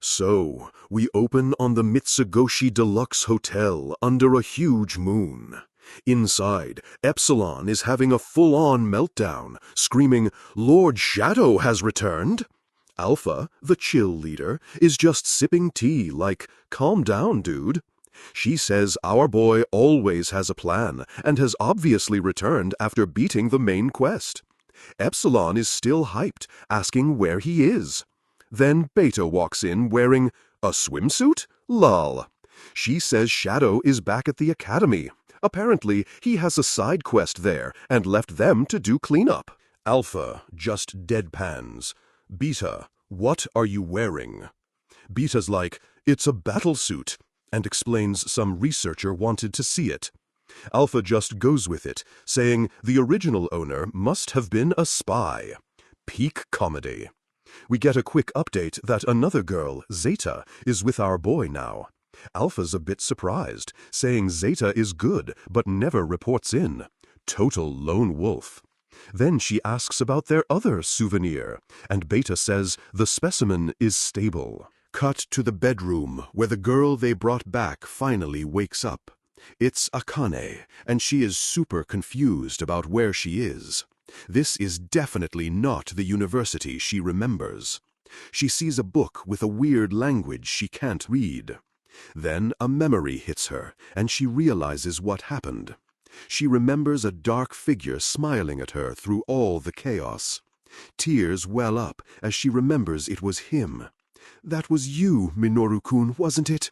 So, we open on the Mitsugoshi Deluxe Hotel under a huge moon. Inside, Epsilon is having a full-on meltdown, screaming, "Lord Shadow has returned!" Alpha, the chill leader, is just sipping tea like, "Calm down, dude." She says our boy always has a plan and has obviously returned after beating the main quest. Epsilon is still hyped, asking where he is. Then Beta walks in wearing a swimsuit? Lol. She says Shadow is back at the academy. Apparently, he has a side quest there and left them to do cleanup. Alpha just deadpans. "Beta, what are you wearing?" Beta's like, "It's a battlesuit," and explains some researcher wanted to see it. Alpha just goes with it, saying the original owner must have been a spy. Peak comedy. We get a quick update that another girl, Zeta, is with our boy now. Alpha's a bit surprised, saying Zeta is good but never reports in. Total lone wolf. Then she asks about their other souvenir, and Beta says the specimen is stable. Cut to the bedroom where the girl they brought back finally wakes up. It's Akane, and she is super confused about where she is. This is definitely not the university she remembers. She sees a book with a weird language she can't read. Then a memory hits her, and she realizes what happened. She remembers a dark figure smiling at her through all the chaos. Tears well up as she remembers it was him. "That was you, Minoru-kun, wasn't it?"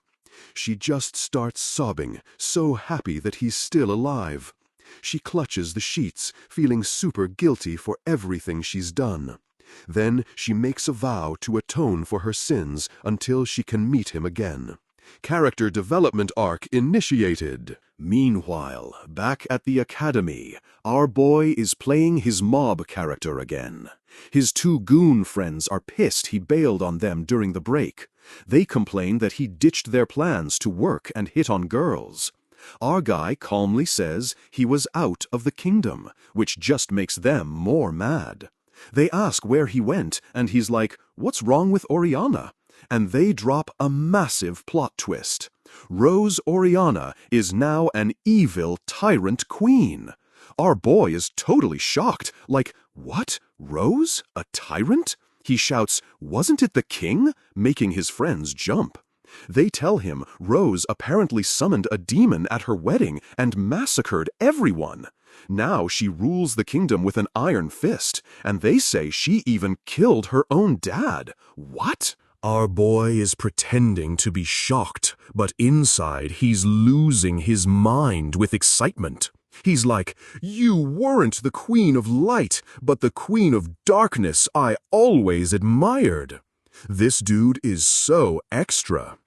She just starts sobbing, so happy that he's still alive. She clutches the sheets, feeling super guilty for everything she's done. Then she makes a vow to atone for her sins until she can meet him again. Character development arc initiated. Meanwhile, back at the academy, our boy is playing his mob character again. His two goon friends are pissed he bailed on them during the break. They complain that he ditched their plans to work and hit on girls. Our guy calmly says he was out of the kingdom, which just makes them more mad. They ask where he went, and he's like, "What's wrong with Oriana?" And they drop a massive plot twist. Rose Oriana is now an evil tyrant queen. Our boy is totally shocked, like, "What? Rose? A tyrant?" He shouts, "Wasn't it the king?" making his friends jump. They tell him Rose apparently summoned a demon at her wedding and massacred everyone. Now she rules the kingdom with an iron fist, and they say she even killed her own dad. What? Our boy is pretending to be shocked, but inside he's losing his mind with excitement. He's like, "You weren't the Queen of Light, but the Queen of Darkness I always admired." This dude is so extra.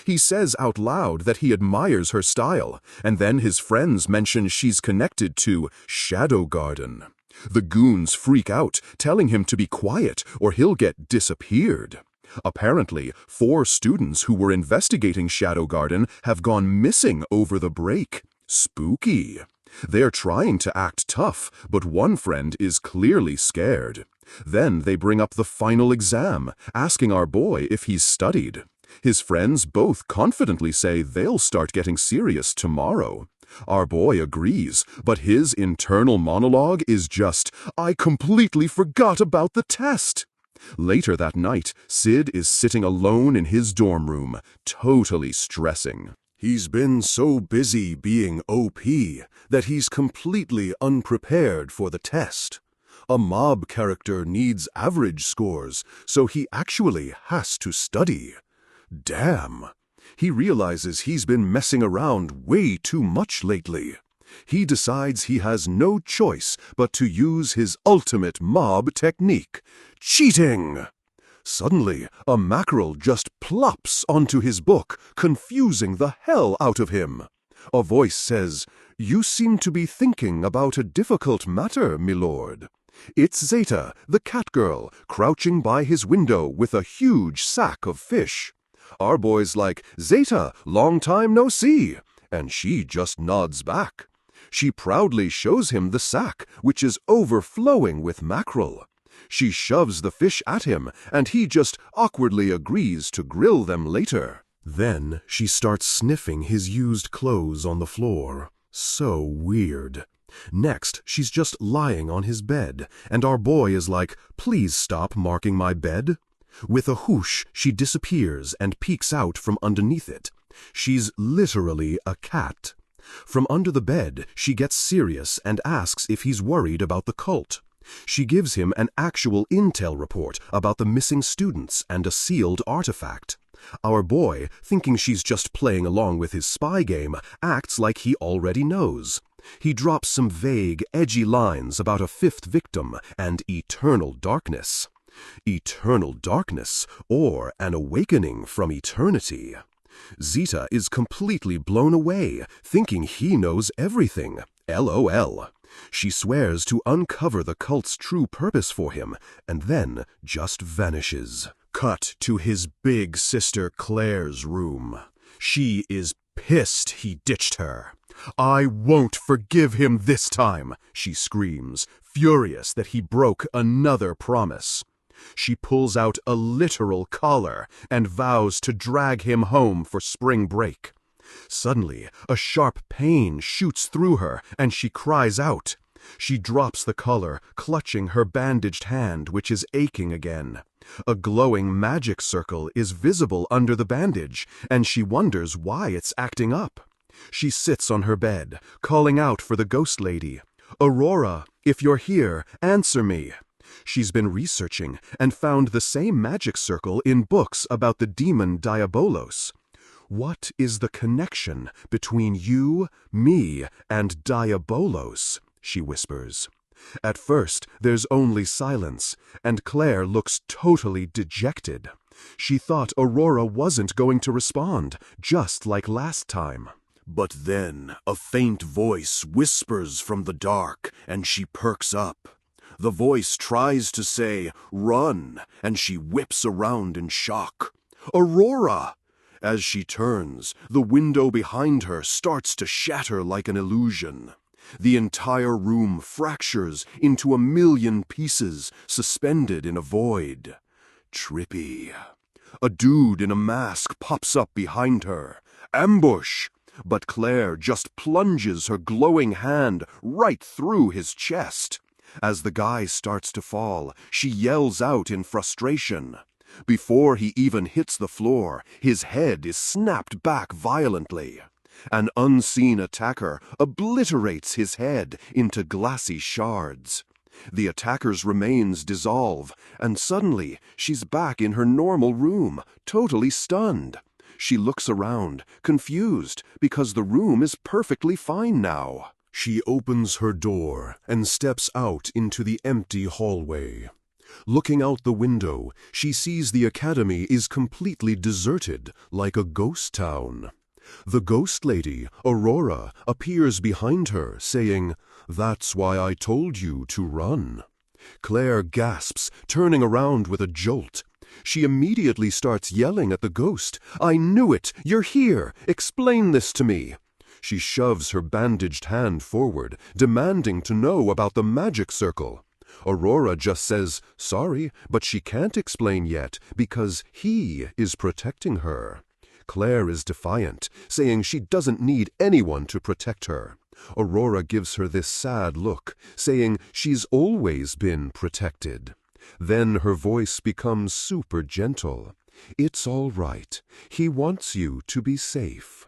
He says out loud that he admires her style, and then his friends mention she's connected to Shadow Garden. The goons freak out, telling him to be quiet or he'll get disappeared. Apparently, 4 students who were investigating Shadow Garden have gone missing over the break. Spooky. They're trying to act tough, but one friend is clearly scared. Then they bring up the final exam, asking our boy if he's studied. His friends both confidently say they'll start getting serious tomorrow. Our boy agrees, but his internal monologue is just, "I completely forgot about the test." Later that night, Sid is sitting alone in his dorm room, totally stressing. He's been so busy being OP that he's completely unprepared for the test. A mob character needs average scores, so he actually has to study. Damn. He realizes he's been messing around way too much lately. He decides he has no choice but to use his ultimate mob technique, cheating. Suddenly, a mackerel just plops onto his book, confusing the hell out of him. A voice says, "You seem to be thinking about a difficult matter, milord." It's Zeta, the cat girl, crouching by his window with a huge sack of fish. Our boy's like, "Zeta, long time no see," and she just nods back. She proudly shows him the sack, which is overflowing with mackerel. She shoves the fish at him, and he just awkwardly agrees to grill them later. Then she starts sniffing his used clothes on the floor. So weird. Next, she's just lying on his bed, and our boy is like, "Please stop marking my bed." With a whoosh, she disappears and peeks out from underneath it. She's literally a cat. From under the bed, she gets serious and asks if he's worried about the cult. She gives him an actual intel report about the missing students and a sealed artifact. Our boy, thinking she's just playing along with his spy game, acts like he already knows. He drops some vague, edgy lines about a fifth victim and eternal darkness. Eternal darkness, or an awakening from eternity. Zita is completely blown away, thinking he knows everything. LOL. She swears to uncover the cult's true purpose for him, and then just vanishes. Cut to his big sister Claire's room. She is pissed he ditched her. "I won't forgive him this time," she screams, furious that he broke another promise. She pulls out a literal collar and vows to drag him home for spring break. Suddenly, a sharp pain shoots through her, and she cries out. She drops the collar, clutching her bandaged hand, which is aching again. A glowing magic circle is visible under the bandage, and she wonders why it's acting up. She sits on her bed, calling out for the ghost lady. "Aurora, if you're here, answer me." She's been researching and found the same magic circle in books about the demon Diabolos. What is the connection between you, me, and Diabolos? She whispers. At first, there's only silence, and Claire looks totally dejected. She thought Aurora wasn't going to respond, just like last time. But then a faint voice whispers from the dark, and she perks up. The voice tries to say, "Run," and she whips around in shock. "Aurora!" As she turns, the window behind her starts to shatter like an illusion. The entire room fractures into a million pieces, suspended in a void. Trippy. A dude in a mask pops up behind her. Ambush! But Claire just plunges her glowing hand right through his chest. As the guy starts to fall, she yells out in frustration. Before he even hits the floor, his head is snapped back violently. An unseen attacker obliterates his head into glassy shards. The attacker's remains dissolve, and suddenly she's back in her normal room, totally stunned. She looks around, confused, because the room is perfectly fine now. She opens her door and steps out into the empty hallway. Looking out the window, she sees the academy is completely deserted, like a ghost town. The ghost lady, Aurora, appears behind her, saying, "That's why I told you to run." Claire gasps, turning around with a jolt. She immediately starts yelling at the ghost, "I knew it! You're here! Explain this to me!" She shoves her bandaged hand forward, demanding to know about the magic circle. Aurora just says, sorry, but she can't explain yet because he is protecting her. Claire is defiant, saying she doesn't need anyone to protect her. Aurora gives her this sad look, saying she's always been protected. Then her voice becomes super gentle. It's all right. He wants you to be safe.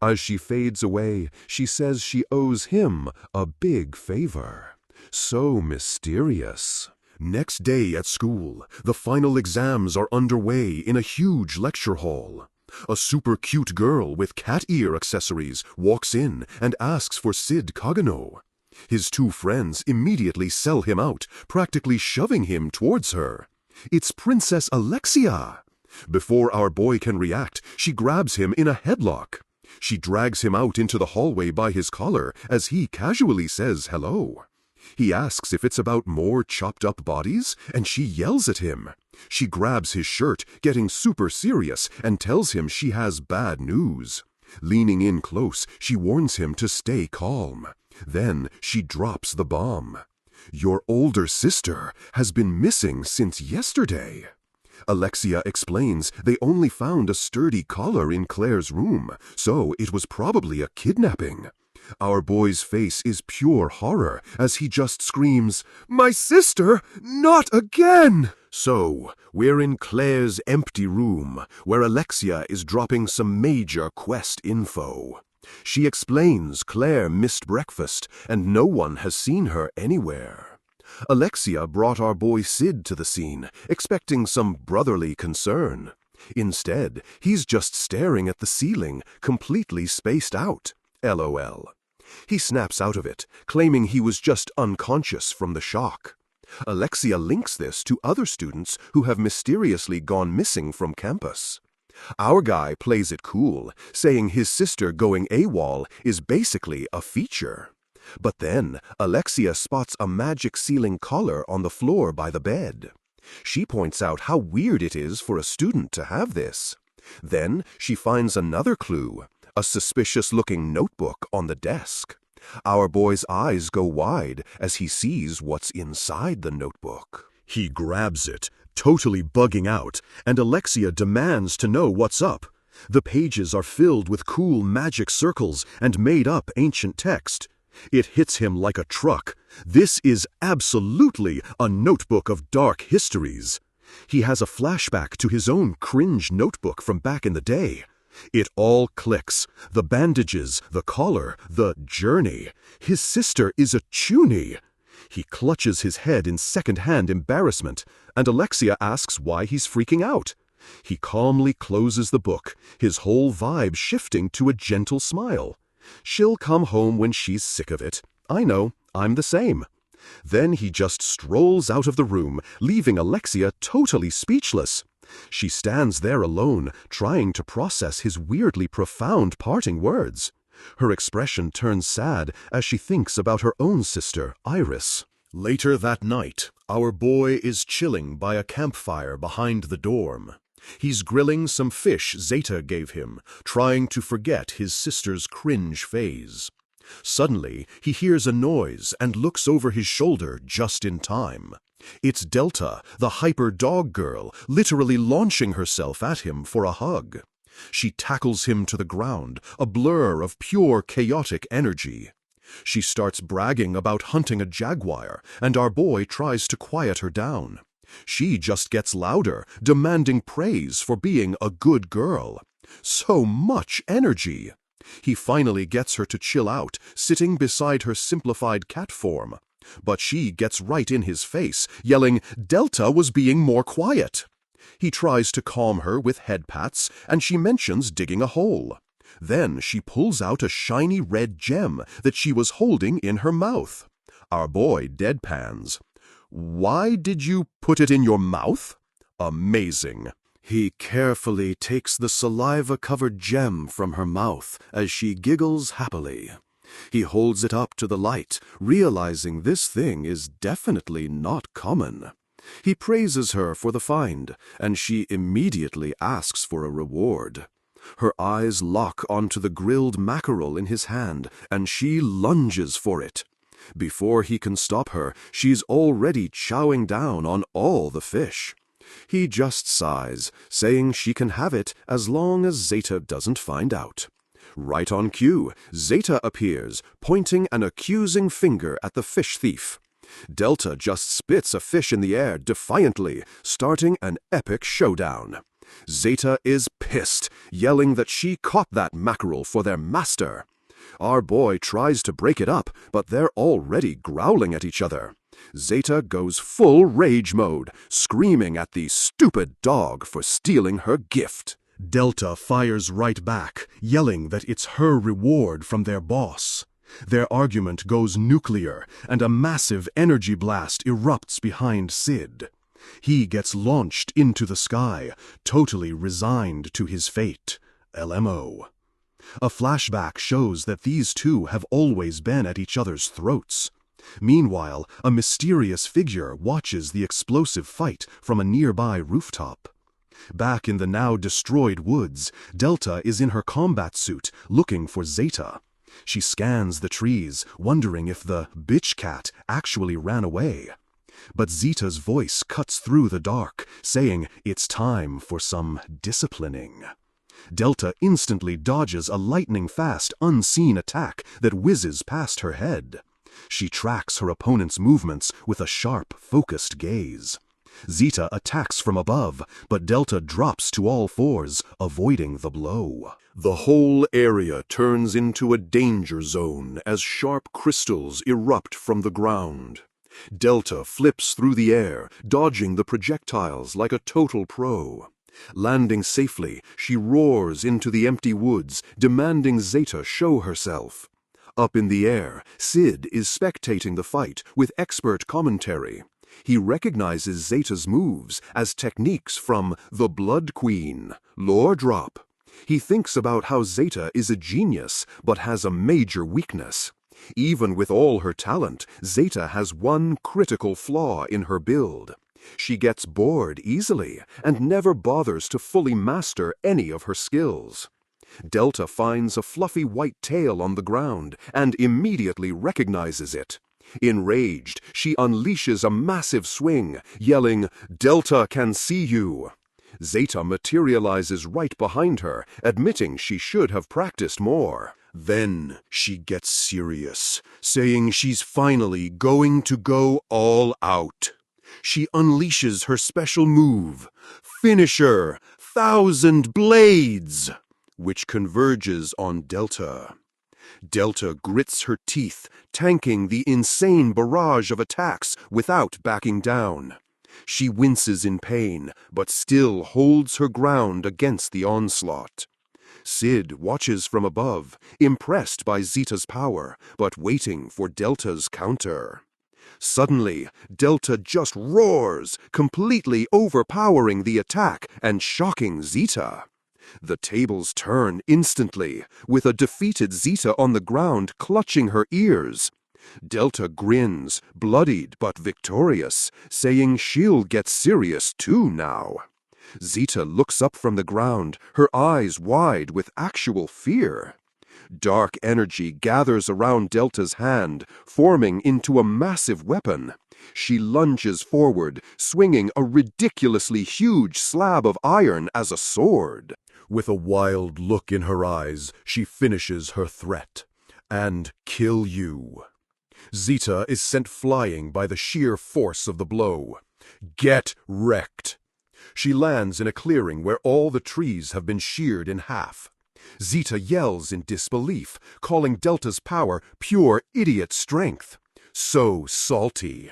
As she fades away, she says she owes him a big favor. So mysterious. Next day at school, the final exams are underway in a huge lecture hall. A super cute girl with cat ear accessories walks in and asks for Sid Kagano. His two friends immediately sell him out, practically shoving him towards her. It's Princess Alexia! Before our boy can react, she grabs him in a headlock. She drags him out into the hallway by his collar as he casually says hello. He asks if it's about more chopped up bodies, and she yells at him. She grabs his shirt, getting super serious, and tells him she has bad news. Leaning in close, she warns him to stay calm. Then she drops the bomb. Your older sister has been missing since yesterday. Alexia explains they only found a sturdy collar in Claire's room, so it was probably a kidnapping. Our boy's face is pure horror as he just screams, "My sister! Not again!" So, we're in Claire's empty room, where Alexia is dropping some major quest info. She explains Claire missed breakfast, and no one has seen her anywhere. Alexia brought our boy Sid to the scene, expecting some brotherly concern. Instead, he's just staring at the ceiling, completely spaced out. LOL. He snaps out of it, claiming he was just unconscious from the shock. Alexia links this to other students who have mysteriously gone missing from campus. Our guy plays it cool, saying his sister going AWOL is basically a feature. But then, Alexia spots a magic ceiling collar on the floor by the bed. She points out how weird it is for a student to have this. Then, she finds another clue, a suspicious-looking notebook on the desk. Our boy's eyes go wide as he sees what's inside the notebook. He grabs it, totally bugging out, and Alexia demands to know what's up. The pages are filled with cool magic circles and made-up ancient text. It hits him like a truck. This is absolutely a notebook of dark histories. He has a flashback to his own cringe notebook from back in the day. It all clicks. The bandages, the collar, the journey. His sister is a chuny. He clutches his head in second-hand embarrassment, and Alexia asks why he's freaking out. He calmly closes the book, his whole vibe shifting to a gentle smile. She'll come home when she's sick of it. I know, I'm the same. Then he just strolls out of the room, leaving Alexia totally speechless. She stands there alone, trying to process his weirdly profound parting words. Her expression turns sad as she thinks about her own sister, Iris. Later that night, our boy is chilling by a campfire behind the dorm. He's grilling some fish Zeta gave him, trying to forget his sister's cringe phase. Suddenly, he hears a noise and looks over his shoulder just in time. It's Delta, the hyper dog girl, literally launching herself at him for a hug. She tackles him to the ground, a blur of pure chaotic energy. She starts bragging about hunting a jaguar, and our boy tries to quiet her down. She just gets louder, demanding praise for being a good girl. So much energy! He finally gets her to chill out, sitting beside her simplified cat form. But she gets right in his face, yelling Delta was being more quiet. He tries to calm her with head pats, and she mentions digging a hole. Then she pulls out a shiny red gem that she was holding in her mouth. Our boy deadpans. "Why did you put it in your mouth?" Amazing. He carefully takes the saliva-covered gem from her mouth as she giggles happily. He holds it up to the light, realizing this thing is definitely not common. He praises her for the find, and she immediately asks for a reward. Her eyes lock onto the grilled mackerel in his hand, and she lunges for it. Before he can stop her, she's already chowing down on all the fish. He just sighs, saying she can have it as long as Zeta doesn't find out. Right on cue, Zeta appears, pointing an accusing finger at the fish thief. Delta just spits a fish in the air defiantly, starting an epic showdown. Zeta is pissed, yelling that she caught that mackerel for their master. Our boy tries to break it up, but they're already growling at each other. Zeta goes full rage mode, screaming at the stupid dog for stealing her gift. Delta fires right back, yelling that it's her reward from their boss. Their argument goes nuclear, and a massive energy blast erupts behind Sid. He gets launched into the sky, totally resigned to his fate. LMO. A flashback shows that these two have always been at each other's throats. Meanwhile, a mysterious figure watches the explosive fight from a nearby rooftop. Back in the now destroyed woods, Delta is in her combat suit, looking for Zeta. She scans the trees, wondering if the bitch cat actually ran away. But Zeta's voice cuts through the dark, saying it's time for some disciplining. Delta instantly dodges a lightning-fast, unseen attack that whizzes past her head. She tracks her opponent's movements with a sharp, focused gaze. Zeta attacks from above, but Delta drops to all fours, avoiding the blow. The whole area turns into a danger zone as sharp crystals erupt from the ground. Delta flips through the air, dodging the projectiles like a total pro. Landing safely, she roars into the empty woods, demanding Zeta show herself. Up in the air, Sid is spectating the fight with expert commentary. He recognizes Zeta's moves as techniques from the Blood Queen, Lore Drop. He thinks about how Zeta is a genius, but has a major weakness. Even with all her talent, Zeta has one critical flaw in her build. She gets bored easily and never bothers to fully master any of her skills. Delta finds a fluffy white tail on the ground and immediately recognizes it. Enraged, she unleashes a massive swing, yelling, "Delta can see you!" Zeta materializes right behind her, admitting she should have practiced more. Then she gets serious, saying she's finally going to go all out. She unleashes her special move, Finisher, 1,000 Blades, which converges on Delta. Delta grits her teeth, tanking the insane barrage of attacks without backing down. She winces in pain, but still holds her ground against the onslaught. Sid watches from above, impressed by Zeta's power, but waiting for Delta's counter. Suddenly, Delta just roars, completely overpowering the attack and shocking Zeta. The tables turn instantly, with a defeated Zeta on the ground clutching her ears. Delta grins, bloodied but victorious, saying she'll get serious too now. Zeta looks up from the ground, her eyes wide with actual fear. Dark energy gathers around Delta's hand, forming into a massive weapon. She lunges forward, swinging a ridiculously huge slab of iron as a sword. With a wild look in her eyes, she finishes her threat. And kill you. Zeta is sent flying by the sheer force of the blow. Get wrecked. She lands in a clearing where all the trees have been sheared in half. Zeta yells in disbelief, calling Delta's power pure idiot strength. So salty.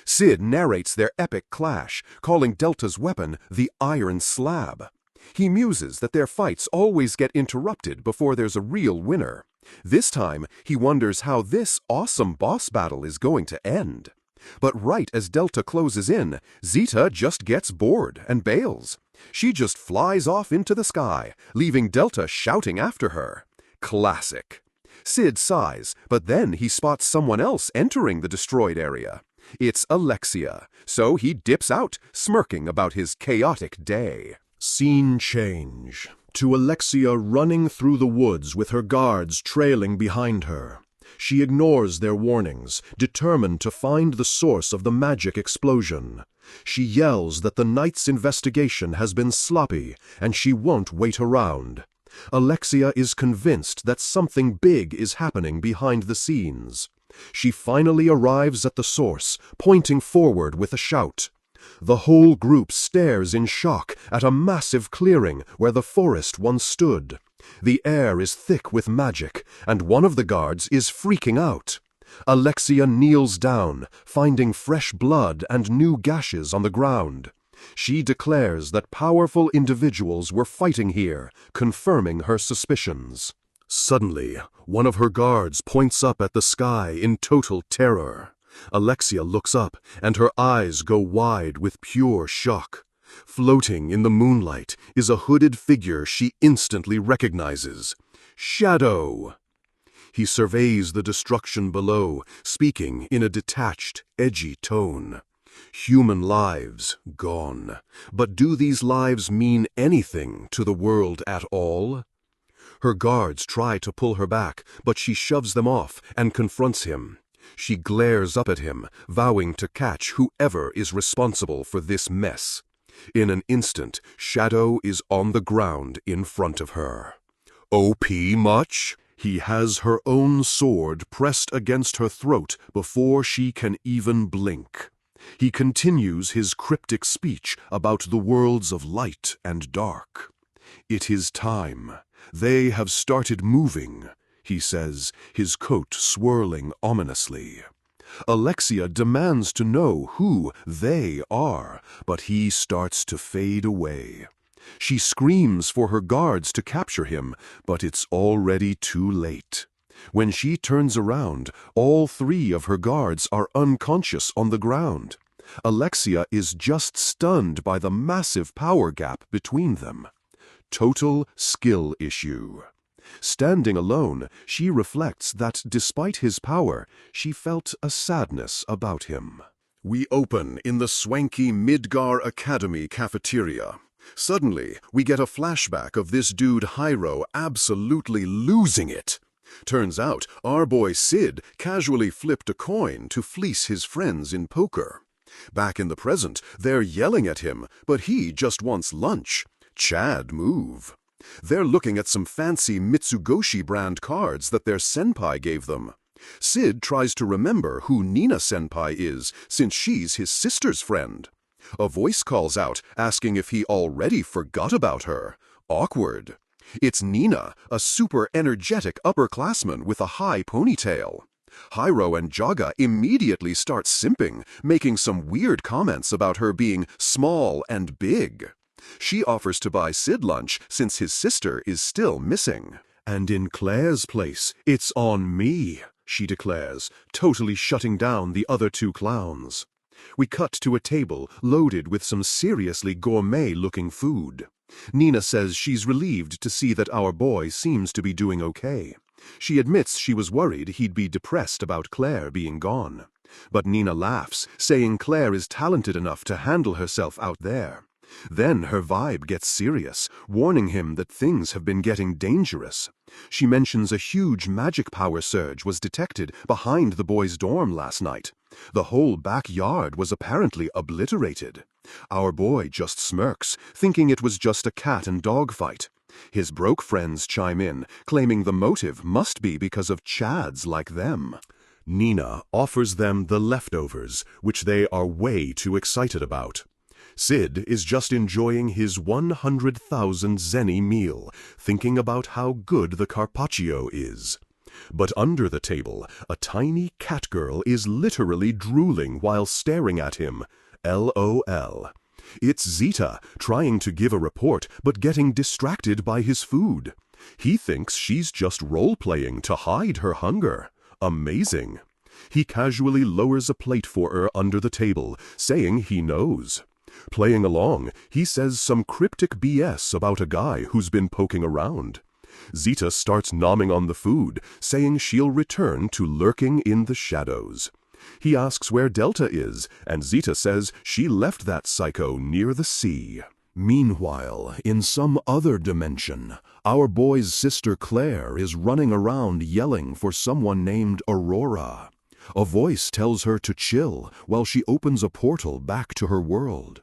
Sid narrates their epic clash, calling Delta's weapon the Iron Slab. He muses that their fights always get interrupted before there's a real winner. This time, he wonders how this awesome boss battle is going to end. But right as Delta closes in, Zeta just gets bored and bails. She just flies off into the sky, leaving Delta shouting after her. Classic. Sid sighs, but then he spots someone else entering the destroyed area. It's Alexia, so he dips out, smirking about his chaotic day. Scene change. To Alexia running through the woods with her guards trailing behind her. She ignores their warnings, determined to find the source of the magic explosion. She yells that the night's investigation has been sloppy, and she won't wait around. Alexia is convinced that something big is happening behind the scenes. She finally arrives at the source, pointing forward with a shout. The whole group stares in shock at a massive clearing where the forest once stood. The air is thick with magic, and one of the guards is freaking out. Alexia kneels down, finding fresh blood and new gashes on the ground. She declares that powerful individuals were fighting here, confirming her suspicions. Suddenly, one of her guards points up at the sky in total terror. Alexia looks up, and her eyes go wide with pure shock. Floating in the moonlight is a hooded figure she instantly recognizes. Shadow! He surveys the destruction below, speaking in a detached, edgy tone. Human lives gone. But do these lives mean anything to the world at all? Her guards try to pull her back, but she shoves them off and confronts him. She glares up at him, vowing to catch whoever is responsible for this mess. In an instant, Shadow is on the ground in front of her. OP much? He has her own sword pressed against her throat before she can even blink. He continues his cryptic speech about the worlds of light and dark. It is time. They have started moving, he says, his coat swirling ominously. Alexia demands to know who they are, but he starts to fade away. She screams for her guards to capture him, but it's already too late. When she turns around, all 3 of her guards are unconscious on the ground. Alexia is just stunned by the massive power gap between them. Total skill issue. Standing alone, she reflects that despite his power, she felt a sadness about him. We open in the swanky Midgar Academy cafeteria. Suddenly, we get a flashback of this dude Hyro absolutely losing it. Turns out, our boy Sid casually flipped a coin to fleece his friends in poker. Back in the present, they're yelling at him, but he just wants lunch. Chad move. They're looking at some fancy Mitsugoshi brand cards that their senpai gave them. Sid tries to remember who Nina senpai is, since she's his sister's friend. A voice calls out, asking if he already forgot about her. Awkward. It's Nina, a super energetic upperclassman with a high ponytail. Hyro and Jaga immediately start simping, making some weird comments about her being small and big. She offers to buy Sid lunch since his sister is still missing. And in Claire's place, it's on me, she declares, totally shutting down the other 2 clowns. We cut to a table loaded with some seriously gourmet-looking food. Nina says she's relieved to see that our boy seems to be doing okay. She admits she was worried he'd be depressed about Claire being gone. But Nina laughs, saying Claire is talented enough to handle herself out there. Then her vibe gets serious, warning him that things have been getting dangerous. She mentions a huge magic power surge was detected behind the boys' dorm last night. The whole backyard was apparently obliterated. Our boy just smirks, thinking it was just a cat and dog fight. His broke friends chime in, claiming the motive must be because of Chads like them. Nina offers them the leftovers, which they are way too excited about. Sid is just enjoying his 100,000 zenny meal, thinking about how good the carpaccio is. But under the table, a tiny cat girl is literally drooling while staring at him. LOL. It's Zita, trying to give a report but getting distracted by his food. He thinks she's just role-playing to hide her hunger. Amazing. He casually lowers a plate for her under the table, saying he knows. Playing along, he says some cryptic BS about a guy who's been poking around. Zita starts nomming on the food, saying she'll return to lurking in the shadows. He asks where Delta is, and Zita says she left that psycho near the sea. Meanwhile, in some other dimension, our boy's sister Claire is running around yelling for someone named Aurora. A voice tells her to chill while she opens a portal back to her world.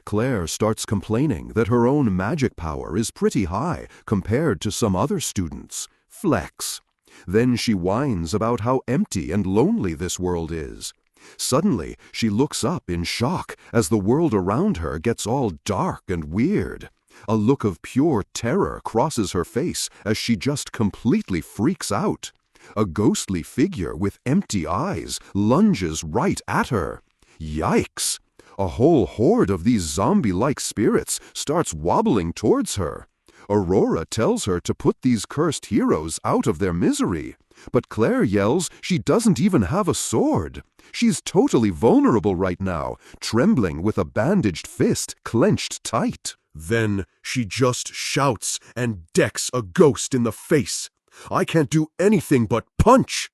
Claire starts complaining that her own magic power is pretty high compared to some other students. Flex. Then she whines about how empty and lonely this world is. Suddenly, she looks up in shock as the world around her gets all dark and weird. A look of pure terror crosses her face as she just completely freaks out. A ghostly figure with empty eyes lunges right at her. Yikes! A whole horde of these zombie-like spirits starts wobbling towards her. Aurora tells her to put these cursed heroes out of their misery, but Claire yells she doesn't even have a sword. She's totally vulnerable right now, trembling with a bandaged fist clenched tight. Then she just shouts and decks a ghost in the face. I can't do anything but punch!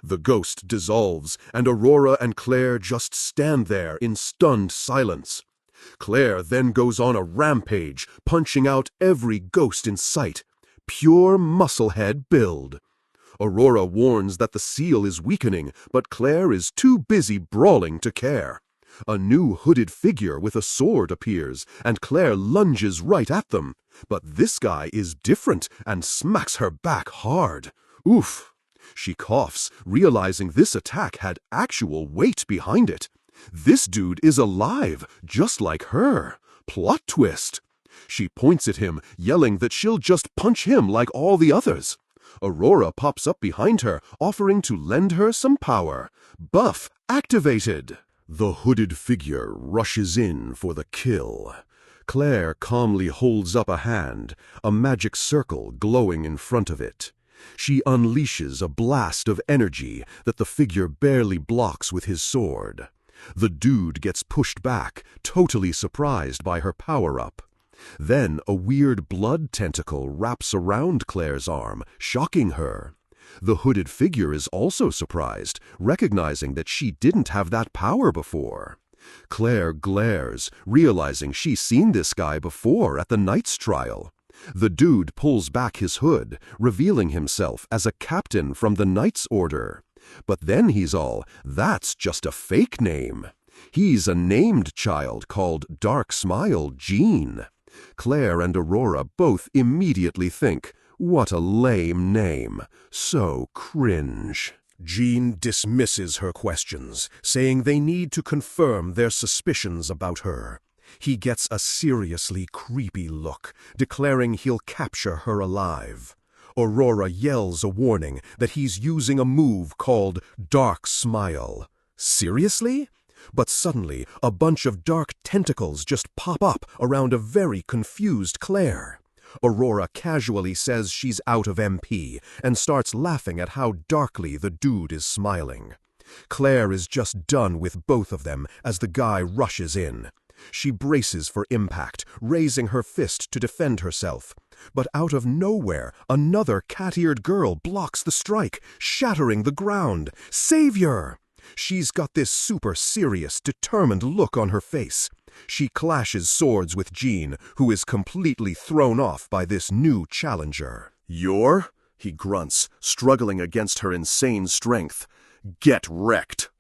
The ghost dissolves, and Aurora and Claire just stand there in stunned silence. Claire then goes on a rampage, punching out every ghost in sight. pure musclehead build. Aurora warns that the seal is weakening, but Claire is too busy brawling to care. A new hooded figure with a sword appears, and Claire lunges right at them. But this guy is different and smacks her back hard. Oof! She coughs, realizing this attack had actual weight behind it. This dude is alive, just like her. Plot twist! She points at him, yelling that she'll just punch him like all the others. Aurora pops up behind her, offering to lend her some power. Buff activated! The hooded figure rushes in for the kill. Claire calmly holds up a hand, a magic circle glowing in front of it. She unleashes a blast of energy that the figure barely blocks with his sword. The dude gets pushed back, totally surprised by her power-up. Then a weird blood tentacle wraps around Claire's arm, shocking her. The hooded figure is also surprised, recognizing that she didn't have that power before. Claire glares, realizing she's seen this guy before at the Knight's trial. The dude pulls back his hood, revealing himself as a captain from the Knight's Order. But then he's all, that's just a fake name. He's a named child called Dark Smile Jean. Claire and Aurora both immediately think, what a lame name. So cringe. Jean dismisses her questions, saying they need to confirm their suspicions about her. He gets a seriously creepy look, declaring he'll capture her alive. Aurora yells a warning that he's using a move called Dark Smile. Seriously? But suddenly, a bunch of dark tentacles just pop up around a very confused Claire. Aurora casually says she's out of MP and starts laughing at how darkly the dude is smiling. Claire is just done with both of them as the guy rushes in. She braces for impact, raising her fist to defend herself. But out of nowhere, another cat-eared girl blocks the strike, shattering the ground. Savior! She's got this super serious, determined look on her face. She clashes swords with Jean, who is completely thrown off by this new challenger. "You're?" he grunts, struggling against her insane strength. "Get wrecked."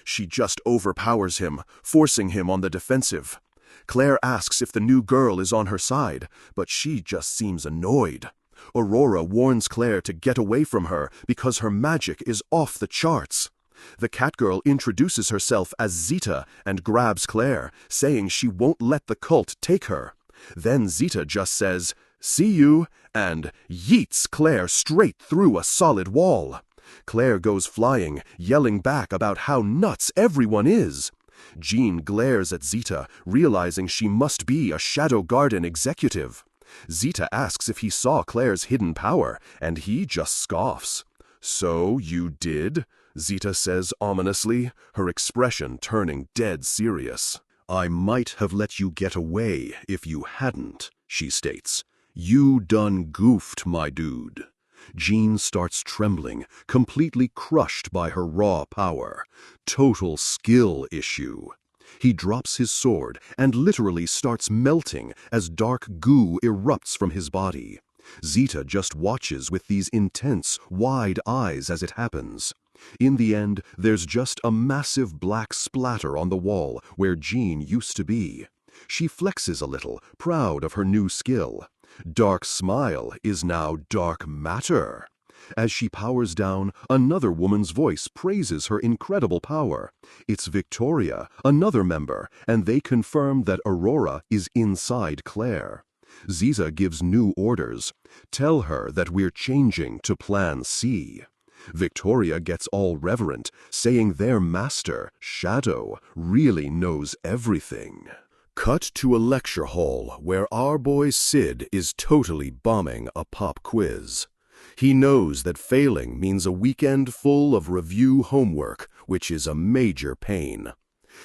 She just overpowers him, forcing him on the defensive. Claire asks if the new girl is on her side, but she just seems annoyed. Aurora warns Claire to get away from her because her magic is off the charts. The catgirl introduces herself as Zita and grabs Claire, saying she won't let the cult take her. Then Zita just says, "See you," and yeets Claire straight through a solid wall. Claire goes flying, yelling back about how nuts everyone is. Jean glares at Zita, realizing she must be a Shadow Garden executive. Zita asks if he saw Claire's hidden power, and he just scoffs. "So you did?" Zita says ominously, her expression turning dead serious. "I might have let you get away if you hadn't," she states. "You done goofed, my dude." Jean starts trembling, completely crushed by her raw power. Total skill issue. He drops his sword and literally starts melting as dark goo erupts from his body. Zita just watches with these intense, wide eyes as it happens. In the end, there's just a massive black splatter on the wall where Jean used to be. She flexes a little, proud of her new skill. Dark Smile is now Dark Matter. As she powers down, another woman's voice praises her incredible power. It's Victoria, another member, and they confirm that Aurora is inside Claire. Ziza gives new orders. Tell her that we're changing to Plan C. Victoria gets all reverent, saying their master, Shadow, really knows everything. Cut to a lecture hall where our boy Sid is totally bombing a pop quiz. He knows that failing means a weekend full of review homework, which is a major pain.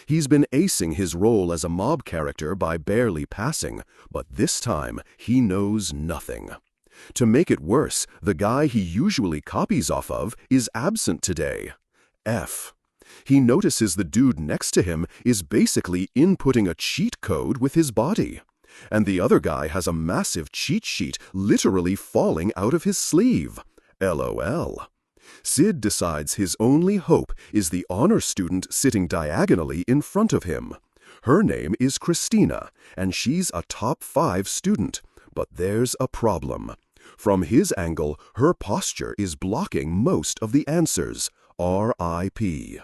He's been acing his role as a mob character by barely passing, but this time he knows nothing. To make it worse, the guy he usually copies off of is absent today. F. He notices the dude next to him is basically inputting a cheat code with his body. And the other guy has a massive cheat sheet literally falling out of his sleeve. LOL. Sid decides his only hope is the honor student sitting diagonally in front of him. Her name is Christina, and she's a top 5 student. But there's a problem. From his angle, her posture is blocking most of the answers. R.I.P.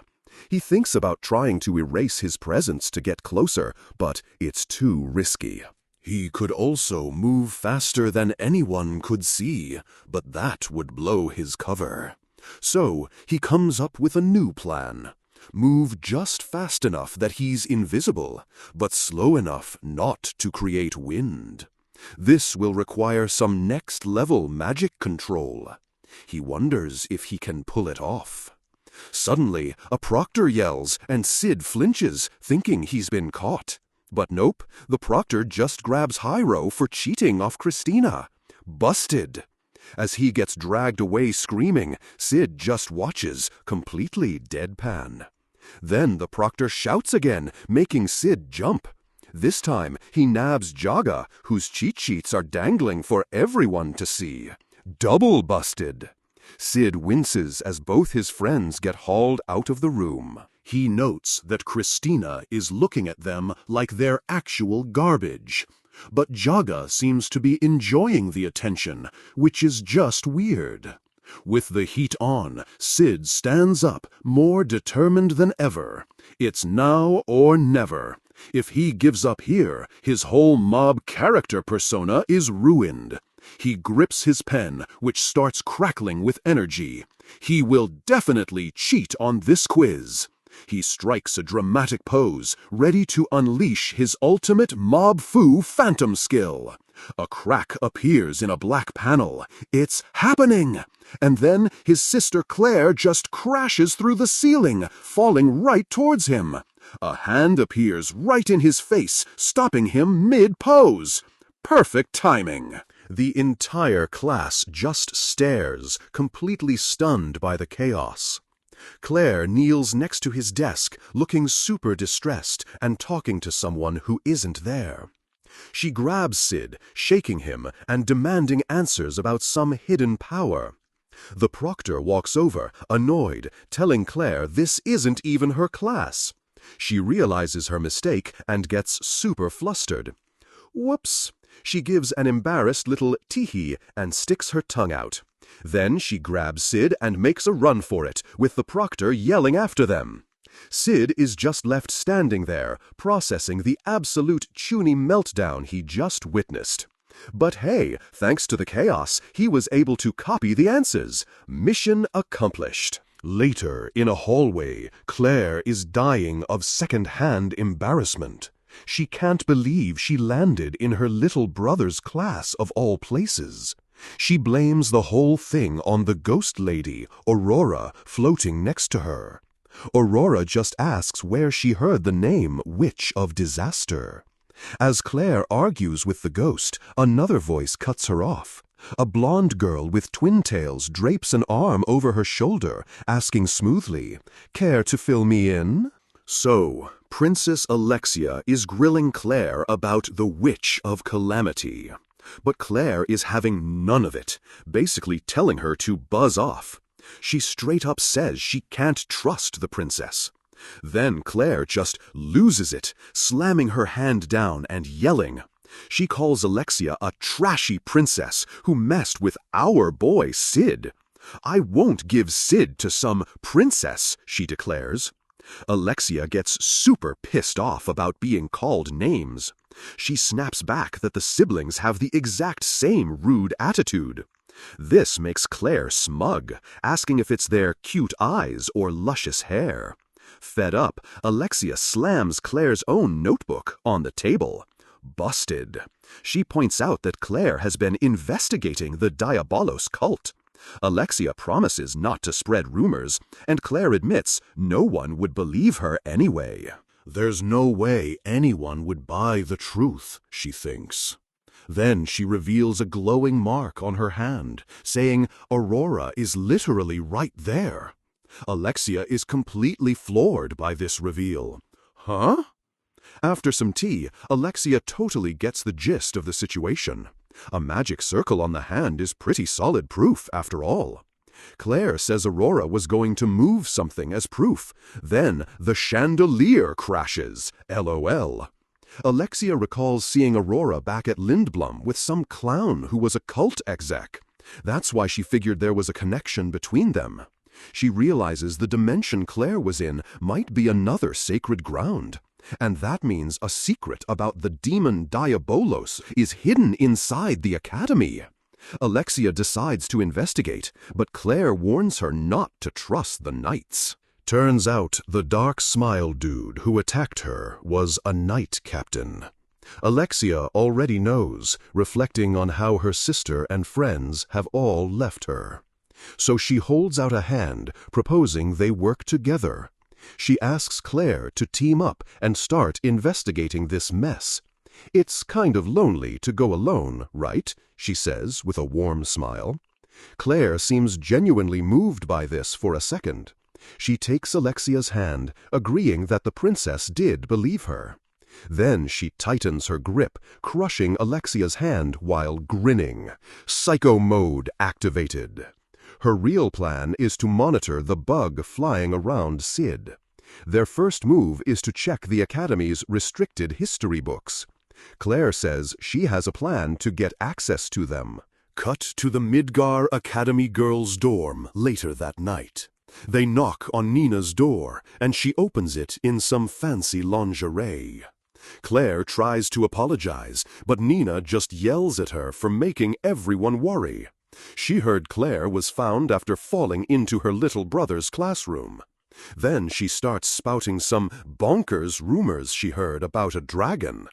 He thinks about trying to erase his presence to get closer, but it's too risky. He could also move faster than anyone could see, but that would blow his cover. So he comes up with a new plan. Move just fast enough that he's invisible, but slow enough not to create wind. This will require some next-level magic control. He wonders if he can pull it off. Suddenly, a proctor yells, and Sid flinches, thinking he's been caught. But nope, the proctor just grabs Hyro for cheating off Christina. Busted! As he gets dragged away screaming, Sid just watches, completely deadpan. Then the proctor shouts again, making Sid jump. This time, he nabs Jaga, whose cheat sheets are dangling for everyone to see. Double busted! Sid winces as both his friends get hauled out of the room. He notes that Christina is looking at them like they're actual garbage. But Jaga seems to be enjoying the attention, which is just weird. With the heat on, Sid stands up, more determined than ever. It's now or never. If he gives up here, his whole mob character persona is ruined. He grips his pen, which starts crackling with energy. He will definitely cheat on this quiz. He strikes a dramatic pose, ready to unleash his ultimate mob fu phantom skill. A crack appears in a black panel. It's happening! And then his sister Claire just crashes through the ceiling, falling right towards him. A hand appears right in his face, stopping him mid-pose. Perfect timing. The entire class just stares, completely stunned by the chaos. Claire kneels next to his desk, looking super distressed and talking to someone who isn't there. She grabs Sid, shaking him and demanding answers about some hidden power. The proctor walks over, annoyed, telling Claire this isn't even her class. She realizes her mistake and gets super flustered. Whoops! She gives an embarrassed little tee-hee and sticks her tongue out. Then she grabs Sid and makes a run for it, with the proctor yelling after them. Sid is just left standing there, processing the absolute chuny meltdown he just witnessed. But hey, thanks to the chaos, he was able to copy the answers. Mission accomplished. Later, in a hallway, Claire is dying of second-hand embarrassment. She can't believe she landed in her little brother's class of all places. She blames the whole thing on the ghost lady, Aurora, floating next to her. Aurora just asks where she heard the name Witch of Disaster. As Claire argues with the ghost, another voice cuts her off. A blonde girl with twin tails drapes an arm over her shoulder, asking smoothly, "Care to fill me in?" So, Princess Alexia is grilling Claire about the Witch of Calamity. But Claire is having none of it, basically telling her to buzz off. She straight up says she can't trust the princess. Then Claire just loses it, slamming her hand down and yelling. She calls Alexia a trashy princess who messed with our boy Sid. "I won't give Sid to some princess," she declares. Alexia gets super pissed off about being called names. She snaps back that the siblings have the exact same rude attitude. This makes Claire smug, asking if it's their cute eyes or luscious hair. Fed up, Alexia slams Claire's own notebook on the table. Busted. She points out that Claire has been investigating the Diabolos cult. Alexia promises not to spread rumors, and Claire admits no one would believe her anyway. There's no way anyone would buy the truth, she thinks. Then she reveals a glowing mark on her hand, saying Aurora is literally right there. Alexia is completely floored by this reveal. Huh? After some tea, Alexia totally gets the gist of the situation. A magic circle on the hand is pretty solid proof, after all. Claire says Aurora was going to move something as proof. Then the chandelier crashes. LOL. Alexia recalls seeing Aurora back at Lindblom with some clown who was a cult exec. That's why she figured there was a connection between them. She realizes the dimension Claire was in might be another sacred ground. And that means a secret about the demon Diabolos is hidden inside the academy. Alexia decides to investigate, but Claire warns her not to trust the knights. Turns out the dark smile dude who attacked her was a knight captain. Alexia already knows, reflecting on how her sister and friends have all left her. So she holds out a hand, proposing they work together. She asks Claire to team up and start investigating this mess. "It's kind of lonely to go alone, right?" she says with a warm smile. Claire seems genuinely moved by this for a second. She takes Alexia's hand, agreeing that the princess did believe her. Then she tightens her grip, crushing Alexia's hand while grinning. Psycho mode activated. Her real plan is to monitor the bug flying around Sid. Their first move is to check the Academy's restricted history books. Claire says she has a plan to get access to them. Cut to the Midgar Academy girls' dorm later that night. They knock on Nina's door, and she opens it in some fancy lingerie. Claire tries to apologize, but Nina just yells at her for making everyone worry. She heard Claire was found after falling into her little brother's classroom. Then she starts spouting some bonkers rumors she heard about a dragon.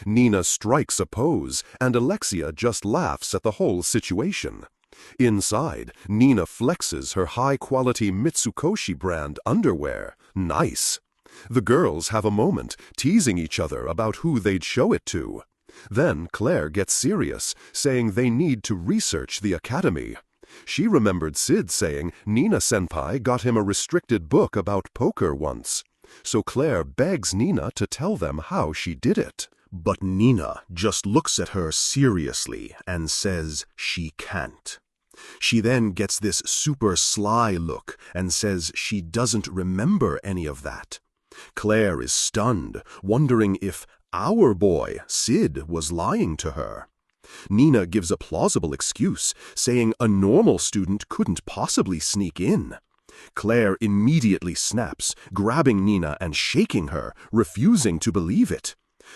Nina strikes a pose, and Alexia just laughs at the whole situation. Inside, Nina flexes her high-quality Mitsukoshi brand underwear. Nice. The girls have a moment, teasing each other about who they'd show it to. Then Claire gets serious, saying they need to research the academy. She remembered Sid saying Nina-senpai got him a restricted book about poker once. So Claire begs Nina to tell them how she did it. But Nina just looks at her seriously and says she can't. She then gets this super sly look and says she doesn't remember any of that. Claire is stunned, wondering if our boy, Sid, was lying to her. Nina gives a plausible excuse, saying a normal student couldn't possibly sneak in. Claire immediately snaps, grabbing Nina and shaking her, refusing to believe it.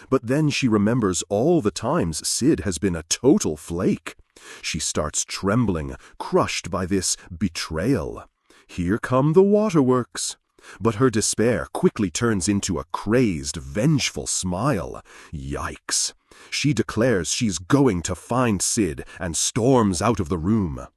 But then she remembers all the times Sid has been a total flake. She starts trembling, crushed by this betrayal. Here come the waterworks. But her despair quickly turns into a crazed, vengeful smile. Yikes. She declares she's going to find Sid and storms out of the room.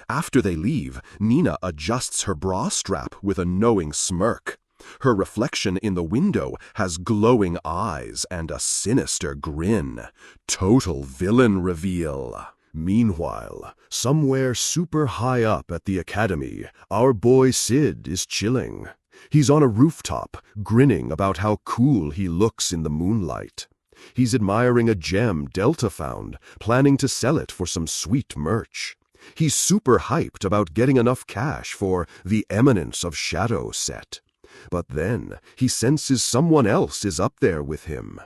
After they leave, Nina adjusts her bra strap with a knowing smirk. Her reflection in the window has glowing eyes and a sinister grin. Total villain reveal. Meanwhile, somewhere super high up at the academy, our boy Sid is chilling. He's on a rooftop, grinning about how cool he looks in the moonlight. He's admiring a gem Delta found, planning to sell it for some sweet merch. He's super hyped about getting enough cash for the Eminence of Shadow set. But then he senses someone else is up there with him.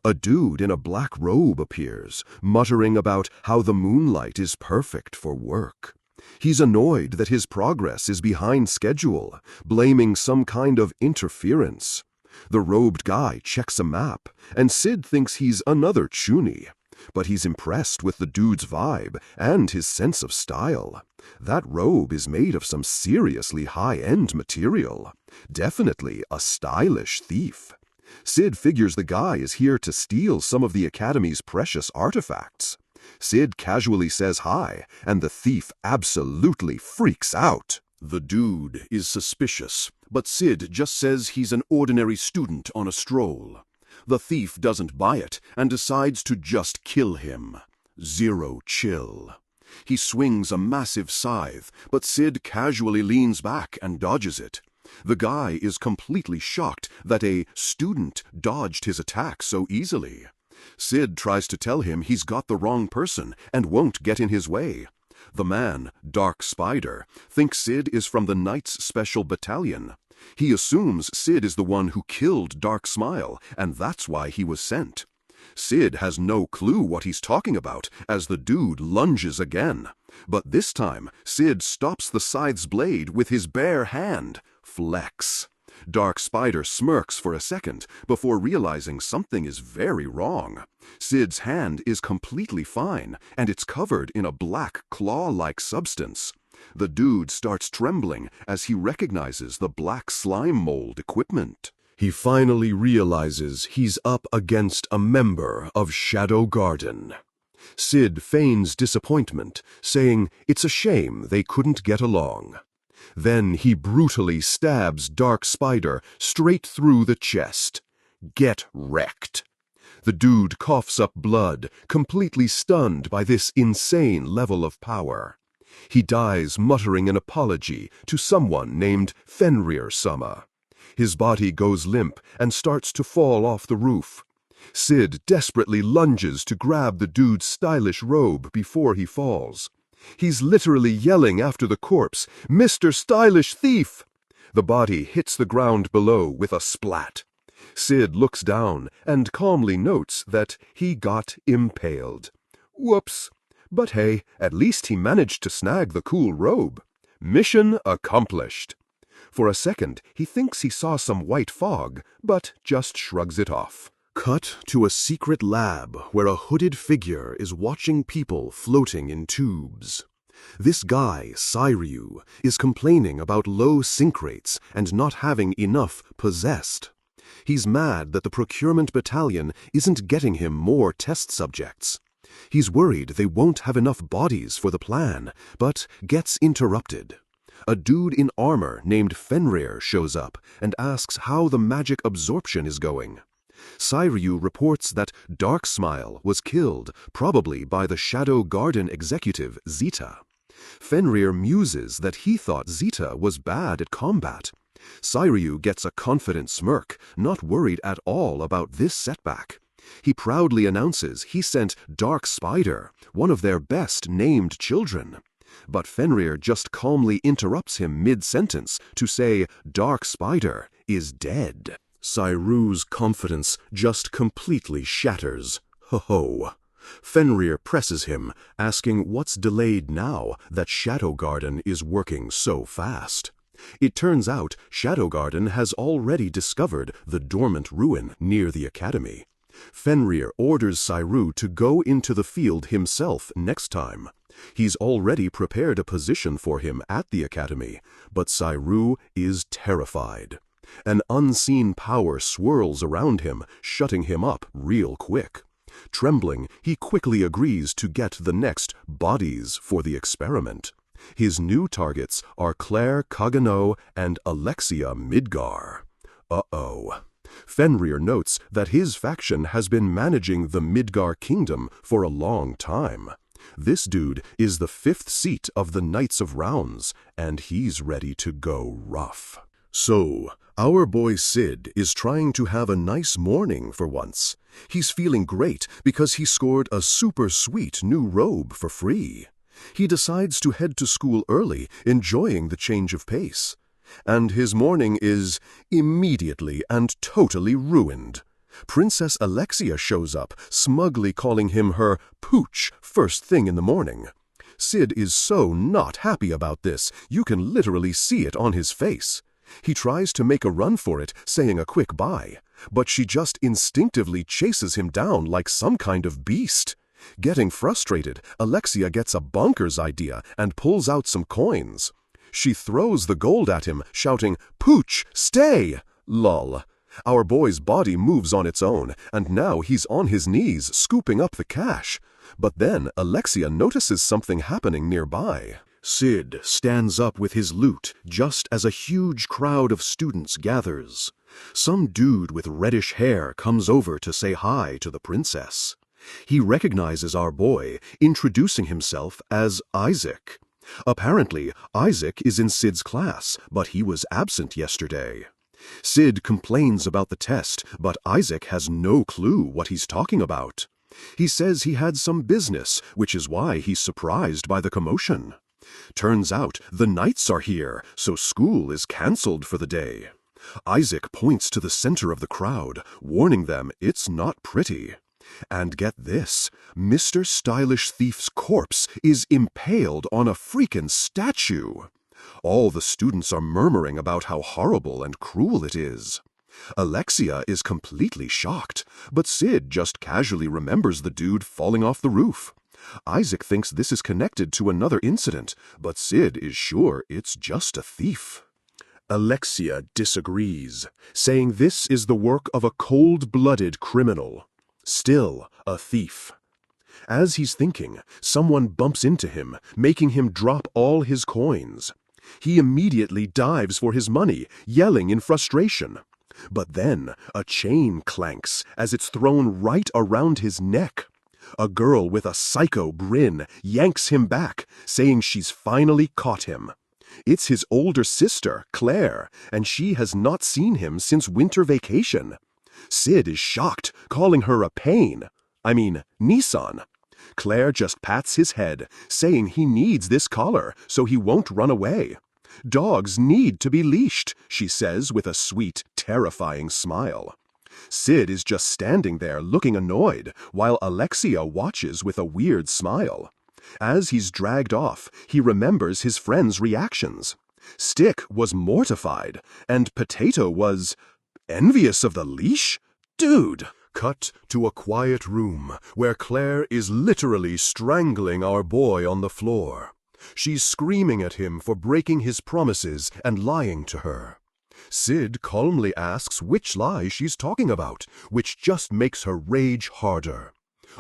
A dude in a black robe appears, muttering about how the moonlight is perfect for work. He's annoyed that his progress is behind schedule, blaming some kind of interference. The robed guy checks a map, and Sid thinks he's another chuny. But he's impressed with the dude's vibe and his sense of style. That robe is made of some seriously high-end material. Definitely a stylish thief. Sid figures the guy is here to steal some of the Academy's precious artifacts. Sid casually says hi, and the thief absolutely freaks out. The dude is suspicious, but Sid just says he's an ordinary student on a stroll. The thief doesn't buy it and decides to just kill him. Zero chill. He swings a massive scythe, but Sid casually leans back and dodges it. The guy is completely shocked that a student dodged his attack so easily. Sid tries to tell him he's got the wrong person and won't get in his way. The man, Dark Spider, thinks Sid is from the Knights Special Battalion. He assumes Sid is the one who killed Dark Smile, and that's why he was sent. Sid has no clue what he's talking about as the dude lunges again. But this time, Sid stops the scythe's blade with his bare hand. Flex. Dark Spider smirks for a second before realizing something is very wrong. Sid's hand is completely fine, and it's covered in a black claw-like substance. The dude starts trembling as he recognizes the black slime mold equipment. He finally realizes he's up against a member of Shadow Garden. Sid feigns disappointment, saying it's a shame they couldn't get along. Then he brutally stabs Dark Spider straight through the chest. Get wrecked. The dude coughs up blood, completely stunned by this insane level of power. He dies muttering an apology to someone named Fenrir-sama. His body goes limp and starts to fall off the roof. Sid desperately lunges to grab the dude's stylish robe before he falls. He's literally yelling after the corpse, "Mr. Stylish Thief!" The body hits the ground below with a splat. Sid looks down and calmly notes that he got impaled. Whoops. But hey, at least he managed to snag the cool robe. Mission accomplished. For a second, he thinks he saw some white fog, but just shrugs it off. Cut to a secret lab where a hooded figure is watching people floating in tubes. This guy, Cyryu, is complaining about low sync rates and not having enough possessed. He's mad that the procurement battalion isn't getting him more test subjects. He's worried they won't have enough bodies for the plan, but gets interrupted. A dude in armor named Fenrir shows up and asks how the magic absorption is going. Cyryu reports that Dark Smile was killed, probably by the Shadow Garden executive Zeta. Fenrir muses that he thought Zeta was bad at combat. Cyryu gets a confident smirk, not worried at all about this setback. He proudly announces he sent Dark Spider, one of their best named children. But Fenrir just calmly interrupts him mid-sentence to say Dark Spider is dead. Cyryu's confidence just completely shatters. Ho-ho. Fenrir presses him, asking what's delayed now that Shadow Garden is working so fast. It turns out Shadow Garden has already discovered the dormant ruin near the academy. Fenrir orders Cyryu to go into the field himself next time. He's already prepared a position for him at the academy, but Cyryu is terrified. An unseen power swirls around him, shutting him up real quick. Trembling, he quickly agrees to get the next bodies for the experiment. His new targets are Claire Kagano and Alexia Midgar. Uh-oh. Fenrir notes that his faction has been managing the Midgar kingdom for a long time. This dude is the 5th seat of the Knights of Rounds, and he's ready to go rough. So, our boy Sid is trying to have a nice morning for once. He's feeling great because he scored a super sweet new robe for free. He decides to head to school early, enjoying the change of pace. And his morning is immediately and totally ruined. Princess Alexia shows up, smugly calling him her pooch first thing in the morning. Sid is so not happy about this, you can literally see it on his face. He tries to make a run for it, saying a quick bye, but she just instinctively chases him down like some kind of beast. Getting frustrated, Alexia gets a bonkers idea and pulls out some coins. She throws the gold at him, shouting, "Pooch, stay!" Lol. Our boy's body moves on its own, and now he's on his knees scooping up the cash. But then Alexia notices something happening nearby. Sid stands up with his loot just as a huge crowd of students gathers. Some dude with reddish hair comes over to say hi to the princess. He recognizes our boy, introducing himself as Isaac. Apparently, Isaac is in Sid's class, but he was absent yesterday. Sid complains about the test, but Isaac has no clue what he's talking about. He says he had some business, which is why he's surprised by the commotion. Turns out the Knights are here, so school is cancelled for the day. Isaac points to the center of the crowd, warning them it's not pretty. And get this, Mr. Stylish Thief's corpse is impaled on a freaking statue. All the students are murmuring about how horrible and cruel it is. Alexia is completely shocked, but Sid just casually remembers the dude falling off the roof. Isaac thinks this is connected to another incident, but Sid is sure it's just a thief. Alexia disagrees, saying this is the work of a cold-blooded criminal. Still a thief. As he's thinking, someone bumps into him, making him drop all his coins. He immediately dives for his money, yelling in frustration. But then a chain clanks as it's thrown right around his neck. A girl with a psycho grin yanks him back, saying she's finally caught him. It's his older sister, Claire, and she has not seen him since winter vacation. Sid is shocked, calling her a pain. Nissan. Claire just pats his head, saying he needs this collar so he won't run away. Dogs need to be leashed, she says with a sweet, terrifying smile. Sid is just standing there looking annoyed, while Alexia watches with a weird smile. As he's dragged off, he remembers his friend's reactions. Stick was mortified, and Potato was envious of the leash? Dude! Cut to a quiet room where Claire is literally strangling our boy on the floor. She's screaming at him for breaking his promises and lying to her. Sid calmly asks which lie she's talking about, which just makes her rage harder.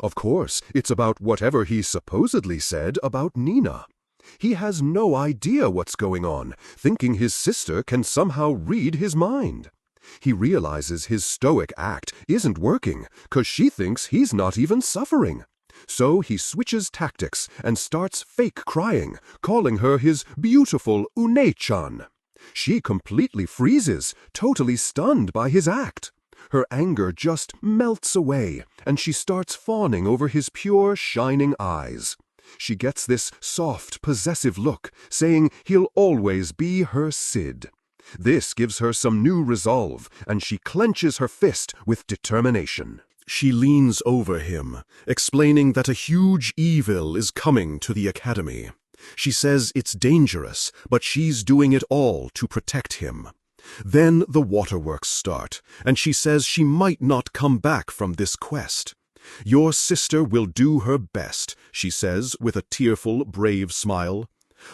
Of course, it's about whatever he supposedly said about Nina. He has no idea what's going on, thinking his sister can somehow read his mind. He realizes his stoic act isn't working, 'cause she thinks he's not even suffering. So he switches tactics and starts fake crying, calling her his beautiful Une-chan. She completely freezes, totally stunned by his act. Her anger just melts away, and she starts fawning over his pure, shining eyes. She gets this soft, possessive look, saying he'll always be her Sid. This gives her some new resolve, and she clenches her fist with determination. She leans over him, explaining that a huge evil is coming to the academy. She says it's dangerous, but she's doing it all to protect him. Then the waterworks start, and she says she might not come back from this quest. Your sister will do her best, she says with a tearful, brave smile.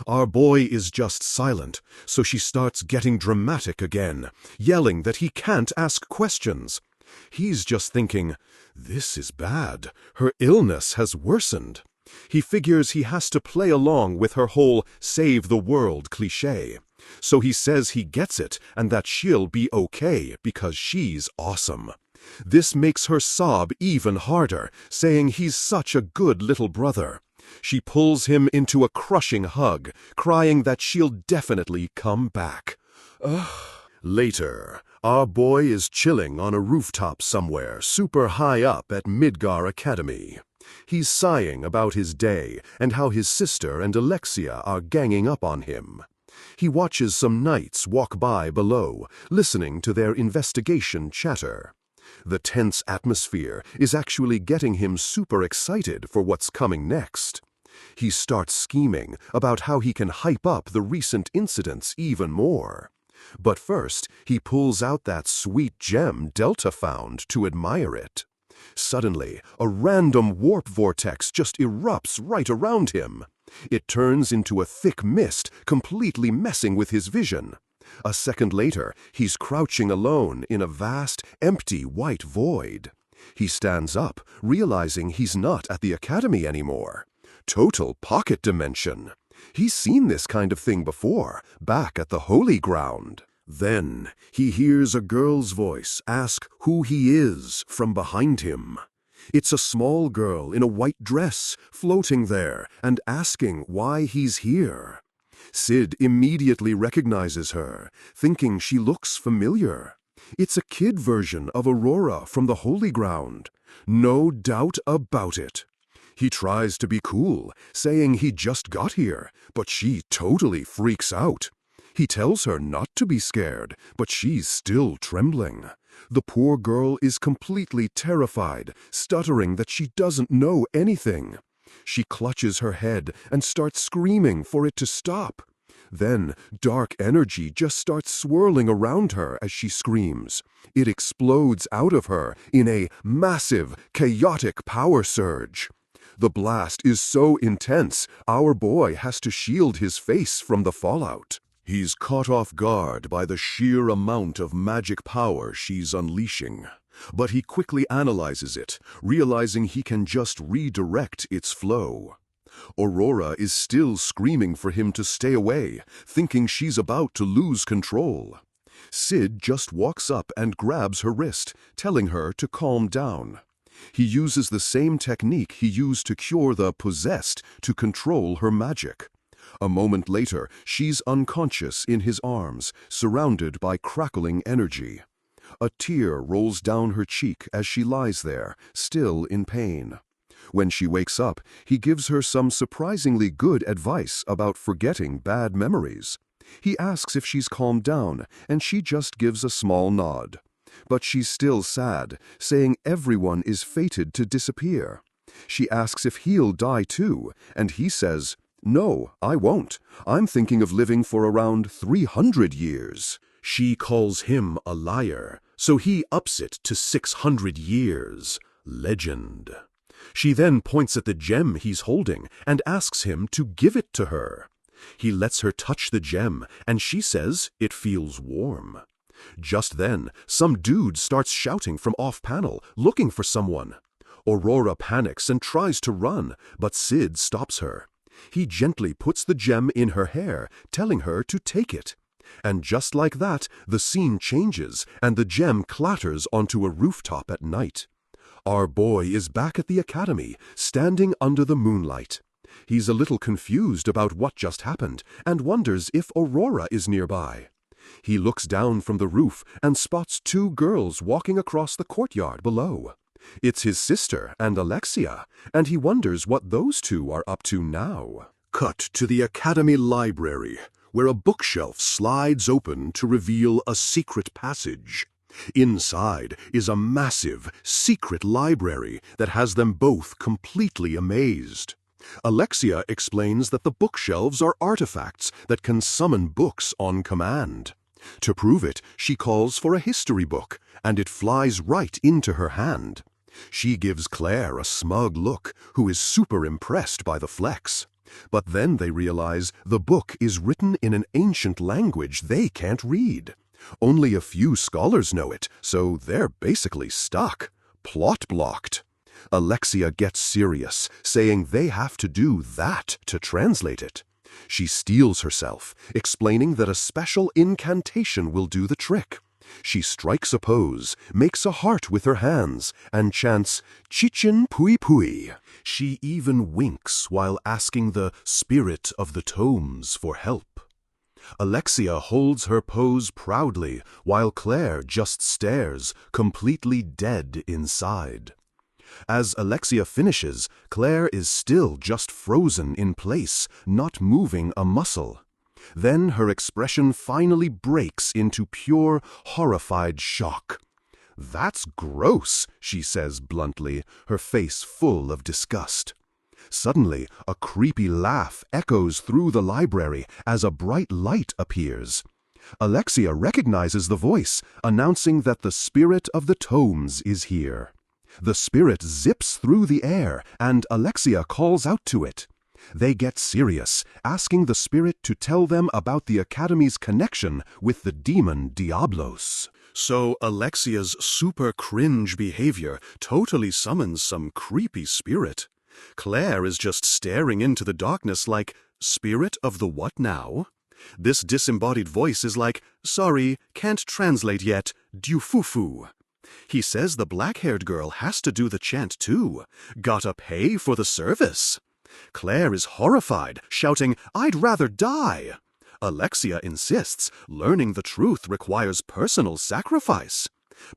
Our boy is just silent, so she starts getting dramatic again, yelling that he can't ask questions. He's just thinking, this is bad. Her illness has worsened. He figures he has to play along with her whole save the world cliché. So he says he gets it and that she'll be okay because she's awesome. This makes her sob even harder, saying he's such a good little brother. She pulls him into a crushing hug, crying that she'll definitely come back. Later, our boy is chilling on a rooftop somewhere super high up at Midgar Academy. He's sighing about his day and how his sister and Alexia are ganging up on him. He watches some knights walk by below, listening to their investigation chatter. The tense atmosphere is actually getting him super excited for what's coming next. He starts scheming about how he can hype up the recent incidents even more. But first, he pulls out that sweet gem Delta found to admire it. Suddenly, a random warp vortex just erupts right around him. It turns into a thick mist, completely messing with his vision. A second later, he's crouching alone in a vast, empty white void. He stands up, realizing he's not at the academy anymore. Total pocket dimension. He's seen this kind of thing before, back at the Holy Ground. Then he hears a girl's voice ask who he is from behind him. It's a small girl in a white dress, floating there and asking why he's here. Sid immediately recognizes her, thinking she looks familiar. It's a kid version of Aurora from the Holy Ground. No doubt about it. He tries to be cool, saying he just got here, but she totally freaks out. He tells her not to be scared, but she's still trembling. The poor girl is completely terrified, stuttering that she doesn't know anything. She clutches her head and starts screaming for it to stop. Then, dark energy just starts swirling around her as she screams. It explodes out of her in a massive, chaotic power surge. The blast is so intense, our boy has to shield his face from the fallout. He's caught off guard by the sheer amount of magic power she's unleashing. But he quickly analyzes it, realizing he can just redirect its flow. Aurora is still screaming for him to stay away, thinking she's about to lose control. Sid just walks up and grabs her wrist, telling her to calm down. He uses the same technique he used to cure the possessed to control her magic. A moment later, she's unconscious in his arms, surrounded by crackling energy. A tear rolls down her cheek as she lies there, still in pain. When she wakes up, he gives her some surprisingly good advice about forgetting bad memories. He asks if she's calmed down, and she just gives a small nod. But she's still sad, saying everyone is fated to disappear. She asks if he'll die too, and he says, "No, I won't. I'm thinking of living for around 300 years. She calls him a liar, so he ups it to 600 years. Legend. She then points at the gem he's holding and asks him to give it to her. He lets her touch the gem, and she says it feels warm. Just then, some dude starts shouting from off-panel, looking for someone. Aurora panics and tries to run, but Sid stops her. He gently puts the gem in her hair, telling her to take it. And just like that, the scene changes, and the gem clatters onto a rooftop at night. Our boy is back at the academy, standing under the moonlight. He's a little confused about what just happened, and wonders if Aurora is nearby. He looks down from the roof and spots two girls walking across the courtyard below. It's his sister and Alexia, and he wonders what those two are up to now. Cut to the academy library, where a bookshelf slides open to reveal a secret passage. Inside is a massive, secret library that has them both completely amazed. Alexia explains that the bookshelves are artifacts that can summon books on command. To prove it, she calls for a history book, and it flies right into her hand. She gives Claire a smug look, who is super impressed by the flex. But then they realize the book is written in an ancient language they can't read. Only a few scholars know it, so they're basically stuck. Plot blocked. Alexia gets serious, saying they have to do that to translate it. She steels herself, explaining that a special incantation will do the trick. She strikes a pose, makes a heart with her hands, and chants, "Chichin Pui Pui." She even winks while asking the spirit of the tomes for help. Alexia holds her pose proudly, while Claire just stares, completely dead inside. As Alexia finishes, Claire is still just frozen in place, not moving a muscle. Then her expression finally breaks into pure, horrified shock. "That's gross," she says bluntly, her face full of disgust. Suddenly, a creepy laugh echoes through the library as a bright light appears. Alexia recognizes the voice, announcing that the spirit of the tomes is here. The spirit zips through the air, and Alexia calls out to it. They get serious, asking the spirit to tell them about the Academy's connection with the demon Diablos. So Alexia's super cringe behavior totally summons some creepy spirit. Claire is just staring into the darkness like, "Spirit of the what now?" This disembodied voice is like, "Sorry, can't translate yet, dufufu." He says the black-haired girl has to do the chant too. Gotta pay for the service. Claire is horrified, shouting, "I'd rather die." Alexia insists learning the truth requires personal sacrifice.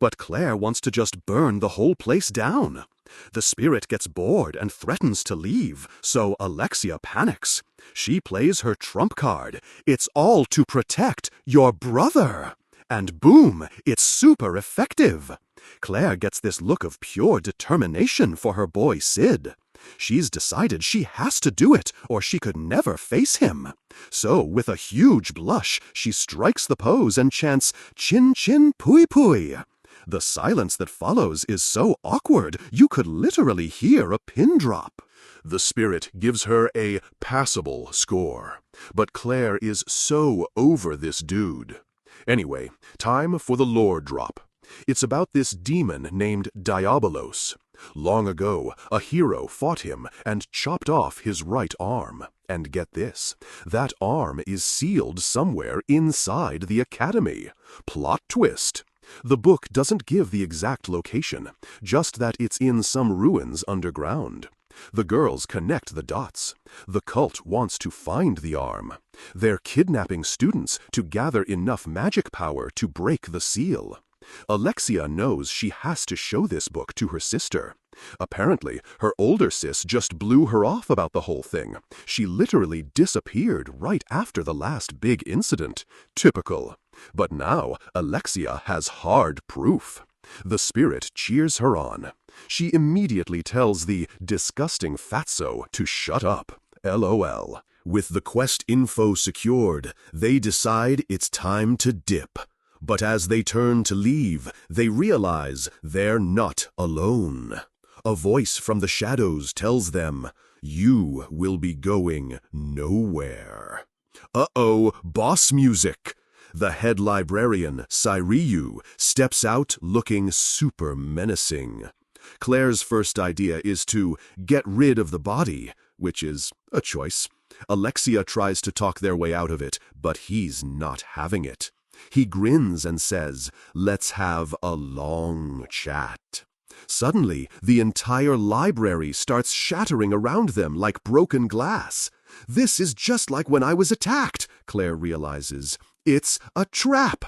But Claire wants to just burn the whole place down. The spirit gets bored and threatens to leave, so Alexia panics. She plays her trump card. It's all to protect your brother. And boom, it's super effective. Claire gets this look of pure determination for her boy Sid. She's decided she has to do it, or she could never face him. So, with a huge blush, she strikes the pose and chants, "Chin chin pui pui." The silence that follows is so awkward, you could literally hear a pin drop. The spirit gives her a passable score, but Claire is so over this dude. Anyway, time for the lore drop. It's about this demon named Diabolos. Long ago, a hero fought him and chopped off his right arm. And get this, that arm is sealed somewhere inside the academy. Plot twist. The book doesn't give the exact location, just that it's in some ruins underground. The girls connect the dots. The cult wants to find the arm. They're kidnapping students to gather enough magic power to break the seal. Alexia knows she has to show this book to her sister. Apparently, her older sis just blew her off about the whole thing. She literally disappeared right after the last big incident. Typical. But now, Alexia has hard proof. The spirit cheers her on. She immediately tells the disgusting fatso to shut up. LOL. With the quest info secured, they decide it's time to dip. But as they turn to leave, they realize they're not alone. A voice from the shadows tells them, "You will be going nowhere." Uh-oh, boss music! The head librarian, Sairyu, steps out looking super menacing. Claire's first idea is to get rid of the body, which is a choice. Alexia tries to talk their way out of it, but he's not having it. He grins and says, "Let's have a long chat." Suddenly, the entire library starts shattering around them like broken glass. This is just like when I was attacked, Claire realizes. It's a trap.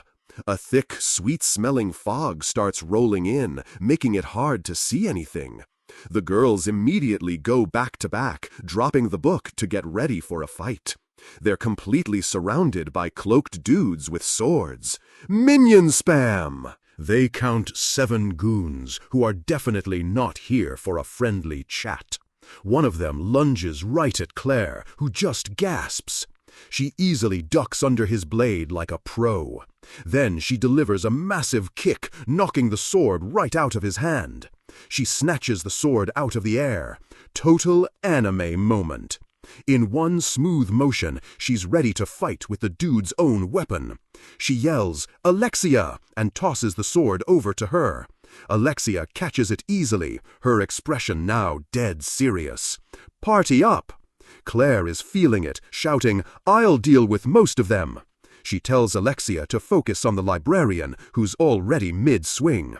A thick, sweet-smelling fog starts rolling in, making it hard to see anything. The girls immediately go back to back, dropping the book to get ready for a fight. They're completely surrounded by cloaked dudes with swords. Minion spam! They count 7 goons who are definitely not here for a friendly chat. One of them lunges right at Claire, who just gasps. She easily ducks under his blade like a pro. Then she delivers a massive kick, knocking the sword right out of his hand. She snatches the sword out of the air. Total anime moment. In one smooth motion, she's ready to fight with the dude's own weapon. She yells, "Alexia!" and tosses the sword over to her. Alexia catches it easily, her expression now dead serious. Party up! Claire is feeling it, shouting, "I'll deal with most of them." She tells Alexia to focus on the librarian, who's already mid-swing.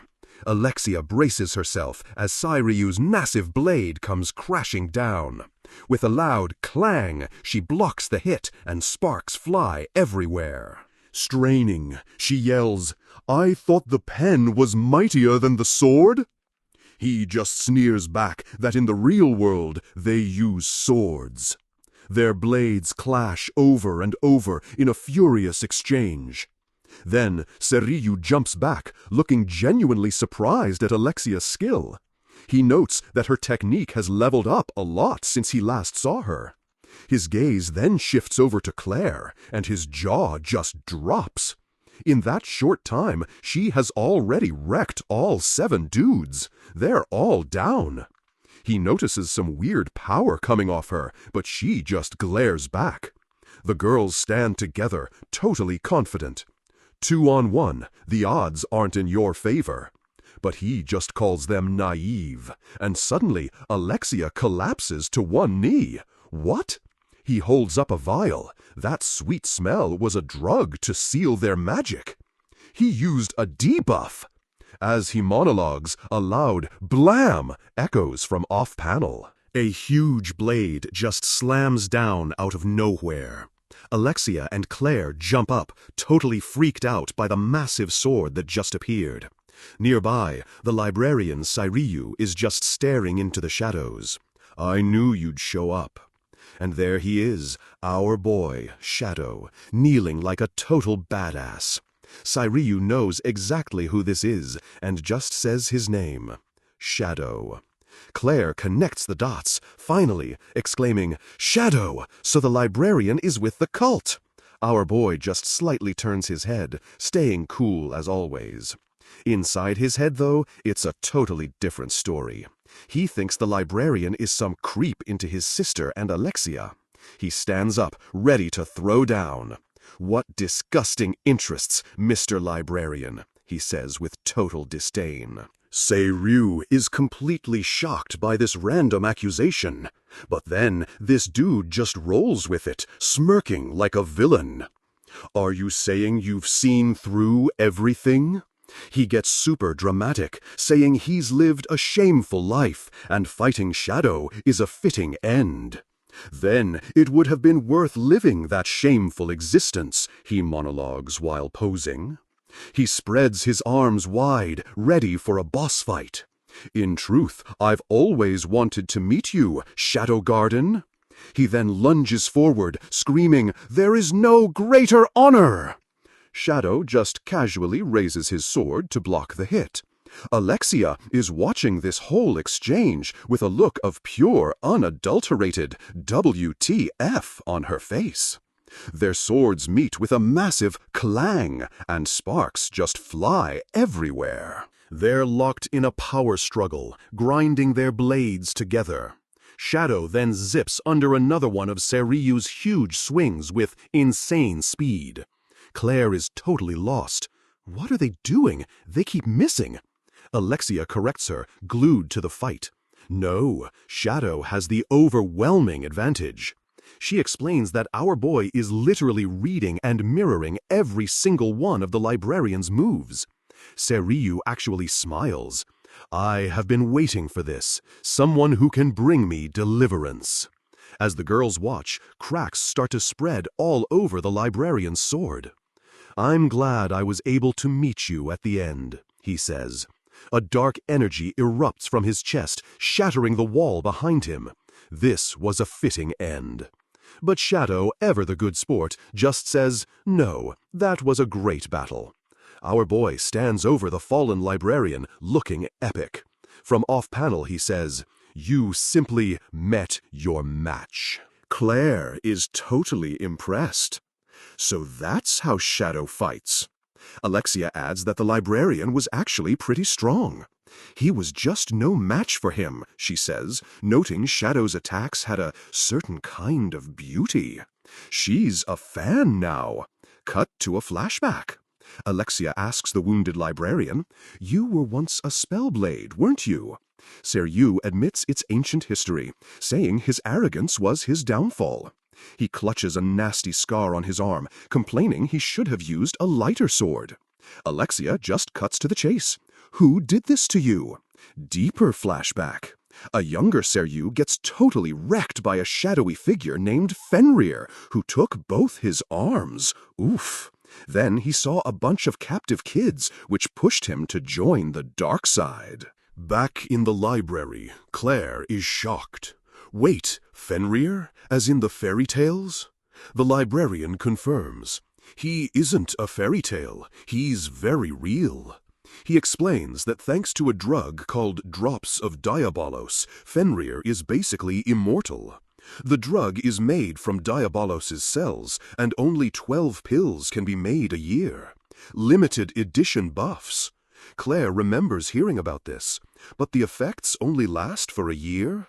Alexia braces herself as Sairyu's massive blade comes crashing down. With a loud clang, she blocks the hit and sparks fly everywhere. Straining, she yells, "I thought the pen was mightier than the sword?" He just sneers back that in the real world they use swords. Their blades clash over and over in a furious exchange. Then Sairyu jumps back, looking genuinely surprised at Alexia's skill. He notes that her technique has leveled up a lot since he last saw her. His gaze then shifts over to Claire, and his jaw just drops. In that short time, she has already wrecked all 7 dudes. They're all down. He notices some weird power coming off her, but she just glares back. The girls stand together, totally confident. 2 on 1, the odds aren't in your favor. But he just calls them naive, and suddenly Alexia collapses to one knee. What? He holds up a vial. That sweet smell was a drug to seal their magic. He used a debuff. As he monologues, a loud blam echoes from off-panel. A huge blade just slams down out of nowhere. Alexia and Claire jump up, totally freaked out by the massive sword that just appeared. Nearby, the librarian Sairyu is just staring into the shadows. "I knew you'd show up." And there he is, our boy, Shadow, kneeling like a total badass. Sairyu knows exactly who this is and just says his name, Shadow. Claire connects the dots, finally, exclaiming, "Shadow! So the librarian is with the cult!" Our boy just slightly turns his head, staying cool as always. Inside his head, though, it's a totally different story. He thinks the librarian is some creep into his sister and Alexia. He stands up, ready to throw down. "What disgusting interests, Mr. Librarian," he says with total disdain. Seiryu is completely shocked by this random accusation. But then this dude just rolls with it, smirking like a villain. "Are you saying you've seen through everything?" He gets super dramatic, saying he's lived a shameful life and fighting Shadow is a fitting end. "Then it would have been worth living that shameful existence," he monologues while posing. He spreads his arms wide, ready for a boss fight. "In truth, I've always wanted to meet you, Shadow Garden." He then lunges forward, screaming, "There is no greater honor!" Shadow just casually raises his sword to block the hit. Alexia is watching this whole exchange with a look of pure, unadulterated WTF on her face. Their swords meet with a massive clang, and sparks just fly everywhere. They're locked in a power struggle, grinding their blades together. Shadow then zips under another one of Seiryu's huge swings with insane speed. Claire is totally lost. What are they doing? They keep missing. Alexia corrects her, glued to the fight. No, Shadow has the overwhelming advantage. She explains that our boy is literally reading and mirroring every single one of the librarian's moves. Seiryu actually smiles. "I have been waiting for this, someone who can bring me deliverance." As the girls watch, cracks start to spread all over the librarian's sword. "I'm glad I was able to meet you at the end," he says. A dark energy erupts from his chest, shattering the wall behind him. This was a fitting end. But Shadow, ever the good sport, just says, "No, that was a great battle." Our boy stands over the fallen librarian, looking epic. From off-panel he says, "You simply met your match." Claire is totally impressed. "So that's how Shadow fights." Alexia adds that the librarian was actually pretty strong. "He was just no match for him," she says, noting Shadow's attacks had a certain kind of beauty. She's a fan now. Cut to a flashback. Alexia asks the wounded librarian, "You were once a spellblade, weren't you?" Seiryu admits its ancient history, saying his arrogance was his downfall. He clutches a nasty scar on his arm, complaining he should have used a lighter sword. Alexia just cuts to the chase. "Who did this to you?" Deeper flashback. A younger Seiryu gets totally wrecked by a shadowy figure named Fenrir, who took both his arms. Oof. Then he saw a bunch of captive kids, which pushed him to join the dark side. Back in the library, Claire is shocked. "Wait, Fenrir? As in the fairy tales?" The librarian confirms. "He isn't a fairy tale. He's very real." He explains that thanks to a drug called drops of Diabolos, Fenrir is basically immortal. The drug is made from Diabolos's cells, and only 12 pills can be made a year. Limited edition buffs. Claire remembers hearing about this, but the effects only last for a year?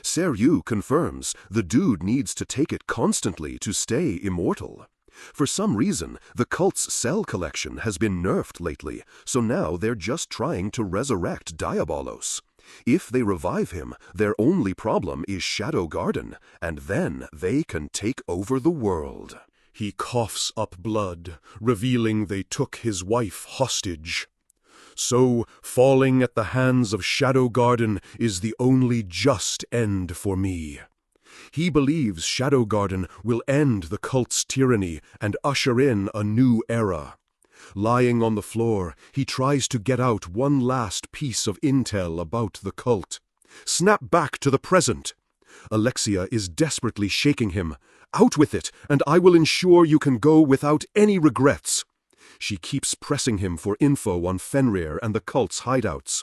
Seiryu confirms the dude needs to take it constantly to stay immortal. For some reason, the cult's cell collection has been nerfed lately, so now they're just trying to resurrect Diabolos. If they revive him, their only problem is Shadow Garden, and then they can take over the world. He coughs up blood, revealing they took his wife hostage. So, falling at the hands of Shadow Garden is the only just end for me. He believes Shadow Garden will end the cult's tyranny and usher in a new era. Lying on the floor, he tries to get out one last piece of intel about the cult. Snap back to the present. Alexia is desperately shaking him. Out with it, and I will ensure you can go without any regrets. She keeps pressing him for info on Fenrir and the cult's hideouts.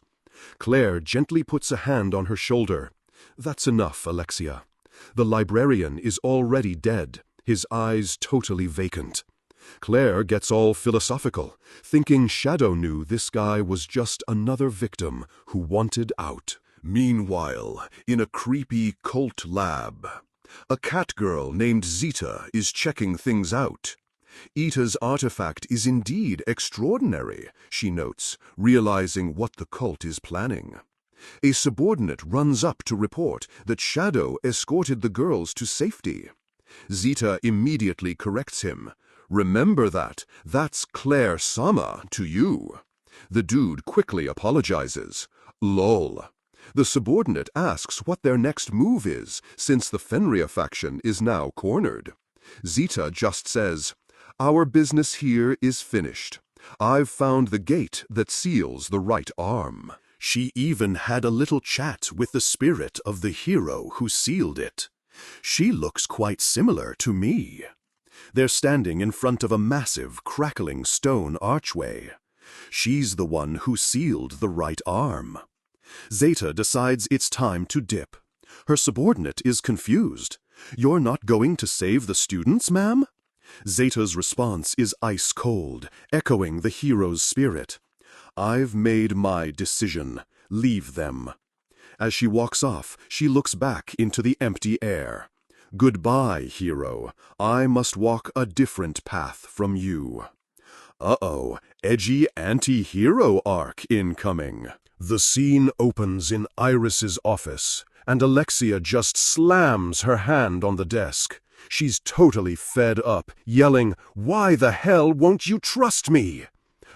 Claire gently puts a hand on her shoulder. That's enough, Alexia. The librarian is already dead, his eyes totally vacant. Claire gets all philosophical, thinking Shadow knew this guy was just another victim who wanted out. Meanwhile, in a creepy cult lab, a cat girl named Zita is checking things out. Ita's artifact is indeed extraordinary, she notes, realizing what the cult is planning. A subordinate runs up to report that Shadow escorted the girls to safety. Zita immediately corrects him. Remember that's Claire Sama to you. The dude quickly apologizes. Lol. The subordinate asks what their next move is, since the Fenrir faction is now cornered. Zita just says, "Our business here is finished. I've found the gate that seals the right arm." She even had a little chat with the spirit of the hero who sealed it. She looks quite similar to me. They're standing in front of a massive, crackling stone archway. She's the one who sealed the right arm. Zeta decides it's time to dip. Her subordinate is confused. "You're not going to save the students, ma'am?" Zeta's response is ice cold, echoing the hero's spirit. "I've made my decision. Leave them." As she walks off, she looks back into the empty air. "Goodbye, hero. I must walk a different path from you." Uh-oh, edgy anti-hero arc incoming. The scene opens in Iris's office, and Alexia just slams her hand on the desk. She's totally fed up, yelling, "Why the hell won't you trust me?"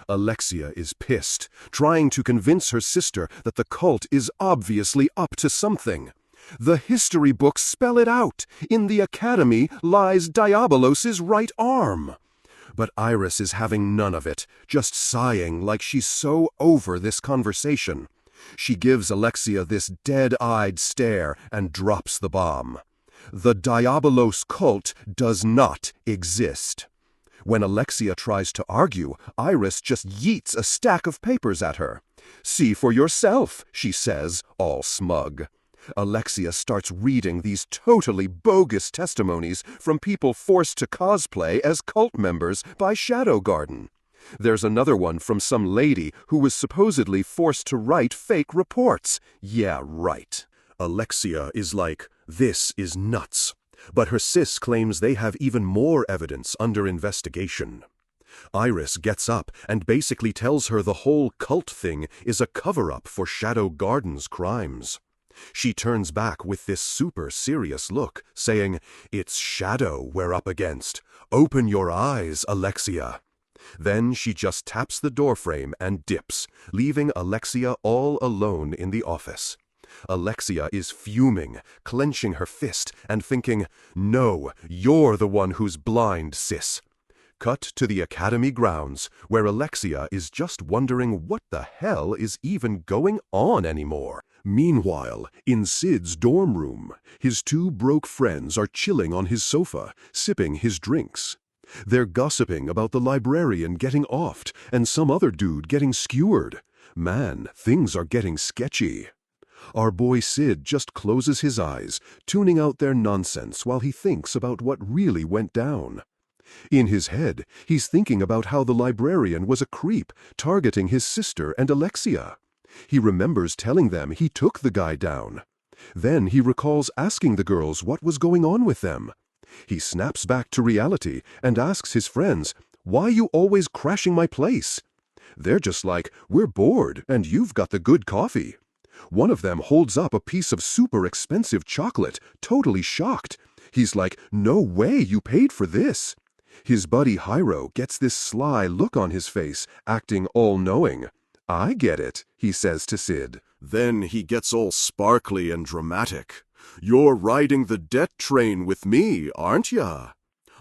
Alexia is pissed, trying to convince her sister that the cult is obviously up to something. The history books spell it out. In the academy lies Diabolos's right arm. But Iris is having none of it, just sighing like she's so over this conversation. She gives Alexia this dead-eyed stare and drops the bomb. The Diabolos cult does not exist. When Alexia tries to argue, Iris just yeets a stack of papers at her. "See for yourself," she says, all smug. Alexia starts reading these totally bogus testimonies from people forced to cosplay as cult members by Shadow Garden. There's another one from some lady who was supposedly forced to write fake reports. Yeah, right. Alexia is like, this is nuts. But her sis claims they have even more evidence under investigation. Iris gets up and basically tells her the whole cult thing is a cover-up for Shadow Garden's crimes. She turns back with this super serious look, saying, "It's Shadow we're up against. Open your eyes, Alexia." Then she just taps the doorframe and dips, leaving Alexia all alone in the office. Alexia is fuming, clenching her fist and thinking, "No, you're the one who's blind, sis." Cut to the academy grounds, where Alexia is just wondering what the hell is even going on anymore. Meanwhile, in Sid's dorm room, his two broke friends are chilling on his sofa, sipping his drinks. They're gossiping about the librarian getting offed and some other dude getting skewered. Man, things are getting sketchy. Our boy Sid just closes his eyes, tuning out their nonsense while he thinks about what really went down. In his head, he's thinking about how the librarian was a creep, targeting his sister and Alexia. He remembers telling them he took the guy down. Then he recalls asking the girls what was going on with them. He snaps back to reality and asks his friends, "Why you always crashing my place?" They're just like, "We're bored and you've got the good coffee." One of them holds up a piece of super expensive chocolate, totally shocked. He's like, "No way you paid for this." His buddy Hiro gets this sly look on his face, acting all-knowing. I get it, he says to Sid. Then he gets all sparkly and dramatic. You're riding the debt train with me, aren't ya?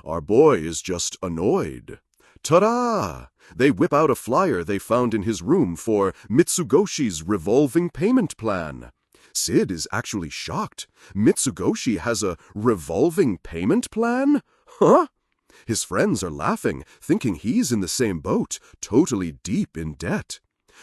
Our boy is just annoyed. Ta-da! They whip out a flyer they found in his room for Mitsugoshi's revolving payment plan. Sid is actually shocked. Mitsugoshi has a revolving payment plan? Huh? His friends are laughing, thinking he's in the same boat, totally deep in debt.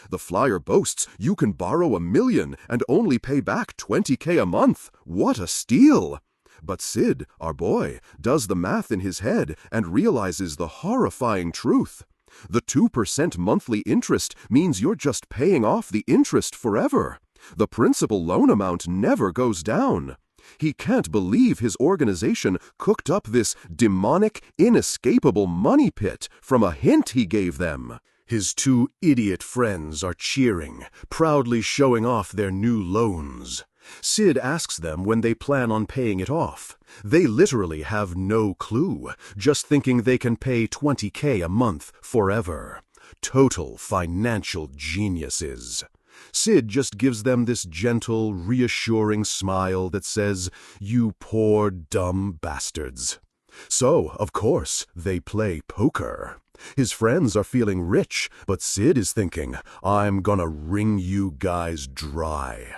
The flyer boasts you can borrow $1 million and only pay back $20K a month. What a steal! But Sid, our boy, does the math in his head and realizes the horrifying truth. The 2% monthly interest means you're just paying off the interest forever. The principal loan amount never goes down. He can't believe his organization cooked up this demonic, inescapable money pit from a hint he gave them. His 2 idiot friends are cheering, proudly showing off their new loans. Sid asks them when they plan on paying it off. They literally have no clue, just thinking they can pay $20K a month forever. Total financial geniuses. Sid just gives them this gentle, reassuring smile that says, "You poor, dumb bastards." So, of course, they play poker. His friends are feeling rich, but Sid is thinking, "I'm gonna wring you guys dry."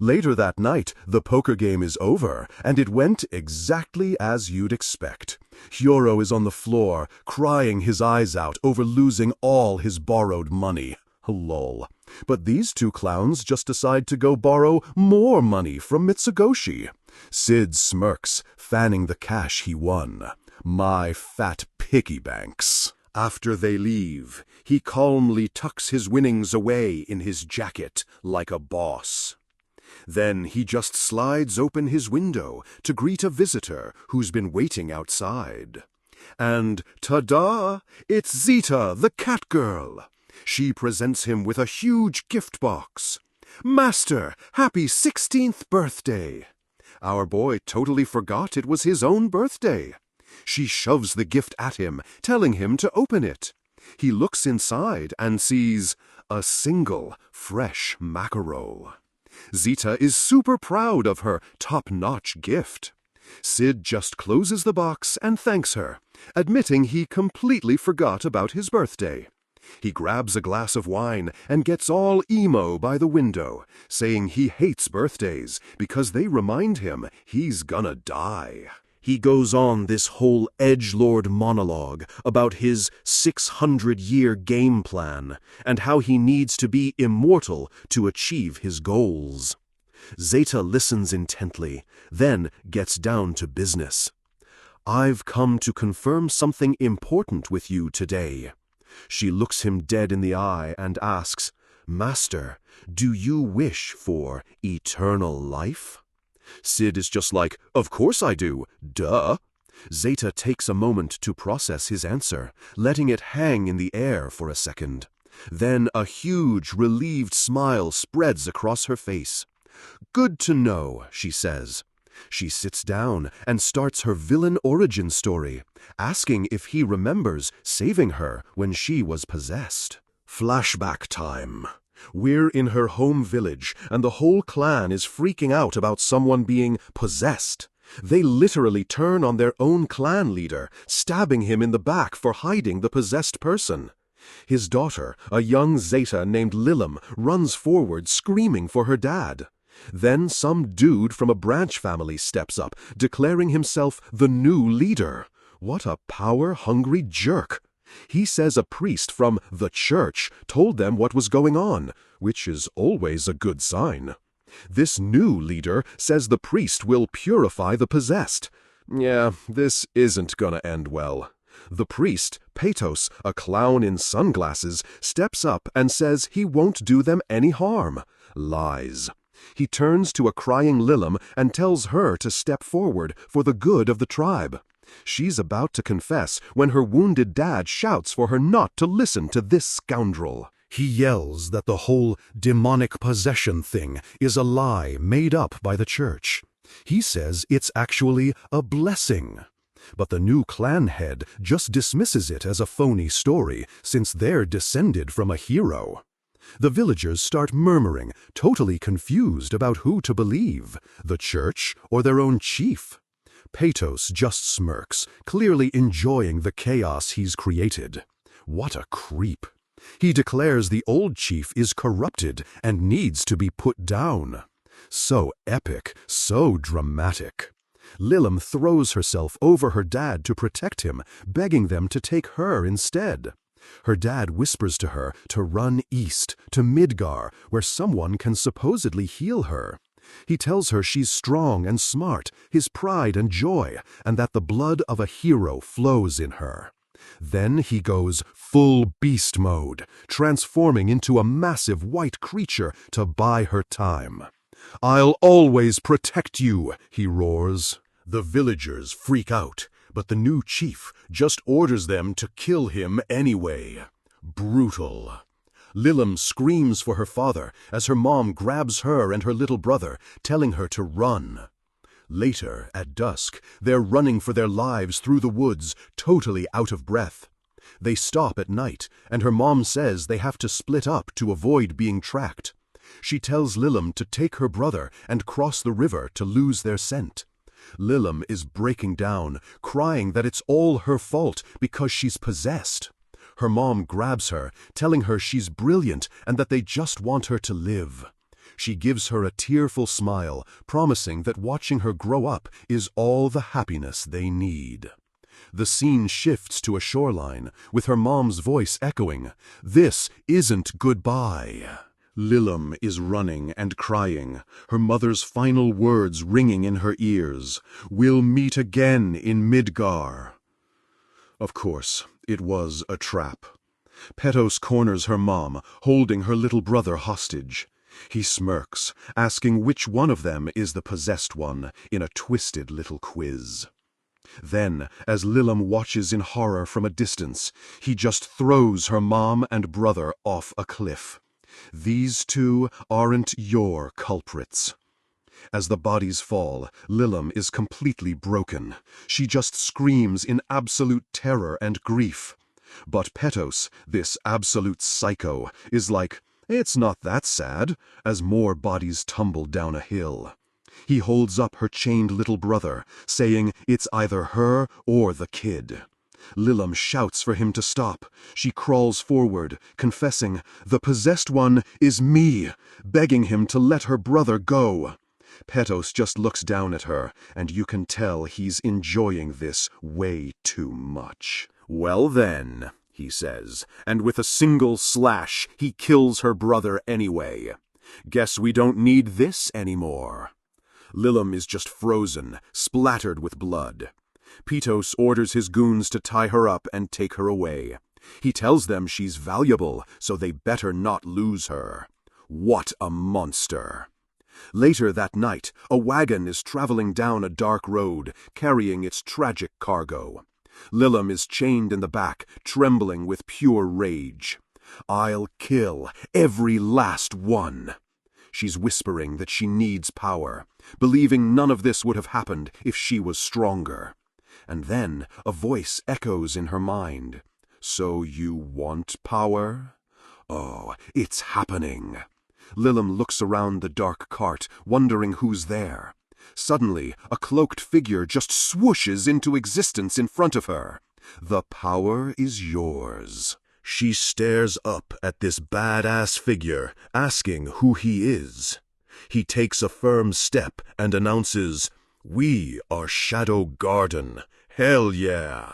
Later that night, the poker game is over, and it went exactly as you'd expect. Hyoro is on the floor, crying his eyes out over losing all his borrowed money. Lol. But these 2 clowns just decide to go borrow more money from Mitsugoshi. Sid smirks, fanning the cash he won. My fat piggy banks. After they leave, he calmly tucks his winnings away in his jacket like a boss. Then he just slides open his window to greet a visitor who's been waiting outside. And ta-da! It's Zita, the cat girl. She presents him with a huge gift box. "Master, happy 16th birthday!" Our boy totally forgot it was his own birthday. She shoves the gift at him, telling him to open it. He looks inside and sees a single, fresh mackerel. Zita is super proud of her top-notch gift. Sid just closes the box and thanks her, admitting he completely forgot about his birthday. He grabs a glass of wine and gets all emo by the window, saying he hates birthdays because they remind him he's gonna die. He goes on this whole edgelord monologue about his 600-year game plan and how he needs to be immortal to achieve his goals. Zeta listens intently, then gets down to business. "I've come to confirm something important with you today." She looks him dead in the eye and asks, "Master, do you wish for eternal life?" Sid is just like, "Of course I do, duh." Zeta takes a moment to process his answer, letting it hang in the air for a second. Then a huge, relieved smile spreads across her face. "Good to know," she says. She sits down and starts her villain origin story, asking if he remembers saving her when she was possessed. Flashback time. We're in her home village, and the whole clan is freaking out about someone being possessed. They literally turn on their own clan leader, stabbing him in the back for hiding the possessed person. His daughter, a young Zeta named Lilim, runs forward screaming for her dad. Then some dude from a branch family steps up, declaring himself the new leader. What a power-hungry jerk! He says a priest from the church told them what was going on, which is always a good sign. This new leader says the priest will purify the possessed. Yeah, this isn't gonna end well. The priest, Patos, a clown in sunglasses, steps up and says he won't do them any harm. Lies. He turns to a crying Lilim and tells her to step forward for the good of the tribe. She's about to confess when her wounded dad shouts for her not to listen to this scoundrel. He yells that the whole demonic possession thing is a lie made up by the church. He says it's actually a blessing. But the new clan head just dismisses it as a phony story since they're descended from a hero. The villagers start murmuring, totally confused about who to believe, the church or their own chief. Patos just smirks, clearly enjoying the chaos he's created. What a creep. He declares the old chief is corrupted and needs to be put down. So epic, so dramatic. Lilim throws herself over her dad to protect him, begging them to take her instead. Her dad whispers to her to run east, to Midgar, where someone can supposedly heal her. He tells her she's strong and smart, his pride and joy, and that the blood of a hero flows in her. Then he goes full beast mode, transforming into a massive white creature to buy her time. "I'll always protect you," he roars. The villagers freak out, but the new chief just orders them to kill him anyway. Brutal. Lilim screams for her father as her mom grabs her and her little brother, telling her to run. Later, at dusk, they're running for their lives through the woods, totally out of breath. They stop at night, and her mom says they have to split up to avoid being tracked. She tells Lilim to take her brother and cross the river to lose their scent. Lilim is breaking down, crying that it's all her fault because she's possessed. Her mom grabs her, telling her she's brilliant and that they just want her to live. She gives her a tearful smile, promising that watching her grow up is all the happiness they need. The scene shifts to a shoreline, with her mom's voice echoing, "This isn't goodbye." Lilim is running and crying, her mother's final words ringing in her ears. "We'll meet again in Midgar." Of course, it was a trap. Petos corners her mom, holding her little brother hostage. He smirks, asking which one of them is the possessed one in a twisted little quiz. Then, as Lilim watches in horror from a distance, he just throws her mom and brother off a cliff. These two aren't your culprits. As the bodies fall, Lilim is completely broken. She just screams in absolute terror and grief. But Petos, this absolute psycho, is like, "It's not that sad," as more bodies tumble down a hill. He holds up her chained little brother, saying it's either her or the kid. Lilim shouts for him to stop. She crawls forward, confessing, "The possessed one is me," begging him to let her brother go. Petos just looks down at her, and you can tell he's enjoying this way too much. "Well then," he says, and with a single slash, he kills her brother anyway. "Guess we don't need this anymore." Lilim is just frozen, splattered with blood. Petos orders his goons to tie her up and take her away. He tells them she's valuable, so they better not lose her. What a monster! Later that night, a wagon is traveling down a dark road, carrying its tragic cargo. Lilim is chained in the back, trembling with pure rage. "I'll kill every last one." She's whispering that she needs power, believing none of this would have happened if she was stronger. And then a voice echoes in her mind. "So you want power? Oh, it's happening." Lilim looks around the dark cart, wondering who's there. Suddenly, a cloaked figure just swooshes into existence in front of her. "The power is yours." She stares up at this badass figure, asking who he is. He takes a firm step and announces, "We are Shadow Garden. Hell yeah!"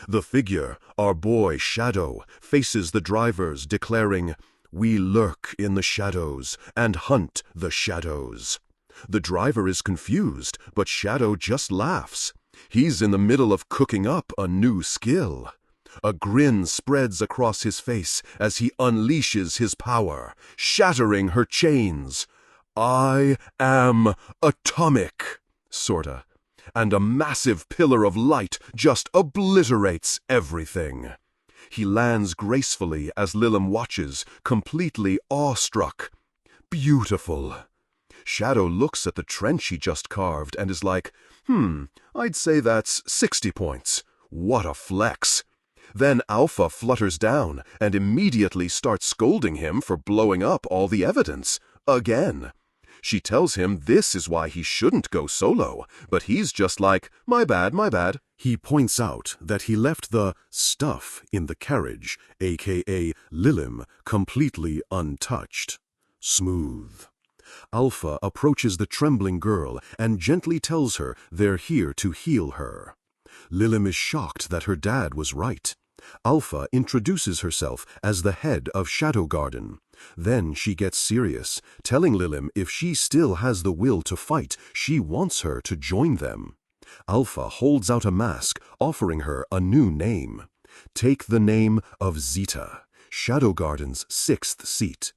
The figure, our boy Shadow, faces the drivers, declaring, "We lurk in the shadows and hunt the shadows." The driver is confused, but Shadow just laughs. He's in the middle of cooking up a new skill. A grin spreads across his face as he unleashes his power, shattering her chains. "I am atomic," sorta. And a massive pillar of light just obliterates everything. He lands gracefully as Lilim watches, completely awestruck. Beautiful. Shadow looks at the trench he just carved and is like, I'd say that's 60 points. What a flex." Then Alpha flutters down and immediately starts scolding him for blowing up all the evidence. Again. She tells him this is why he shouldn't go solo, but he's just like, my bad, my bad. He points out that he left the stuff in the carriage, aka Lilim, completely untouched. Smooth. Alpha approaches the trembling girl and gently tells her they're here to heal her. Lilim is shocked that her dad was right. Alpha introduces herself as the head of Shadow Garden. Then she gets serious, telling Lilim if she still has the will to fight, she wants her to join them. Alpha holds out a mask, offering her a new name. Take the name of Zeta, Shadow Garden's 6th seat.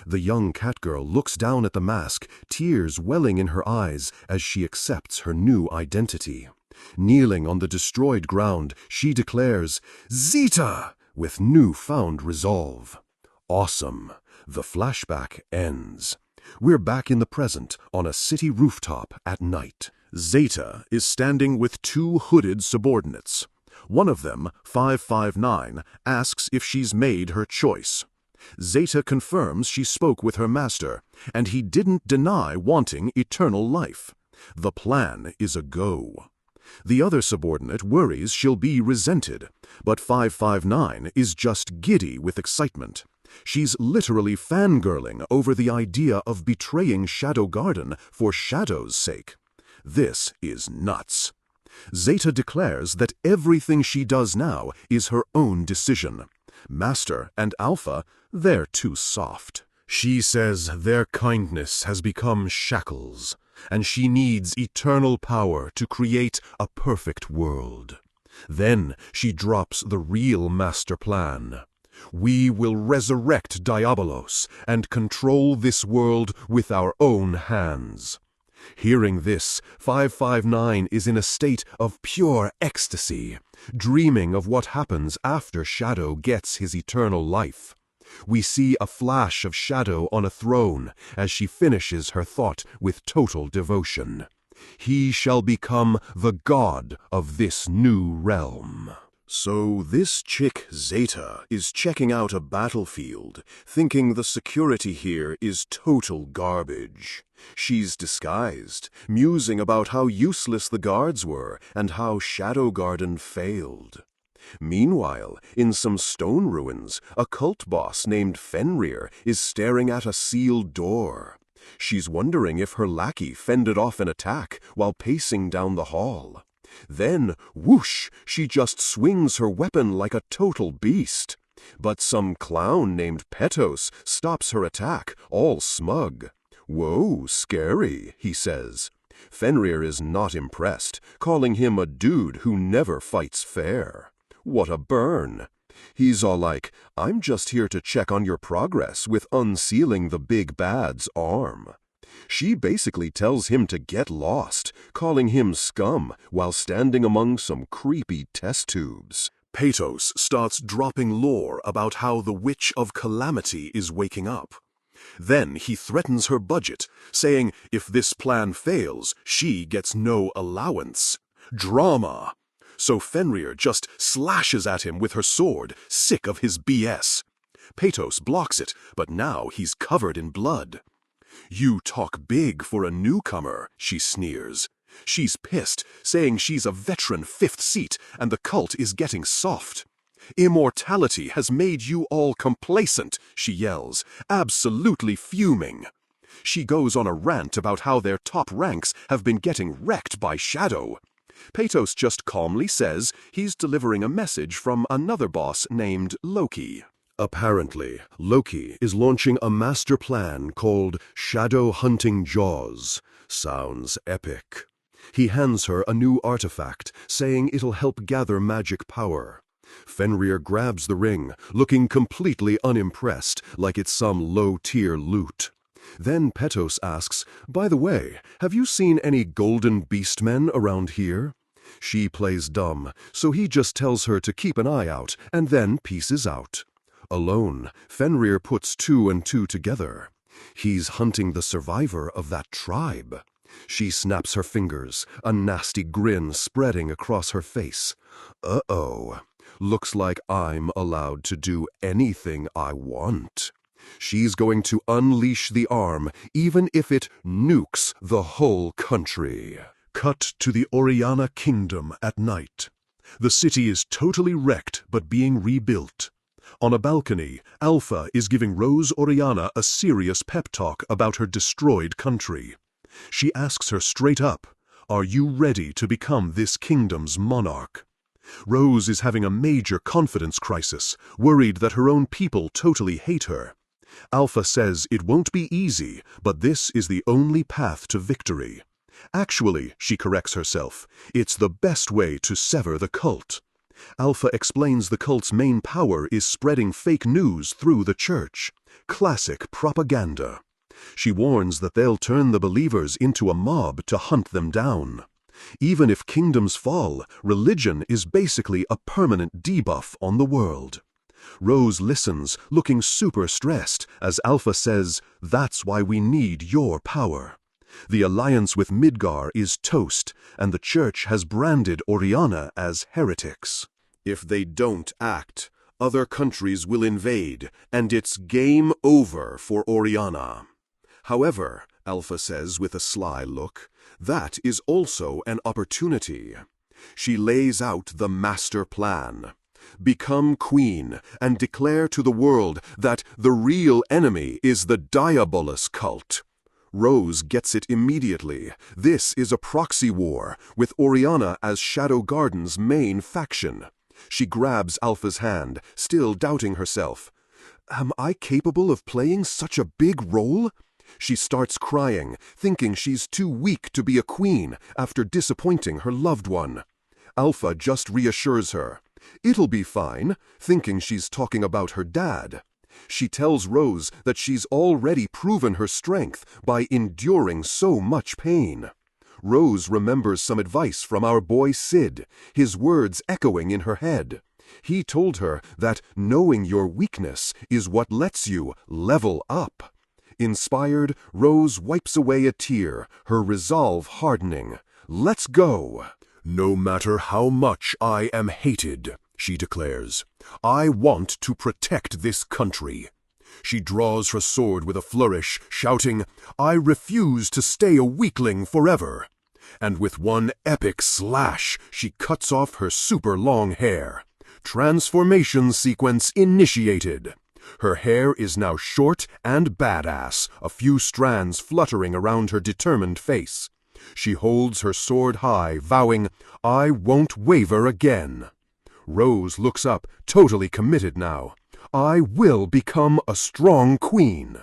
The young catgirl looks down at the mask, tears welling in her eyes as she accepts her new identity. Kneeling on the destroyed ground, she declares, Zeta! With newfound resolve. Awesome. The flashback ends. We're back in the present, on a city rooftop at night. Zeta is standing with 2 hooded subordinates. One of them, 559, asks if she's made her choice. Zeta confirms she spoke with her master, and he didn't deny wanting eternal life. The plan is a go. The other subordinate worries she'll be resented, but 559 is just giddy with excitement. She's literally fangirling over the idea of betraying Shadow Garden for Shadow's sake. This is nuts. Zeta declares that everything she does now is her own decision. Master and Alpha, they're too soft. She says their kindness has become shackles, and she needs eternal power to create a perfect world. Then she drops the real master plan. We will resurrect Diabolos and control this world with our own hands. Hearing this, 559 is in a state of pure ecstasy, dreaming of what happens after Shadow gets his eternal life. We see a flash of Shadow on a throne as she finishes her thought with total devotion. He shall become the god of this new realm. So this chick Zeta is checking out a battlefield, thinking the security here is total garbage. She's disguised, musing about how useless the guards were and how Shadow Garden failed. Meanwhile, in some stone ruins, a cult boss named Fenrir is staring at a sealed door. She's wondering if her lackey fended off an attack while pacing down the hall. Then, whoosh, she just swings her weapon like a total beast. But some clown named Petos stops her attack, all smug. Whoa, scary, he says. Fenrir is not impressed, calling him a dude who never fights fair. What a burn. He's all like, I'm just here to check on your progress with unsealing the big bad's arm. She basically tells him to get lost, calling him scum while standing among some creepy test tubes. Petos starts dropping lore about how the Witch of Calamity is waking up. Then he threatens her budget, saying if this plan fails, she gets no allowance. Drama. So Fenrir just slashes at him with her sword, sick of his BS. Petos blocks it, but now he's covered in blood. You talk big for a newcomer, she sneers. She's pissed, saying she's a veteran 5th seat and the cult is getting soft. Immortality has made you all complacent, she yells, absolutely fuming. She goes on a rant about how their top ranks have been getting wrecked by Shadow. Petos just calmly says he's delivering a message from another boss named Loki. Apparently, Loki is launching a master plan called Shadow Hunting Jaws. Sounds epic. He hands her a new artifact, saying it'll help gather magic power. Fenrir grabs the ring, looking completely unimpressed, like it's some low-tier loot. Then Petos asks, by the way, have you seen any golden beastmen around here? She plays dumb, so he just tells her to keep an eye out, and then pieces out. Alone, Fenrir puts 2 and 2 together. He's hunting the survivor of that tribe. She snaps her fingers, a nasty grin spreading across her face. Uh-oh. Looks like I'm allowed to do anything I want. She's going to unleash the arm, even if it nukes the whole country. Cut to the Oriana Kingdom at night. The city is totally wrecked but being rebuilt. On a balcony, Alpha is giving Rose Oriana a serious pep talk about her destroyed country. She asks her straight up, "Are you ready to become this kingdom's monarch?" Rose is having a major confidence crisis, worried that her own people totally hate her. Alpha says it won't be easy, but this is the only path to victory. Actually, she corrects herself, it's the best way to sever the cult. Alpha explains the cult's main power is spreading fake news through the church. Classic propaganda. She warns that they'll turn the believers into a mob to hunt them down. Even if kingdoms fall, religion is basically a permanent debuff on the world. Rose listens, looking super stressed, as Alpha says, "That's why we need your power." The alliance with Midgar is toast, and the church has branded Oriana as heretics. If they don't act, other countries will invade, and it's game over for Oriana. However, Alpha says with a sly look, that is also an opportunity. She lays out the master plan. Become queen and declare to the world that the real enemy is the Diabolus cult. Rose gets it immediately. This is a proxy war, with Oriana as Shadow Garden's main faction. She grabs Alpha's hand, still doubting herself. Am I capable of playing such a big role? She starts crying, thinking she's too weak to be a queen after disappointing her loved one. Alpha just reassures her. It'll be fine, thinking she's talking about her dad. She tells Rose that she's already proven her strength by enduring so much pain. Rose remembers some advice from our boy Sid, his words echoing in her head. He told her that knowing your weakness is what lets you level up. Inspired, Rose wipes away a tear, her resolve hardening. Let's go! No matter how much I am hated, she declares, I want to protect this country. She draws her sword with a flourish, shouting, I refuse to stay a weakling forever. And with one epic slash, she cuts off her super long hair. Transformation sequence initiated. Her hair is now short and badass, a few strands fluttering around her determined face. She holds her sword high, vowing, I won't waver again. Rose looks up, totally committed now. I will become a strong queen.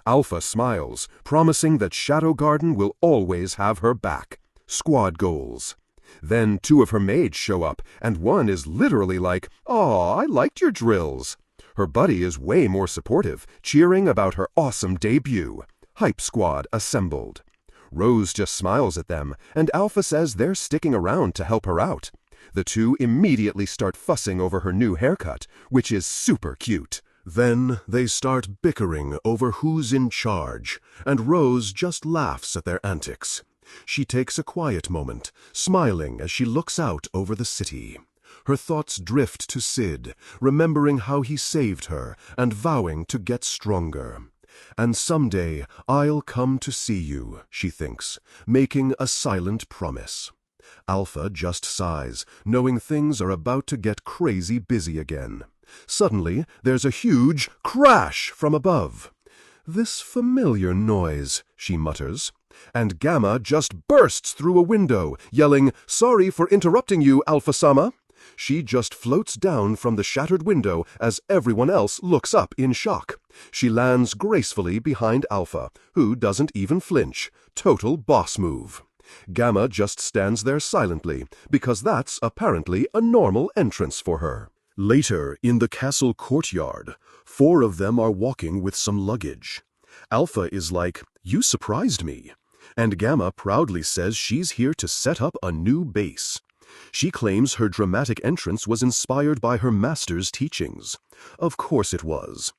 Alpha smiles, promising that Shadow Garden will always have her back. Squad goals. Then two of her maids show up, and one is literally like, Aw, I liked your drills. Her buddy is way more supportive, cheering about her awesome debut. Hype squad assembled. Rose just smiles at them, and Alpha says they're sticking around to help her out. The two immediately start fussing over her new haircut, which is super cute. Then they start bickering over who's in charge, and Rose just laughs at their antics. She takes a quiet moment, smiling as she looks out over the city. Her thoughts drift to Sid, remembering how he saved her and vowing to get stronger. And someday I'll come to see you, she thinks, making a silent promise. Alpha just sighs, knowing things are about to get crazy busy again. Suddenly, there's a huge crash from above. This familiar noise, she mutters. And Gamma just bursts through a window, yelling, Sorry for interrupting you, Alpha-sama. She just floats down from the shattered window as everyone else looks up in shock. She lands gracefully behind Alpha, who doesn't even flinch. Total boss move. Gamma just stands there silently, because that's apparently a normal entrance for her. Later, in the castle courtyard, 4 of them are walking with some luggage. Alpha is like, You surprised me. And Gamma proudly says she's here to set up a new base. She claims her dramatic entrance was inspired by her master's teachings. Of course it was.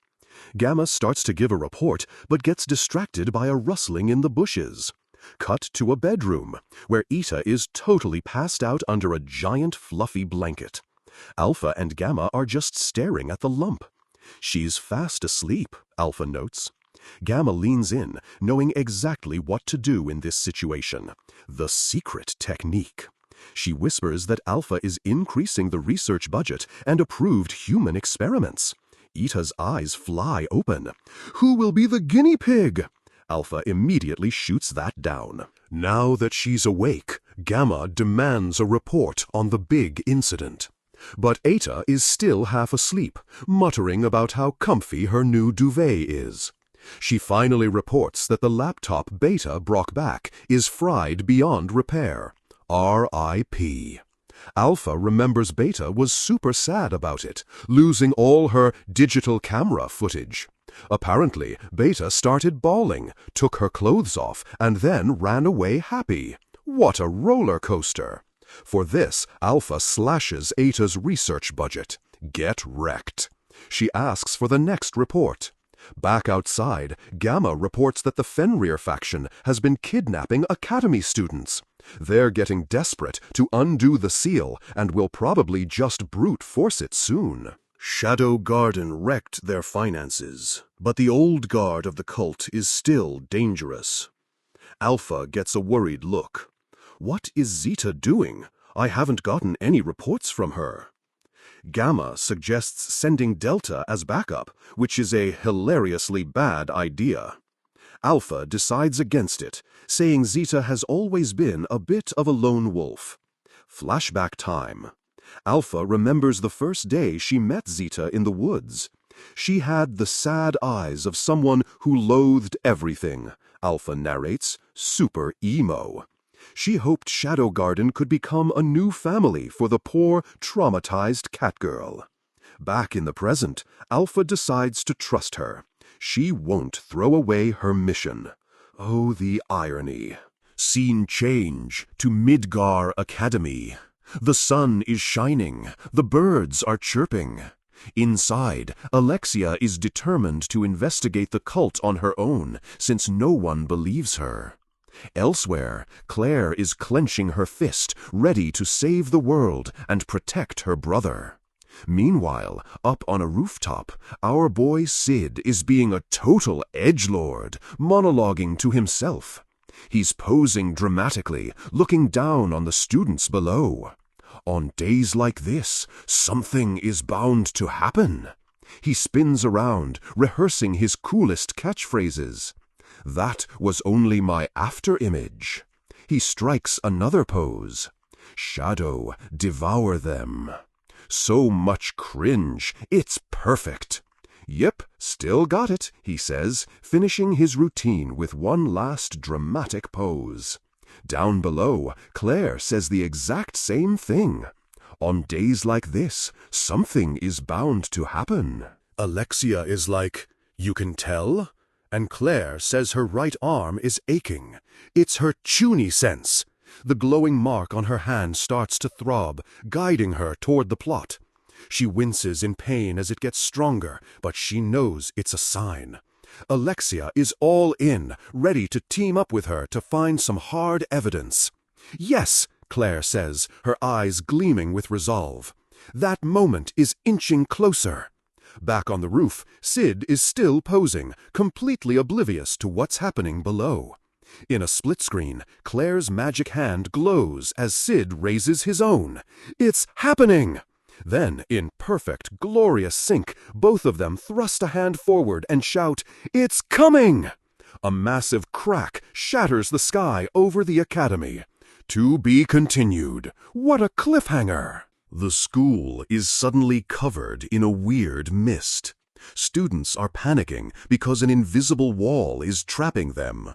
Gamma starts to give a report, but gets distracted by a rustling in the bushes. Cut to a bedroom, where Ita is totally passed out under a giant fluffy blanket. Alpha and Gamma are just staring at the lump. She's fast asleep, Alpha notes. Gamma leans in, knowing exactly what to do in this situation. The secret technique. She whispers that Alpha is increasing the research budget and approved human experiments. Ita's eyes fly open. Who will be the guinea pig? Alpha immediately shoots that down. Now that she's awake, Gamma demands a report on the big incident. But Eta is still half asleep, muttering about how comfy her new duvet is. She finally reports that the laptop Beta brought back is fried beyond repair. R.I.P. Alpha remembers Beta was super sad about it, losing all her digital camera footage. Apparently, Beta started bawling, took her clothes off, and then ran away happy. What a roller coaster! For this, Alpha slashes Eta's research budget. Get wrecked. She asks for the next report. Back outside, Gamma reports that the Fenrir faction has been kidnapping Academy students. They're getting desperate to undo the seal and will probably just brute force it soon. Shadow Garden wrecked their finances, but the old guard of the cult is still dangerous. Alpha gets a worried look. What is Zeta doing? I haven't gotten any reports from her. Gamma suggests sending Delta as backup, which is a hilariously bad idea. Alpha decides against it, saying Zeta has always been a bit of a lone wolf. Flashback time. Alpha remembers the first day she met Zeta in the woods. She had the sad eyes of someone who loathed everything, Alpha narrates, super emo. She hoped Shadow Garden could become a new family for the poor, traumatized catgirl. Back in the present, Alpha decides to trust her. She won't throw away her mission. Oh, the irony. Scene change to Midgar Academy. The sun is shining. The birds are chirping. Inside, Alexia is determined to investigate the cult on her own, since no one believes her. Elsewhere, Claire is clenching her fist, ready to save the world and protect her brother. Meanwhile, up on a rooftop, our boy Sid is being a total edgelord, monologuing to himself. He's posing dramatically, looking down on the students below. On days like this, something is bound to happen. He spins around, rehearsing his coolest catchphrases. That was only my after-image. He strikes another pose. Shadow, devour them. So much cringe, it's perfect. Yep, still got it, he says, finishing his routine with one last dramatic pose. Down below, Claire says the exact same thing. On days like this, something is bound to happen. Alexia is like, "You can tell?" And Claire says her right arm is aching. It's her chuny sense. The glowing mark on her hand starts to throb, guiding her toward the plot. She winces in pain as it gets stronger, but she knows it's a sign. Alexia is all in, ready to team up with her to find some hard evidence. "Yes," Claire says, her eyes gleaming with resolve. That moment is inching closer. Back on the roof, Sid is still posing, completely oblivious to what's happening below. In a split screen, Claire's magic hand glows as Sid raises his own. It's happening! Then, in perfect, glorious sync, both of them thrust a hand forward and shout, "It's coming!" A massive crack shatters the sky over the academy. To be continued. What a cliffhanger! The school is suddenly covered in a weird mist. Students are panicking because an invisible wall is trapping them.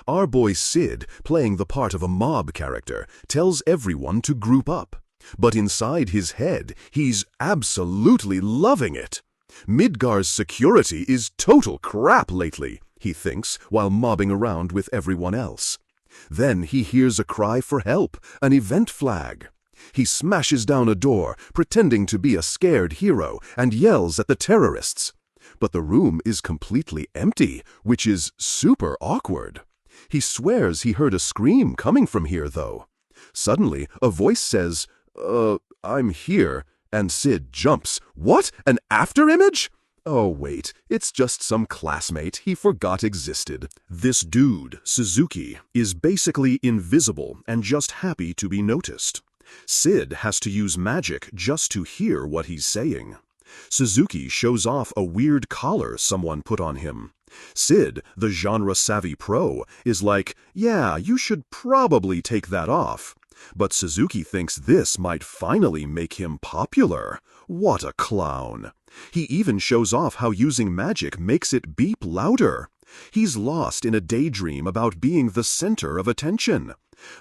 Our boy Sid, playing the part of a mob character, tells everyone to group up. But inside his head, he's absolutely loving it. Midgar's security is total crap lately, he thinks, while mobbing around with everyone else. Then he hears a cry for help, an event flag. He smashes down a door, pretending to be a scared hero, and yells at the terrorists. But the room is completely empty, which is super awkward. He swears he heard a scream coming from here, though. Suddenly, a voice says, I'm here. And Sid jumps. What? An afterimage? Oh, wait, it's just some classmate he forgot existed. This dude, Suzuki, is basically invisible and just happy to be noticed. Sid has to use magic just to hear what he's saying. Suzuki shows off a weird collar someone put on him. Sid, the genre-savvy pro, is like, yeah, you should probably take that off. But Suzuki thinks this might finally make him popular. What a clown. He even shows off how using magic makes it beep louder. He's lost in a daydream about being the center of attention.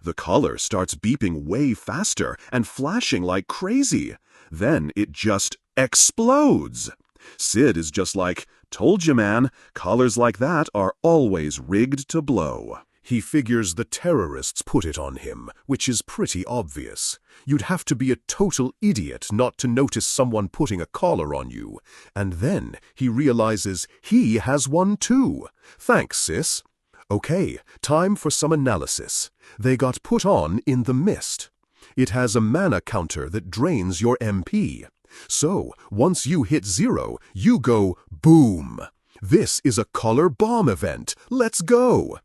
The collar starts beeping way faster and flashing like crazy. Then it just explodes. Sid is just like, told you, man, collars like that are always rigged to blow. He figures the terrorists put it on him, which is pretty obvious. You'd have to be a total idiot not to notice someone putting a collar on you. And then he realizes he has one too. Thanks, sis. Okay, time for some analysis. They got put on in the mist. It has a mana counter that drains your MP. So, once you hit 0, you go boom. This is a collar bomb event. Let's go.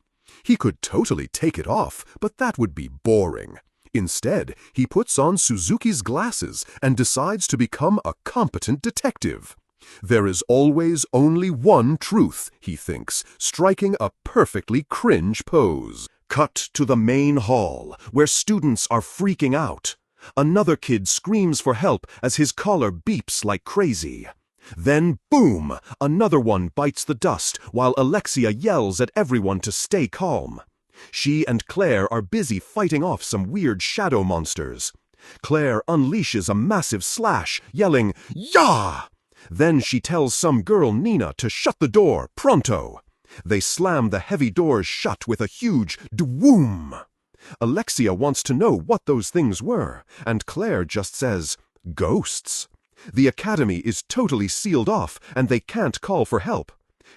He could totally take it off, but that would be boring. Instead, he puts on Suzuki's glasses and decides to become a competent detective. There is always only one truth, he thinks, striking a perfectly cringe pose. Cut to the main hall, where students are freaking out. Another kid screams for help as his collar beeps like crazy. Then, boom! Another one bites the dust while Alexia yells at everyone to stay calm. She and Claire are busy fighting off some weird shadow monsters. Claire unleashes a massive slash, yelling, "Yah!" Then she tells some girl, Nina, to shut the door, pronto. They slam the heavy doors shut with a huge dwoom. Alexia wants to know what those things were, and Claire just says, "Ghosts." The academy is totally sealed off, and they can't call for help.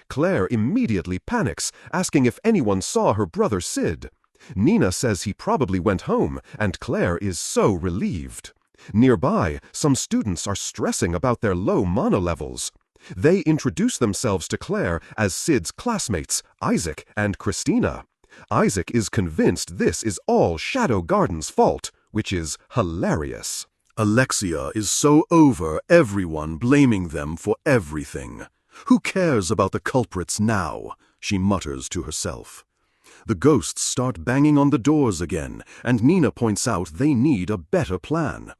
Claire immediately panics, asking if anyone saw her brother Sid. Nina says he probably went home, and Claire is so relieved. Nearby, some students are stressing about their low mana levels. They introduce themselves to Claire as Sid's classmates, Isaac and Christina. Isaac is convinced this is all Shadow Garden's fault, which is hilarious. Alexia is so over everyone blaming them for everything. Who cares about the culprits now? She mutters to herself. The ghosts start banging on the doors again, and Nina points out they need a better plan.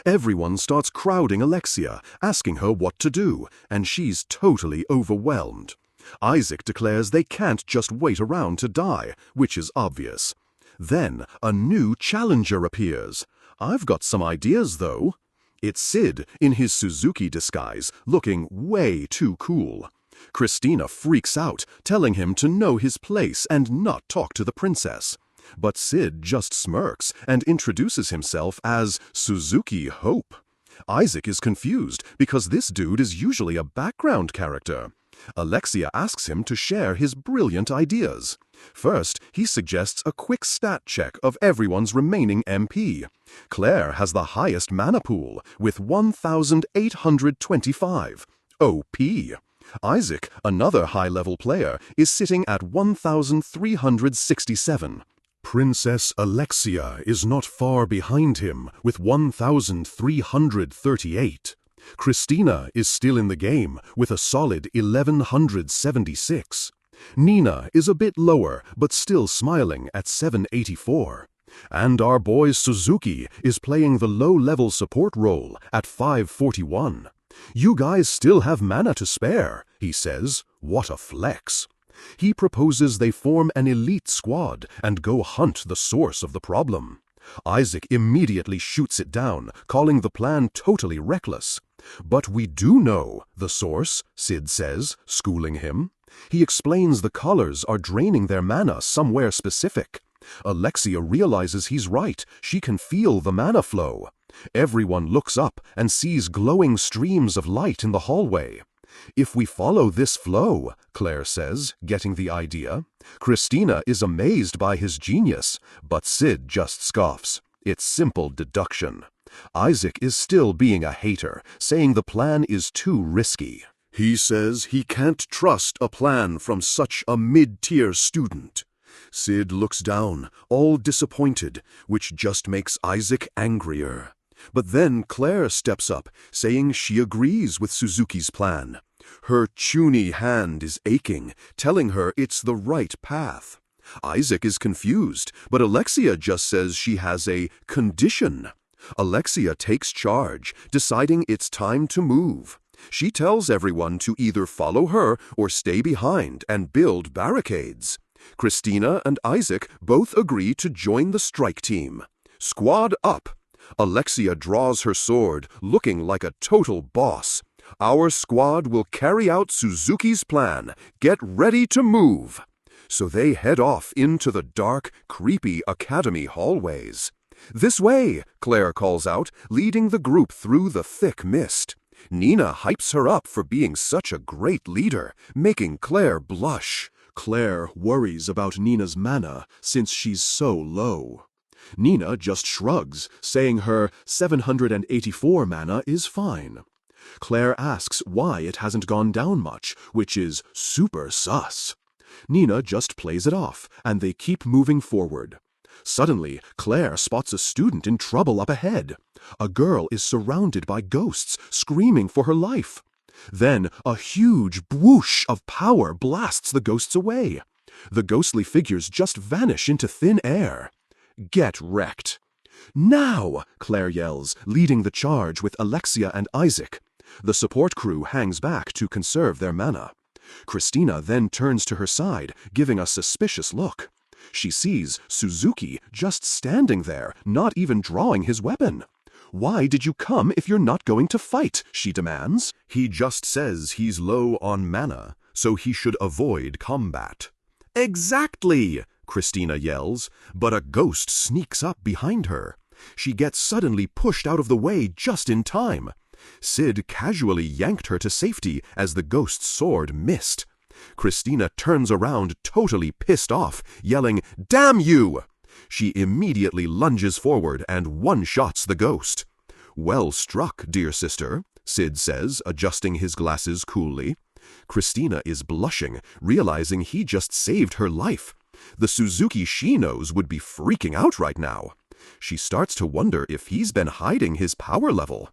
Everyone starts crowding Alexia, asking her what to do, and she's totally overwhelmed. Isaac declares they can't just wait around to die, which is obvious. Then a new challenger appears. I've got some ideas, though. It's Sid, in his Suzuki disguise, looking way too cool. Christina freaks out, telling him to know his place and not talk to the princess. But Sid just smirks and introduces himself as Suzuki Hope. Isaac is confused because this dude is usually a background character. Alexia asks him to share his brilliant ideas. First, he suggests a quick stat check of everyone's remaining MP. Claire has the highest mana pool, with 1,825. OP. Isaac, another high-level player, is sitting at 1,367. Princess Alexia is not far behind him, with 1,338. Christina is still in the game, with a solid 1,176. Nina is a bit lower, but still smiling at 784. And our boy Suzuki is playing the low-level support role at 541. You guys still have mana to spare, he says. What a flex. He proposes they form an elite squad and go hunt the source of the problem. Isaac immediately shoots it down, calling the plan totally reckless. But we do know the source, Sid says, schooling him. He explains the collars are draining their mana somewhere specific. Alexia realizes he's right. She can feel the mana flow. Everyone looks up and sees glowing streams of light in the hallway. If we follow this flow, Claire says, getting the idea. Christina is amazed by his genius, but Sid just scoffs. It's simple deduction. Isaac is still being a hater, saying the plan is too risky. He says he can't trust a plan from such a mid-tier student. Sid looks down, all disappointed, which just makes Isaac angrier. But then Claire steps up, saying she agrees with Suzuki's plan. Her chuny hand is aching, telling her it's the right path. Isaac is confused, but Alexia just says she has a condition. Alexia takes charge, deciding it's time to move. She tells everyone to either follow her or stay behind and build barricades. Christina and Isaac both agree to join the strike team. Squad up! Alexia draws her sword, looking like a total boss. Our squad will carry out Suzuki's plan. Get ready to move! So they head off into the dark, creepy academy hallways. This way, Claire calls out, leading the group through the thick mist. Nina hypes her up for being such a great leader, making Claire blush. Claire worries about Nina's mana since she's so low. Nina just shrugs, saying her 784 mana is fine. Claire asks why it hasn't gone down much, which is super sus. Nina just plays it off, and they keep moving forward. Suddenly, Claire spots a student in trouble up ahead. A girl is surrounded by ghosts, screaming for her life. Then, a huge whoosh of power blasts the ghosts away. The ghostly figures just vanish into thin air. Get wrecked. Now, Claire yells, leading the charge with Alexia and Isaac. The support crew hangs back to conserve their mana. Christina then turns to her side, giving a suspicious look. She sees Suzuki just standing there, not even drawing his weapon. Why did you come if you're not going to fight? She demands. He just says he's low on mana, so he should avoid combat. Exactly! Christina yells, but a ghost sneaks up behind her. She gets suddenly pushed out of the way just in time. Sid casually yanked her to safety as the ghost's sword missed. Christina turns around totally pissed off, yelling, "Damn you!" She immediately lunges forward and one-shots the ghost. Well struck, dear sister, Sid says, adjusting his glasses coolly. Christina is blushing, realizing he just saved her life. The Suzuki she knows would be freaking out right now. She starts to wonder if he's been hiding his power level.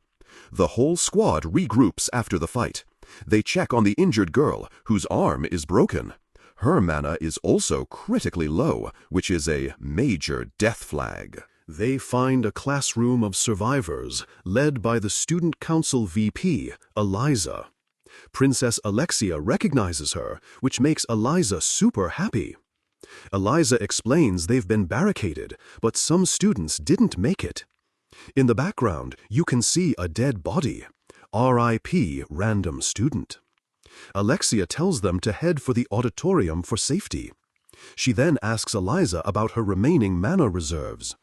The whole squad regroups after the fight. They check on the injured girl, whose arm is broken. Her mana is also critically low, which is a major death flag. They find a classroom of survivors, led by the Student Council VP, Eliza. Princess Alexia recognizes her, which makes Eliza super happy. Eliza explains they've been barricaded, but some students didn't make it. In the background, you can see a dead body. R.I.P. random student. Alexia tells them to head for the auditorium for safety. She then asks Eliza about her remaining mana reserves.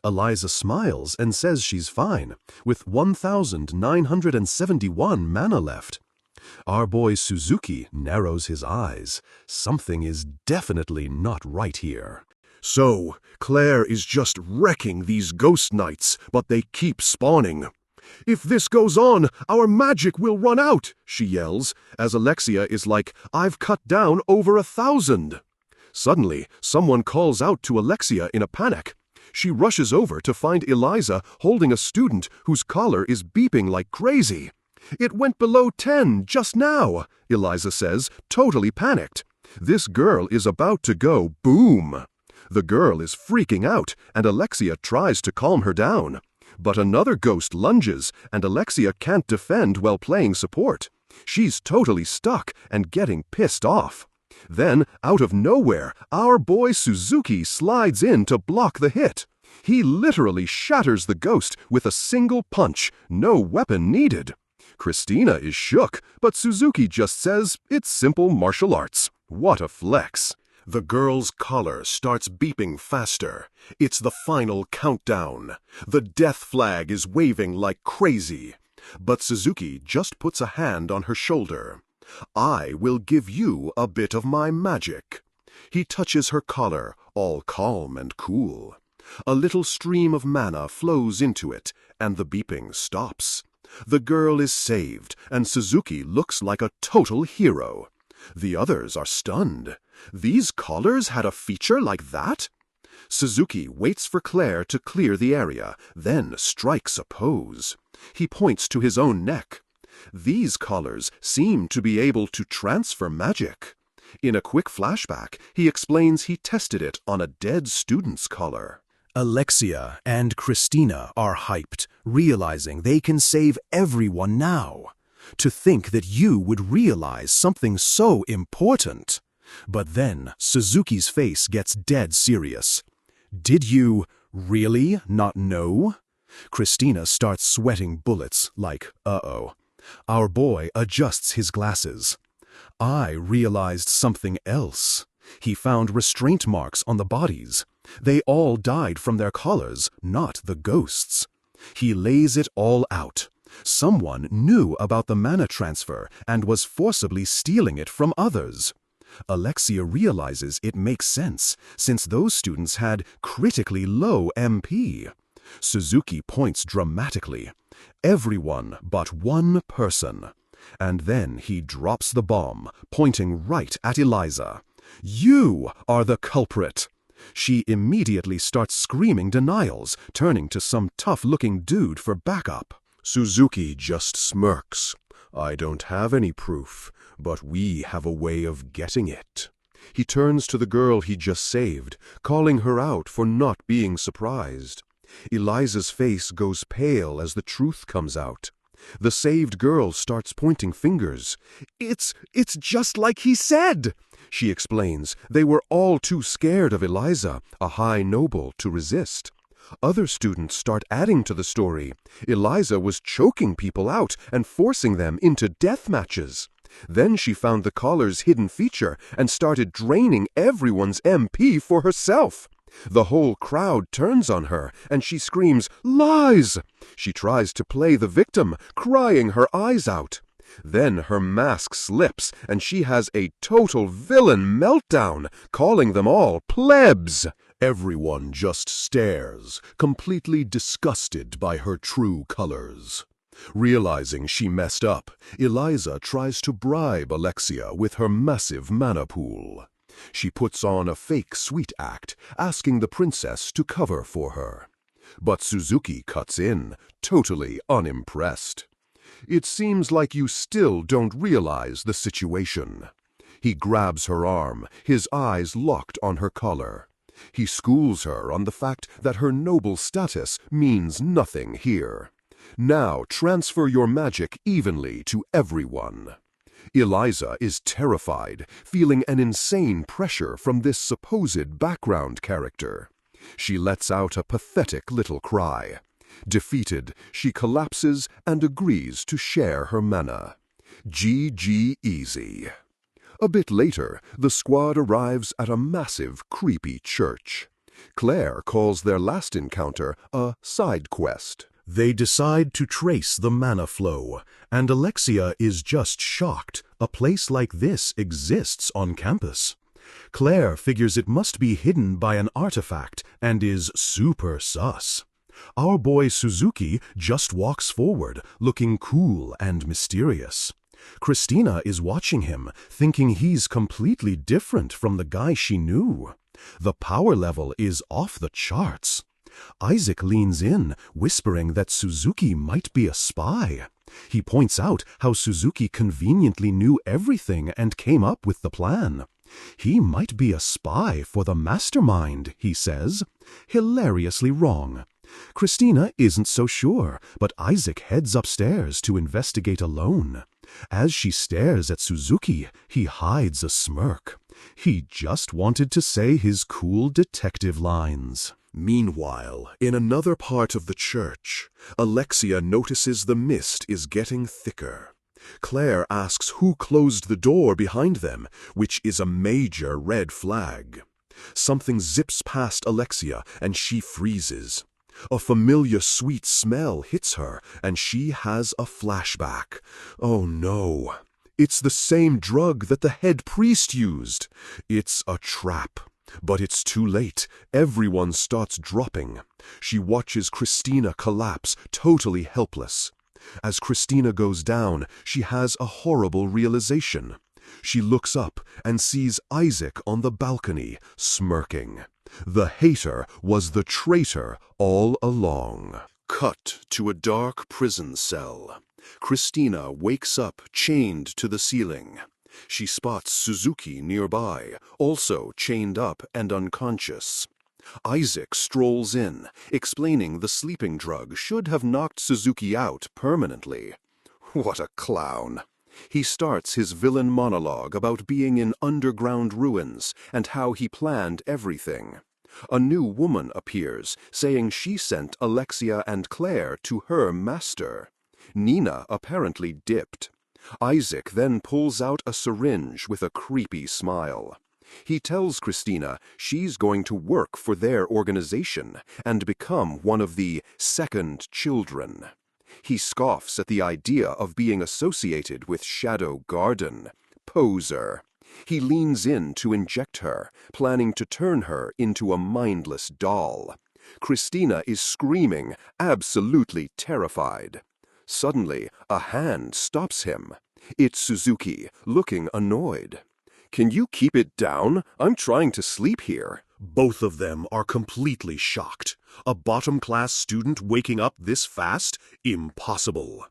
Eliza smiles and says she's fine, with 1,971 mana left. Our boy Suzuki narrows his eyes. Something is definitely not right here. So, Claire is just wrecking these ghost knights, but they keep spawning. "If this goes on, our magic will run out," she yells, as Alexia is like, "I've cut down over 1,000. Suddenly, someone calls out to Alexia in a panic. She rushes over to find Eliza holding a student whose collar is beeping like crazy. "It went below 10 just now," Eliza says, totally panicked. This girl is about to go boom. The girl is freaking out, and Alexia tries to calm her down. But another ghost lunges, and Alexia can't defend while playing support. She's totally stuck and getting pissed off. Then, out of nowhere, our boy Suzuki slides in to block the hit. He literally shatters the ghost with a single punch, no weapon needed. Christina is shook, but Suzuki just says it's simple martial arts. What a flex. The girl's collar starts beeping faster. It's the final countdown. The death flag is waving like crazy. But Suzuki just puts a hand on her shoulder. "I will give you a bit of my magic." He touches her collar, all calm and cool. A little stream of mana flows into it, and the beeping stops. The girl is saved, and Suzuki looks like a total hero. The others are stunned. These collars had a feature like that? Suzuki waits for Claire to clear the area, then strikes a pose. He points to his own neck. These collars seem to be able to transfer magic. In a quick flashback, he explains he tested it on a dead student's collar. Alexia and Christina are hyped, realizing they can save everyone now. To think that you would realize something so important. But then Suzuki's face gets dead serious. Did you really not know? Christina starts sweating bullets like, uh-oh. Our boy adjusts his glasses. I realized something else. He found restraint marks on the bodies. They all died from their collars, not the ghosts. He lays it all out. Someone knew about the mana transfer and was forcibly stealing it from others. Alexia realizes it makes sense, since those students had critically low MP. Suzuki points dramatically. Everyone but one person. And then he drops the bomb, pointing right at Eliza. You are the culprit. She immediately starts screaming denials, turning to some tough-looking dude for backup. Suzuki just smirks. I don't have any proof, but we have a way of getting it. He turns to the girl he just saved, calling her out for not being surprised. Eliza's face goes pale as the truth comes out. The saved girl starts pointing fingers. It's just like he said, she explains. They were all too scared of Eliza, a high noble, to resist. Other students start adding to the story. Eliza was choking people out and forcing them into death matches. Then she found the collar's hidden feature and started draining everyone's MP for herself. The whole crowd turns on her, and she screams, "Lies!" She tries to play the victim, crying her eyes out. Then her mask slips, and she has a total villain meltdown, calling them all plebs. Everyone just stares, completely disgusted by her true colors. Realizing she messed up, Eliza tries to bribe Alexia with her massive mana pool. She puts on a fake sweet act, asking the princess to cover for her. But Suzuki cuts in, totally unimpressed. It seems like you still don't realize the situation. He grabs her arm, his eyes locked on her collar. He schools her on the fact that her noble status means nothing here. Now transfer your magic evenly to everyone. Eliza is terrified, feeling an insane pressure from this supposed background character. She lets out a pathetic little cry. Defeated, she collapses and agrees to share her mana. GG easy. A bit later, the squad arrives at a massive, creepy church. Claire calls their last encounter a side quest. They decide to trace the mana flow, and Alexia is just shocked. A place like this exists on campus. Claire figures it must be hidden by an artifact and is super sus. Our boy Suzuki just walks forward, looking cool and mysterious. Christina is watching him, thinking he's completely different from the guy she knew. The power level is off the charts. Isaac leans in, whispering that Suzuki might be a spy. He points out how Suzuki conveniently knew everything and came up with the plan. He might be a spy for the mastermind, he says. Hilariously wrong. Christina isn't so sure, but Isaac heads upstairs to investigate alone. As she stares at Suzuki, he hides a smirk. He just wanted to say his cool detective lines. Meanwhile, in another part of the church, Alexia notices the mist is getting thicker. Claire asks who closed the door behind them, which is a major red flag. Something zips past Alexia, and she freezes. A familiar sweet smell hits her, and she has a flashback. Oh no! It's the same drug that the head priest used. It's a trap. But it's too late. Everyone starts dropping. She watches Christina collapse, totally helpless. As Christina goes down, she has a horrible realization. She looks up and sees Isaac on the balcony, smirking. The hater was the traitor all along. Cut to a dark prison cell. Christina wakes up chained to the ceiling. She spots Suzuki nearby, also chained up and unconscious. Isaac strolls in, explaining the sleeping drug should have knocked Suzuki out permanently. What a clown. He starts his villain monologue about being in underground ruins and how he planned everything. A new woman appears, saying she sent Alexia and Claire to her master. Nina apparently dipped. Isaac then pulls out a syringe with a creepy smile. He tells Christina she's going to work for their organization and become one of the second children. He scoffs at the idea of being associated with Shadow Garden. Poser. He leans in to inject her, planning to turn her into a mindless doll. Christina is screaming, absolutely terrified. Suddenly, a hand stops him. It's Suzuki, looking annoyed. "Can you keep it down? I'm trying to sleep here." Both of them are completely shocked. A bottom-class student waking up this fast? Impossible.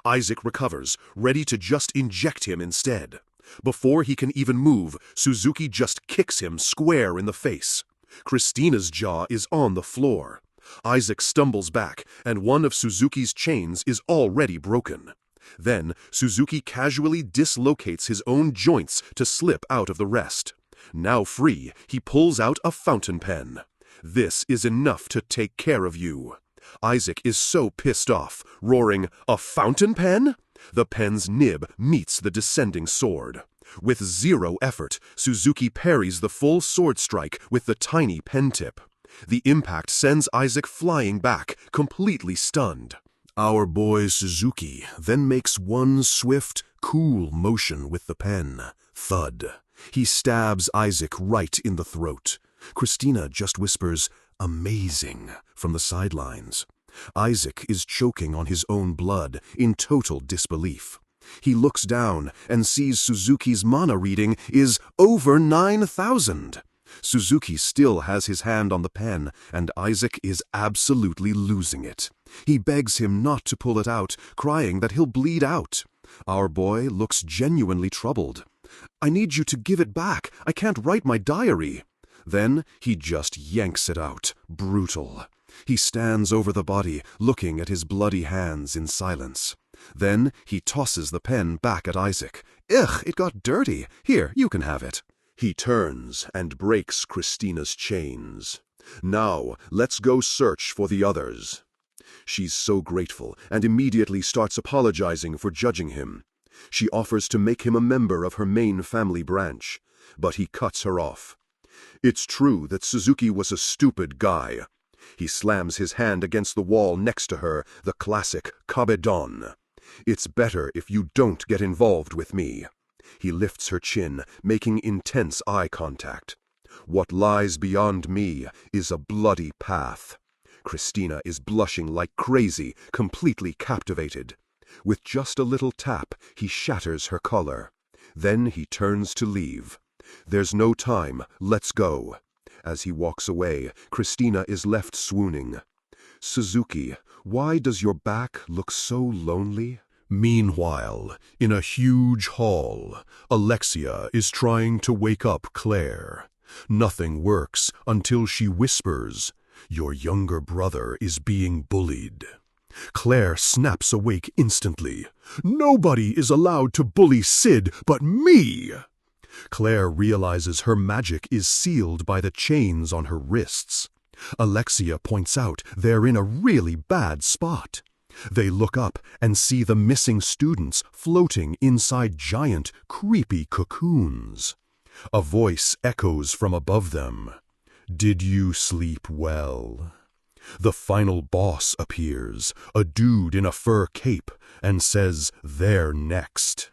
Isaac recovers, ready to just inject him instead. Before he can even move, Suzuki just kicks him square in the face. Christina's jaw is on the floor. Isaac stumbles back, and one of Suzuki's chains is already broken. Then, Suzuki casually dislocates his own joints to slip out of the rest. Now free, he pulls out a fountain pen. "This is enough to take care of you." Isaac is so pissed off, roaring, "A fountain pen?" The pen's nib meets the descending sword. With zero effort, Suzuki parries the full sword strike with the tiny pen tip. The impact sends Isaac flying back, completely stunned. Our boy Suzuki then makes one swift, cool motion with the pen. Thud. He stabs Isaac right in the throat. Christina just whispers, "Amazing," from the sidelines. Isaac is choking on his own blood, in total disbelief. He looks down and sees Suzuki's mana reading is over 9,000. Suzuki still has his hand on the pen, and Isaac is absolutely losing it. He begs him not to pull it out, crying that he'll bleed out. Our boy looks genuinely troubled. "I need you to give it back. I can't write my diary." Then he just yanks it out, brutal. He stands over the body, looking at his bloody hands in silence. Then he tosses the pen back at Isaac. "Ugh, it got dirty. Here, you can have it." He turns and breaks Christina's chains. "Now, let's go search for the others." She's so grateful and immediately starts apologizing for judging him. She offers to make him a member of her main family branch, but he cuts her off. It's true that Suzuki was a stupid guy. He slams his hand against the wall next to her, the classic kabedon. "It's better if you don't get involved with me." He lifts her chin, making intense eye contact. "What lies beyond me is a bloody path." Christina is blushing like crazy, completely captivated. With just a little tap, he shatters her color. Then he turns to leave. "There's no time, let's go." As he walks away, Christina is left swooning. "Suzuki, why does your back look so lonely?" Meanwhile, in a huge hall, Alexia is trying to wake up Claire. Nothing works until she whispers, "Your younger brother is being bullied." Claire snaps awake instantly. "Nobody is allowed to bully Sid but me!" Claire realizes her magic is sealed by the chains on her wrists. Alexia points out they're in a really bad spot. They look up and see the missing students floating inside giant, creepy cocoons. A voice echoes from above them. "Did you sleep well?" The final boss appears, a dude in a fur cape, and says they're next.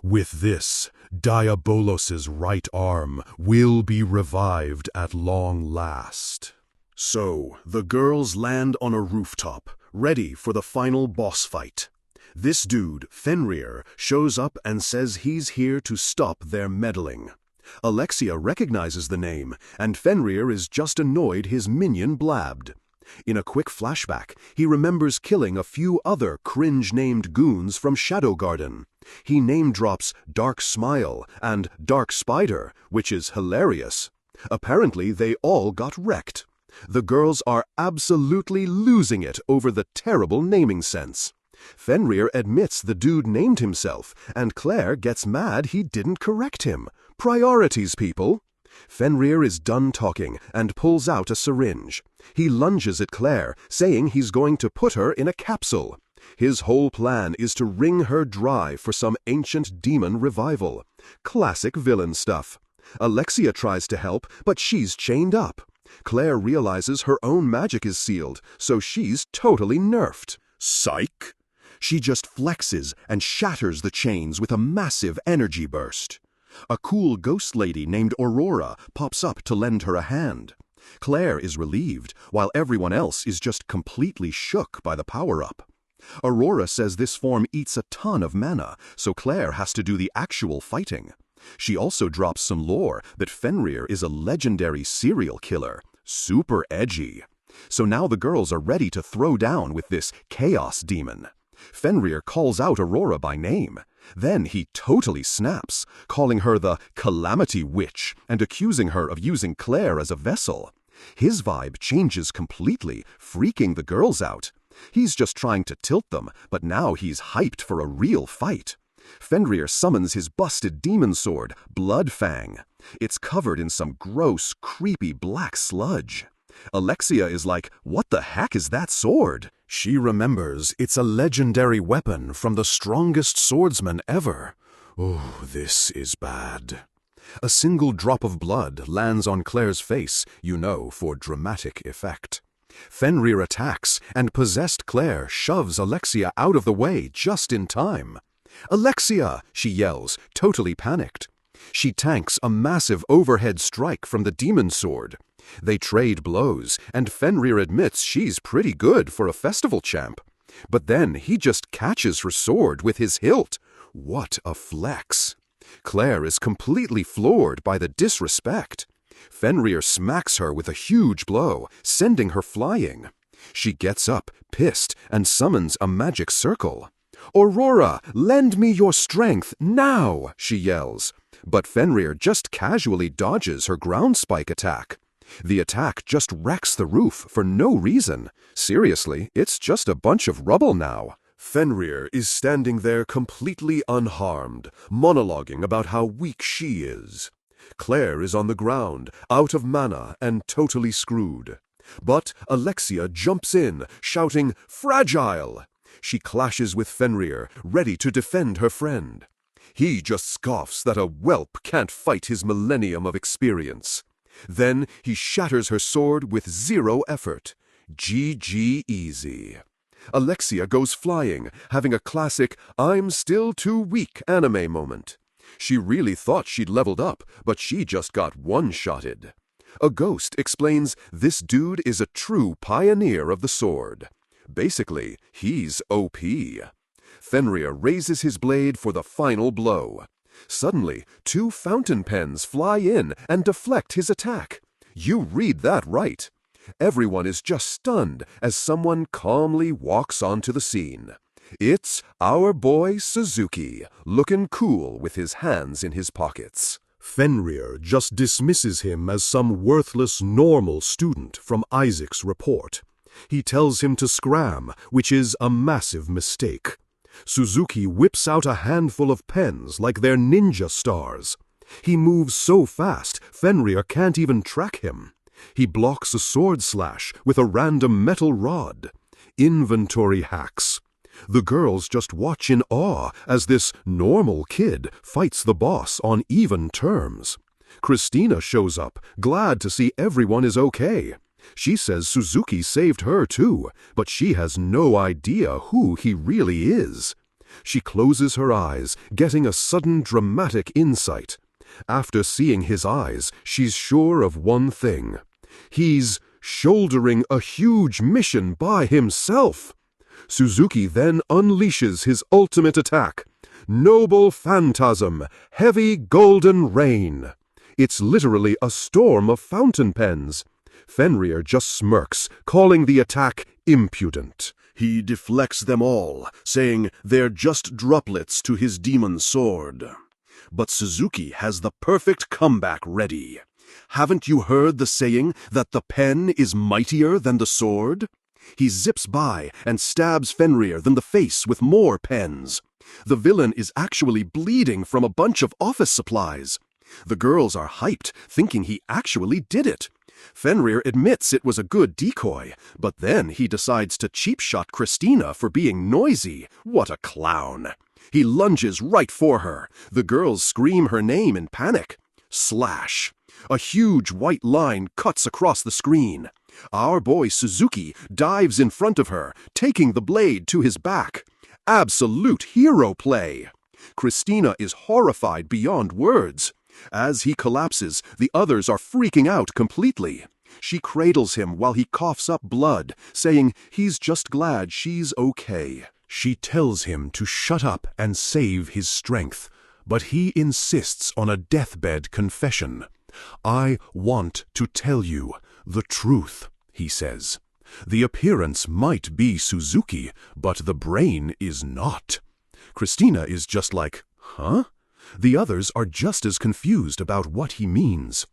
With this, Diabolos's right arm will be revived at long last. So, the girls land on a rooftop, ready for the final boss fight. This dude, Fenrir, shows up and says he's here to stop their meddling. Alexia recognizes the name, and Fenrir is just annoyed his minion blabbed. In a quick flashback, he remembers killing a few other cringe-named goons from Shadow Garden. He name-drops Dark Smile and Dark Spider, which is hilarious. Apparently, they all got wrecked. The girls are absolutely losing it over the terrible naming sense. Fenrir admits the dude named himself, and Claire gets mad he didn't correct him. Priorities, people! Fenrir is done talking and pulls out a syringe. He lunges at Claire, saying he's going to put her in a capsule. His whole plan is to wring her dry for some ancient demon revival. Classic villain stuff. Alexia tries to help, but she's chained up. Claire realizes her own magic is sealed, so she's totally nerfed. Psych! She just flexes and shatters the chains with a massive energy burst. A cool ghost lady named Aurora pops up to lend her a hand. Claire is relieved, while everyone else is just completely shook by the power-up. Aurora says this form eats a ton of mana, so Claire has to do the actual fighting. She also drops some lore that Fenrir is a legendary serial killer. Super edgy. So now the girls are ready to throw down with this chaos demon. Fenrir calls out Aurora by name. Then he totally snaps, calling her the Calamity Witch and accusing her of using Claire as a vessel. His vibe changes completely, freaking the girls out. He's just trying to tilt them, but now he's hyped for a real fight. Fenrir summons his busted demon sword, Bloodfang. It's covered in some gross, creepy black sludge. Alexia is like, what the heck is that sword? She remembers it's a legendary weapon from the strongest swordsman ever. Oh, this is bad. A single drop of blood lands on Claire's face, for dramatic effect. Fenrir attacks, and possessed Claire shoves Alexia out of the way just in time. Alexia, she yells, totally panicked. She tanks a massive overhead strike from the demon sword. They trade blows, and Fenrir admits she's pretty good for a festival champ. But then he just catches her sword with his hilt. What a flex! Claire is completely floored by the disrespect. Fenrir smacks her with a huge blow, sending her flying. She gets up, pissed, and summons a magic circle. "Aurora, lend me your strength, now!" she yells. But Fenrir just casually dodges her ground spike attack. The attack just wrecks the roof for no reason. Seriously, it's just a bunch of rubble now. Fenrir is standing there completely unharmed, monologuing about how weak she is. Claire is on the ground, out of mana and totally screwed. But Alexia jumps in, shouting, "Fragile!" She clashes with Fenrir, ready to defend her friend. He just scoffs that a whelp can't fight his millennium of experience. Then he shatters her sword with zero effort. GG easy. Alexia goes flying, having a classic "I'm still too weak" anime moment. She really thought she'd leveled up, but she just got one-shotted. A ghost explains this dude is a true pioneer of the sword. Basically, he's OP. Fenrir raises his blade for the final blow. Suddenly, 2 fountain pens fly in and deflect his attack. You read that right. Everyone is just stunned as someone calmly walks onto the scene. It's our boy Suzuki, looking cool with his hands in his pockets. Fenrir just dismisses him as some worthless normal student from Isaac's report. He tells him to scram, which is a massive mistake. Suzuki whips out a handful of pens like they're ninja stars. He moves so fast, Fenrir can't even track him. He blocks a sword slash with a random metal rod. Inventory hacks. The girls just watch in awe as this normal kid fights the boss on even terms. Christina shows up, glad to see everyone is okay. She says Suzuki saved her too, but she has no idea who he really is. She closes her eyes, getting a sudden dramatic insight. After seeing his eyes, she's sure of one thing. He's shouldering a huge mission by himself. Suzuki then unleashes his ultimate attack. Noble Phantasm, Heavy Golden Rain. It's literally a storm of fountain pens. Fenrir just smirks, calling the attack impudent. He deflects them all, saying they're just droplets to his demon sword. But Suzuki has the perfect comeback ready. Haven't you heard the saying that the pen is mightier than the sword? He zips by and stabs Fenrir in the face with more pens. The villain is actually bleeding from a bunch of office supplies. The girls are hyped, thinking he actually did it. Fenrir admits it was a good decoy, but then he decides to cheap-shot Christina for being noisy. What a clown! He lunges right for her. The girls scream her name in panic. Slash! A huge white line cuts across the screen. Our boy Suzuki dives in front of her, taking the blade to his back. Absolute hero play! Christina is horrified beyond words. As he collapses, the others are freaking out completely. She cradles him while he coughs up blood, saying he's just glad she's okay. She tells him to shut up and save his strength, but he insists on a deathbed confession. I want to tell you the truth, he says. The appearance might be Suzuki, but the brain is not. Christina is just like, huh? The others are just as confused about what he means.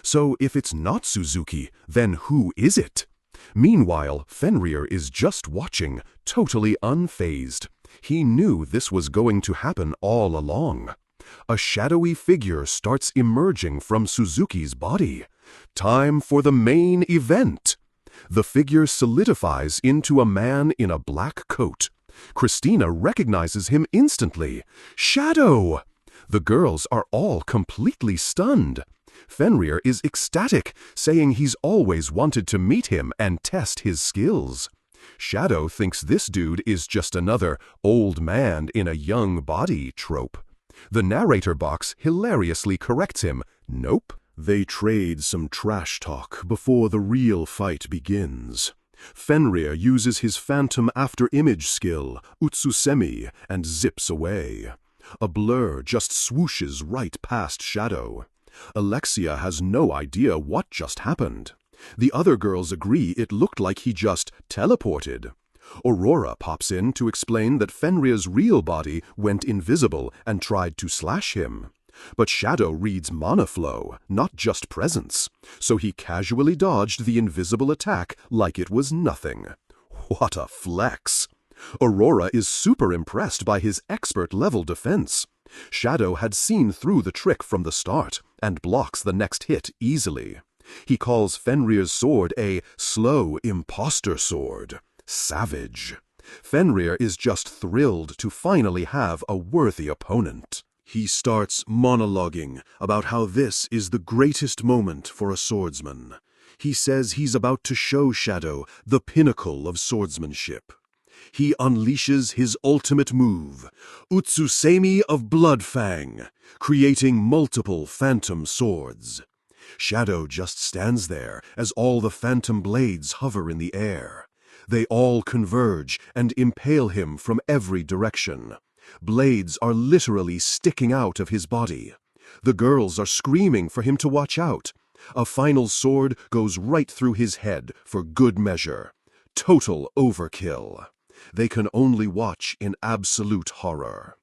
So if it's not Suzuki, then who is it? Meanwhile, Fenrir is just watching, totally unfazed. He knew this was going to happen all along. A shadowy figure starts emerging from Suzuki's body. Time for the main event. The figure solidifies into a man in a black coat. Christina recognizes him instantly. Shadow! The girls are all completely stunned. Fenrir is ecstatic, saying he's always wanted to meet him and test his skills. Shadow thinks this dude is just another old man in a young body trope. The narrator box hilariously corrects him. Nope. They trade some trash talk before the real fight begins. Fenrir uses his phantom after-image skill, Utsusemi, and zips away. A blur just swooshes right past Shadow. Alexia has no idea what just happened. The other girls agree it looked like he just teleported. Aurora pops in to explain that Fenrir's real body went invisible and tried to slash him. But Shadow reads Monoflow, not just presence, so he casually dodged the invisible attack like it was nothing. What a flex! Aurora is super impressed by his expert-level defense. Shadow had seen through the trick from the start and blocks the next hit easily. He calls Fenrir's sword a slow imposter sword. Savage. Fenrir is just thrilled to finally have a worthy opponent. He starts monologuing about how this is the greatest moment for a swordsman. He says he's about to show Shadow the pinnacle of swordsmanship. He unleashes his ultimate move, Utsusemi of Bloodfang, creating multiple phantom swords. Shadow just stands there as all the phantom blades hover in the air. They all converge and impale him from every direction. Blades are literally sticking out of his body. The girls are screaming for him to watch out. A final sword goes right through his head for good measure. Total overkill. They can only watch in absolute horror.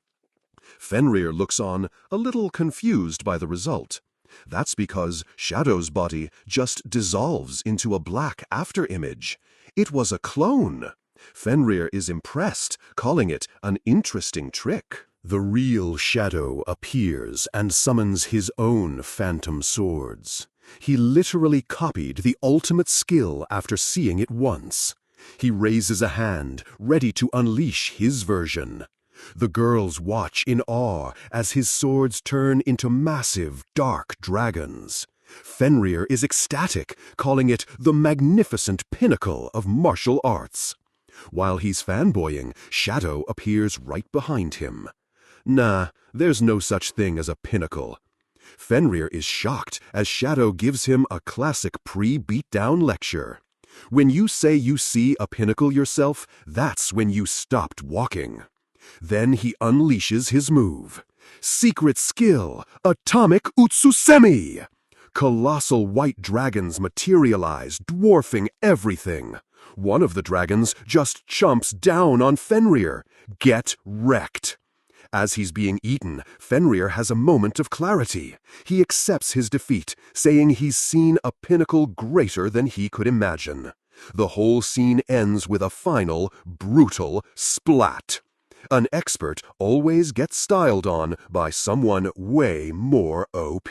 Fenrir looks on, a little confused by the result. That's because Shadow's body just dissolves into a black after-image. It was a clone. Fenrir is impressed, calling it an interesting trick. The real Shadow appears and summons his own phantom swords. He literally copied the ultimate skill after seeing it once. He raises a hand, ready to unleash his version. The girls watch in awe as his swords turn into massive, dark dragons. Fenrir is ecstatic, calling it the magnificent pinnacle of martial arts. While he's fanboying, Shadow appears right behind him. Nah, there's no such thing as a pinnacle. Fenrir is shocked as Shadow gives him a classic pre-beatdown lecture. When you say you see a pinnacle yourself, that's when you stopped walking. Then he unleashes his move. Secret skill, Atomic Utsusemi! Colossal white dragons materialize, dwarfing everything. One of the dragons just chomps down on Fenrir. Get wrecked. As he's being eaten, Fenrir has a moment of clarity. He accepts his defeat, saying he's seen a pinnacle greater than he could imagine. The whole scene ends with a final, brutal splat. An expert always gets styled on by someone way more OP.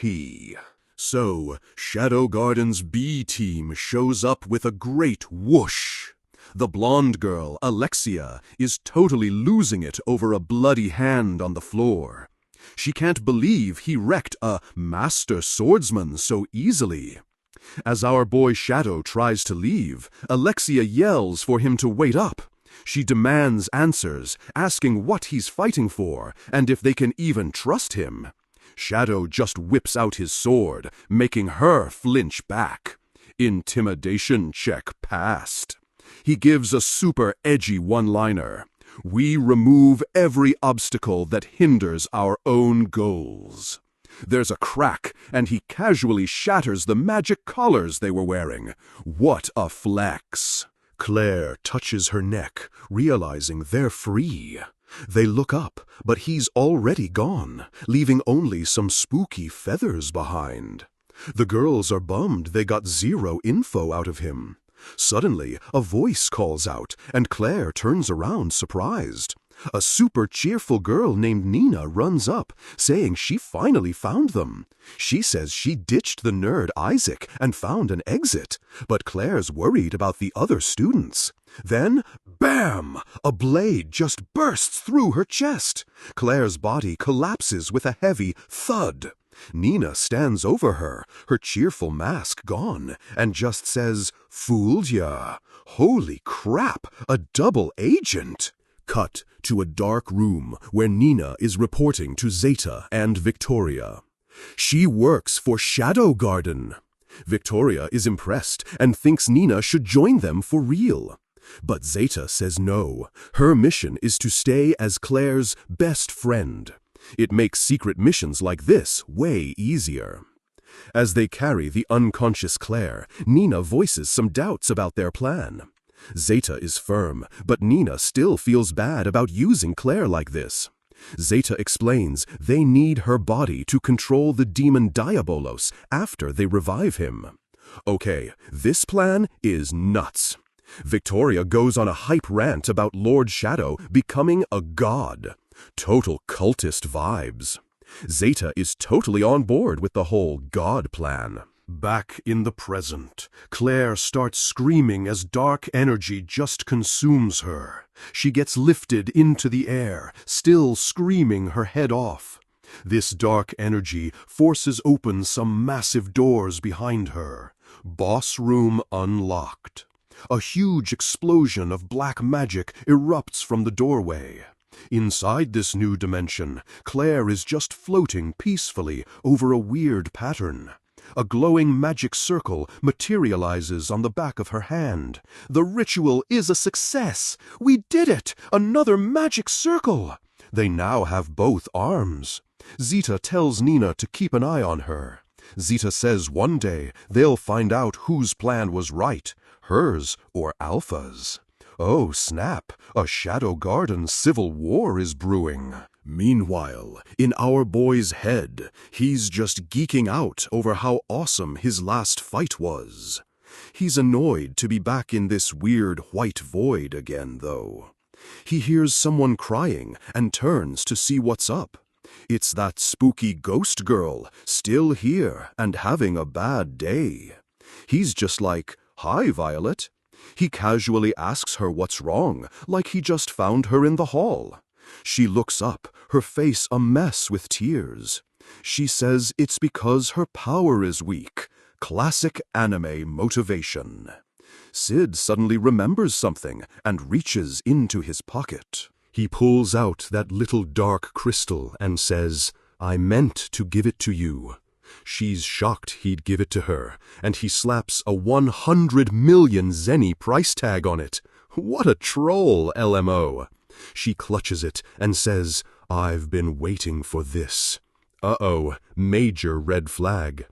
So, Shadow Garden's B team shows up with a great whoosh. The blonde girl, Alexia, is totally losing it over a bloody hand on the floor. She can't believe he wrecked a master swordsman so easily. As our boy Shadow tries to leave, Alexia yells for him to wait up. She demands answers, asking what he's fighting for, and if they can even trust him. Shadow just whips out his sword, making her flinch back. Intimidation check passed. He gives a super edgy one-liner. We remove every obstacle that hinders our own goals. There's a crack, and he casually shatters the magic collars they were wearing. What a flex! Claire touches her neck, realizing they're free. They look up, but he's already gone, leaving only some spooky feathers behind. The girls are bummed they got zero info out of him. Suddenly, a voice calls out, and Claire turns around surprised. A super cheerful girl named Nina runs up, saying she finally found them. She says she ditched the nerd Isaac and found an exit, but Claire's worried about the other students. Then, bam! A blade just bursts through her chest. Claire's body collapses with a heavy thud. Nina stands over her, her cheerful mask gone, and just says, "Fooled ya. Holy crap, a double agent." Cut to a dark room where Nina is reporting to Zeta and Victoria. She works for Shadow Garden. Victoria is impressed and thinks Nina should join them for real. But Zeta says no. Her mission is to stay as Claire's best friend. It makes secret missions like this way easier. As they carry the unconscious Claire, Nina voices some doubts about their plan. Zeta is firm, but Nina still feels bad about using Claire like this. Zeta explains they need her body to control the demon Diabolos after they revive him. Okay, this plan is nuts. Victoria goes on a hype rant about Lord Shadow becoming a god. Total cultist vibes. Zeta is totally on board with the whole god plan. Back in the present, Claire starts screaming as dark energy just consumes her. She gets lifted into the air, still screaming her head off. This dark energy forces open some massive doors behind her. Boss room unlocked. A huge explosion of black magic erupts from the doorway. Inside this new dimension, Claire is just floating peacefully over a weird pattern. A glowing magic circle materializes on the back of her hand. The ritual is a success! We did it! Another magic circle! They now have both arms. Zeta tells Nina to keep an eye on her. Zeta says one day they'll find out whose plan was right, hers or Alpha's. Oh snap, a Shadow Garden civil war is brewing. Meanwhile, in our boy's head, he's just geeking out over how awesome his last fight was. He's annoyed to be back in this weird white void again, though. He hears someone crying and turns to see what's up. It's that spooky ghost girl, still here and having a bad day. He's just like, "Hi, Violet." He casually asks her what's wrong, like he just found her in the hall. She looks up, her face a mess with tears. She says it's because her power is weak. Classic anime motivation. Sid suddenly remembers something and reaches into his pocket. He pulls out that little dark crystal and says, "I meant to give it to you." She's shocked he'd give it to her, and he slaps a 100 million zenny price tag on it. What a troll, LMO. She clutches it and says, "I've been waiting for this." Uh-oh, major red flag.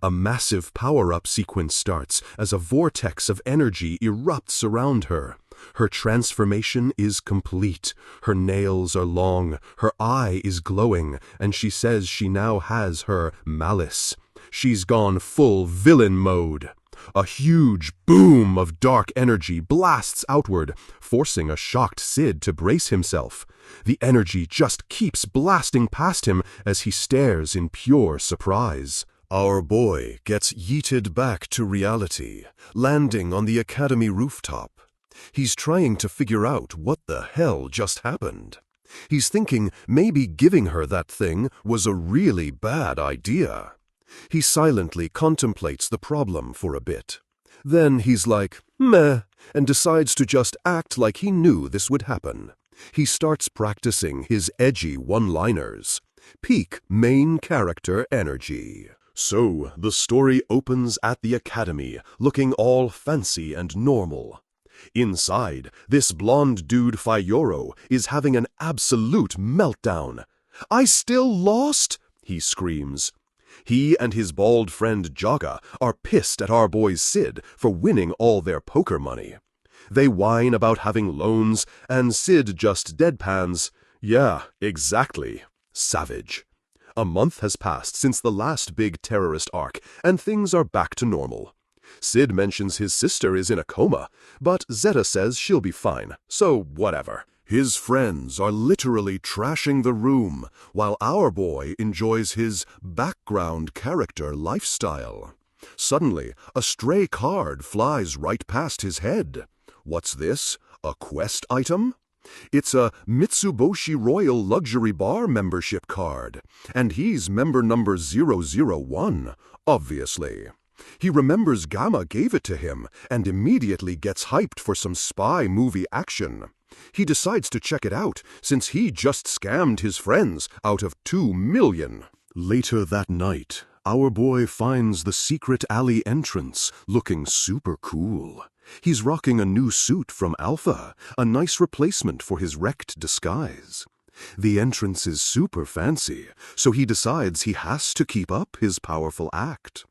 A massive power-up sequence starts as a vortex of energy erupts around her. Her transformation is complete. Her nails are long, her eye is glowing, and she says she now has her malice. She's gone full villain mode. A huge boom of dark energy blasts outward, forcing a shocked Sid to brace himself. The energy just keeps blasting past him as he stares in pure surprise. Our boy gets yeeted back to reality, landing on the academy rooftop. He's trying to figure out what the hell just happened. He's thinking maybe giving her that thing was a really bad idea. He silently contemplates the problem for a bit. Then he's like, meh, and decides to just act like he knew this would happen. He starts practicing his edgy one-liners. Peak main character energy. So, the story opens at the academy, looking all fancy and normal. Inside, this blonde dude Fayoro is having an absolute meltdown. "I still lost?" he screams. He and his bald friend Jaga are pissed at our boy Sid for winning all their poker money. They whine about having loans, and Sid just deadpans, "Yeah, exactly. Savage." A month has passed since the last big terrorist arc, and things are back to normal. Sid mentions his sister is in a coma, but Zeta says she'll be fine, so whatever. His friends are literally trashing the room, while our boy enjoys his background character lifestyle. Suddenly, a stray card flies right past his head. What's this? A quest item? It's a Mitsubishi Royal Luxury Bar membership card, and he's member number 001, obviously. He remembers Gamma gave it to him and immediately gets hyped for some spy movie action. He decides to check it out since he just scammed his friends out of 2 million. Later that night, our boy finds the secret alley entrance looking super cool. He's rocking a new suit from Alpha, a nice replacement for his wrecked disguise. The entrance is super fancy, so he decides he has to keep up his powerful act.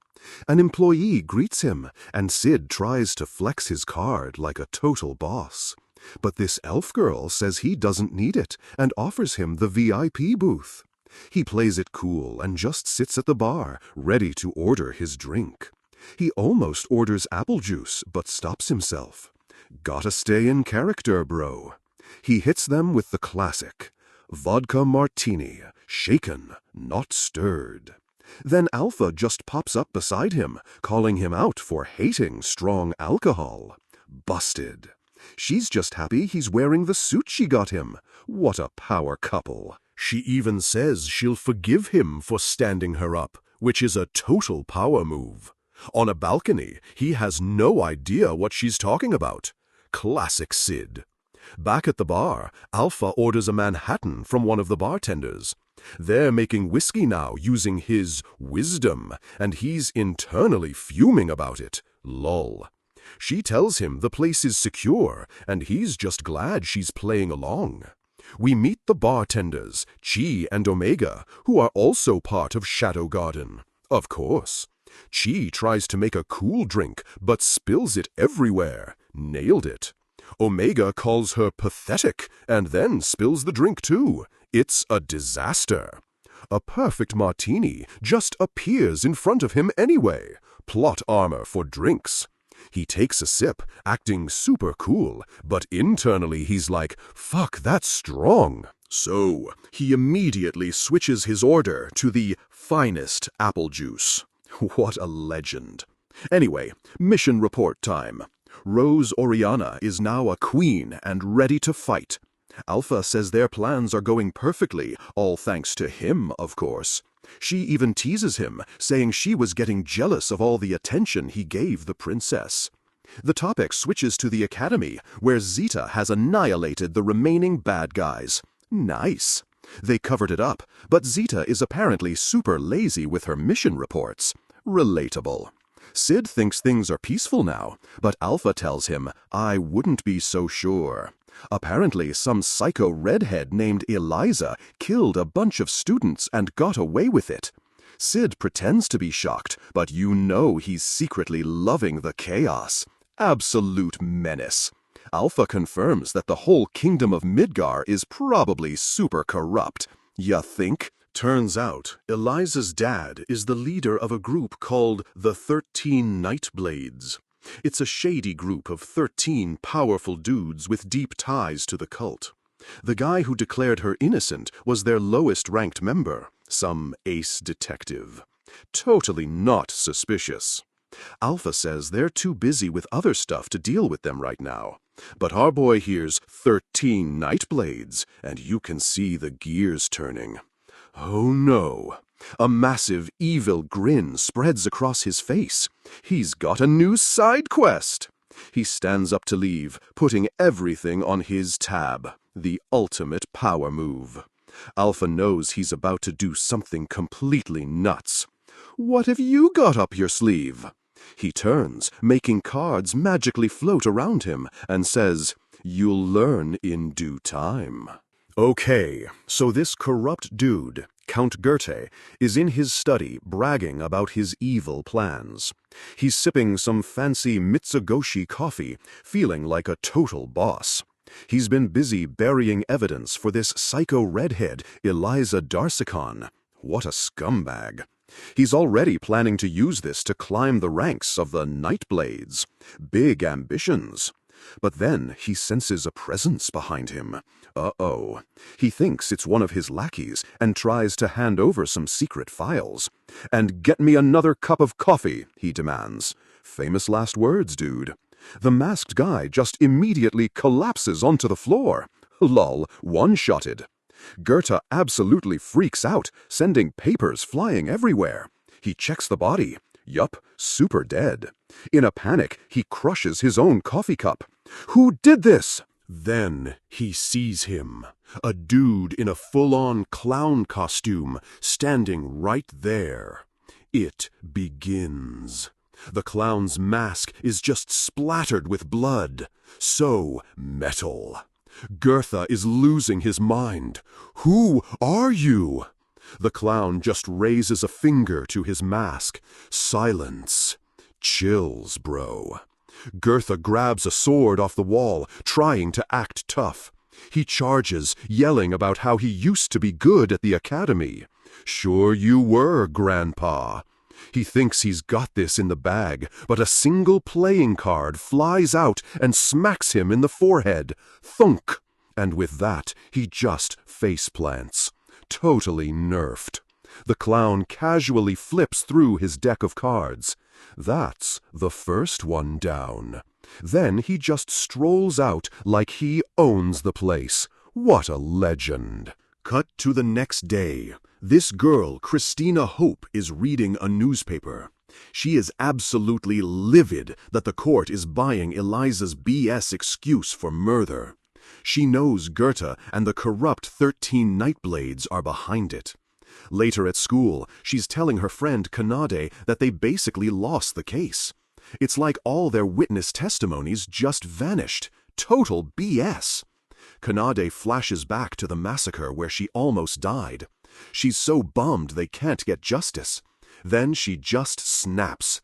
An employee greets him, and Sid tries to flex his card like a total boss. But this elf girl says he doesn't need it and offers him the VIP booth. He plays it cool and just sits at the bar, ready to order his drink. He almost orders apple juice, but stops himself. Gotta stay in character, bro. He hits them with the classic. Vodka martini, shaken, not stirred. Then Alpha just pops up beside him, calling him out for hating strong alcohol. Busted. She's just happy he's wearing the suit she got him. What a power couple. She even says she'll forgive him for standing her up, which is a total power move. On a balcony, he has no idea what she's talking about. Classic Sid. Back at the bar, Alpha orders a Manhattan from one of the bartenders. They're making whiskey now using his wisdom, and he's internally fuming about it. Lol. She tells him the place is secure, and he's just glad she's playing along. We meet the bartenders, Chi and Omega, who are also part of Shadow Garden. Of course. Chi tries to make a cool drink, but spills it everywhere. Nailed it. Omega calls her pathetic, and then spills the drink too. It's a disaster. A perfect martini just appears in front of him anyway. Plot armor for drinks. He takes a sip, acting super cool, but internally he's like, fuck, that's strong. So, he immediately switches his order to the finest apple juice. What a legend. Anyway, mission report time. Rose Oriana is now a queen and ready to fight. Alpha says their plans are going perfectly, all thanks to him, of course. She even teases him, saying she was getting jealous of all the attention he gave the princess. The topic switches to the academy, where Zeta has annihilated the remaining bad guys. Nice. They covered it up, but Zeta is apparently super lazy with her mission reports. Relatable. Sid thinks things are peaceful now, but Alpha tells him, I wouldn't be so sure. Apparently, some psycho redhead named Eliza killed a bunch of students and got away with it. Sid pretends to be shocked, but you know he's secretly loving the chaos. Absolute menace. Alpha confirms that the whole kingdom of Midgar is probably super corrupt. Ya think? Turns out, Eliza's dad is the leader of a group called the 13 Nightblades. It's a shady group of 13 powerful dudes with deep ties to the cult. The guy who declared her innocent was their lowest-ranked member, some ace detective. Totally not suspicious. Alpha says they're too busy with other stuff to deal with them right now. But our boy hears 13 Nightblades, and you can see the gears turning. Oh no. A massive, evil grin spreads across his face. He's got a new side quest. He stands up to leave, putting everything on his tab. The ultimate power move. Alpha knows he's about to do something completely nuts. What have you got up your sleeve? He turns, making cards magically float around him, and says, You'll learn in due time. Okay, so this corrupt dude, Count Goethe, is in his study bragging about his evil plans. He's sipping some fancy Mitsugoshi coffee, feeling like a total boss. He's been busy burying evidence for this psycho redhead, Eliza Darsicon. What a scumbag. He's already planning to use this to climb the ranks of the Nightblades. Big ambitions. But then he senses a presence behind him. Uh-oh. He thinks it's one of his lackeys and tries to hand over some secret files. And get me another cup of coffee, he demands. Famous last words, dude. The masked guy just immediately collapses onto the floor. Lol, one-shotted. Goethe absolutely freaks out, sending papers flying everywhere. He checks the body. Yup, super dead. In a panic, he crushes his own coffee cup. Who did this? Then he sees him. A dude in a full-on clown costume, standing right there. It begins. The clown's mask is just splattered with blood. So metal. Goethe is losing his mind. Who are you? The clown just raises a finger to his mask. Silence. Chills, bro. Goethe grabs a sword off the wall, trying to act tough. He charges, yelling about how he used to be good at the academy. Sure you were, Grandpa. He thinks he's got this in the bag, but a single playing card flies out and smacks him in the forehead. Thunk! And with that, he just faceplants. Totally nerfed. The clown casually flips through his deck of cards. That's the first one down. Then he just strolls out like he owns the place. What a legend. Cut to the next day. This girl, Christina Hope, is reading a newspaper. She is absolutely livid that the court is buying Eliza's BS excuse for murder. She knows Goethe and the corrupt 13 Nightblades are behind it. Later at school, she's telling her friend Kanade that they basically lost the case. It's like all their witness testimonies just vanished. Total BS. Kanade flashes back to the massacre where she almost died. She's so bummed they can't get justice. Then she just snaps.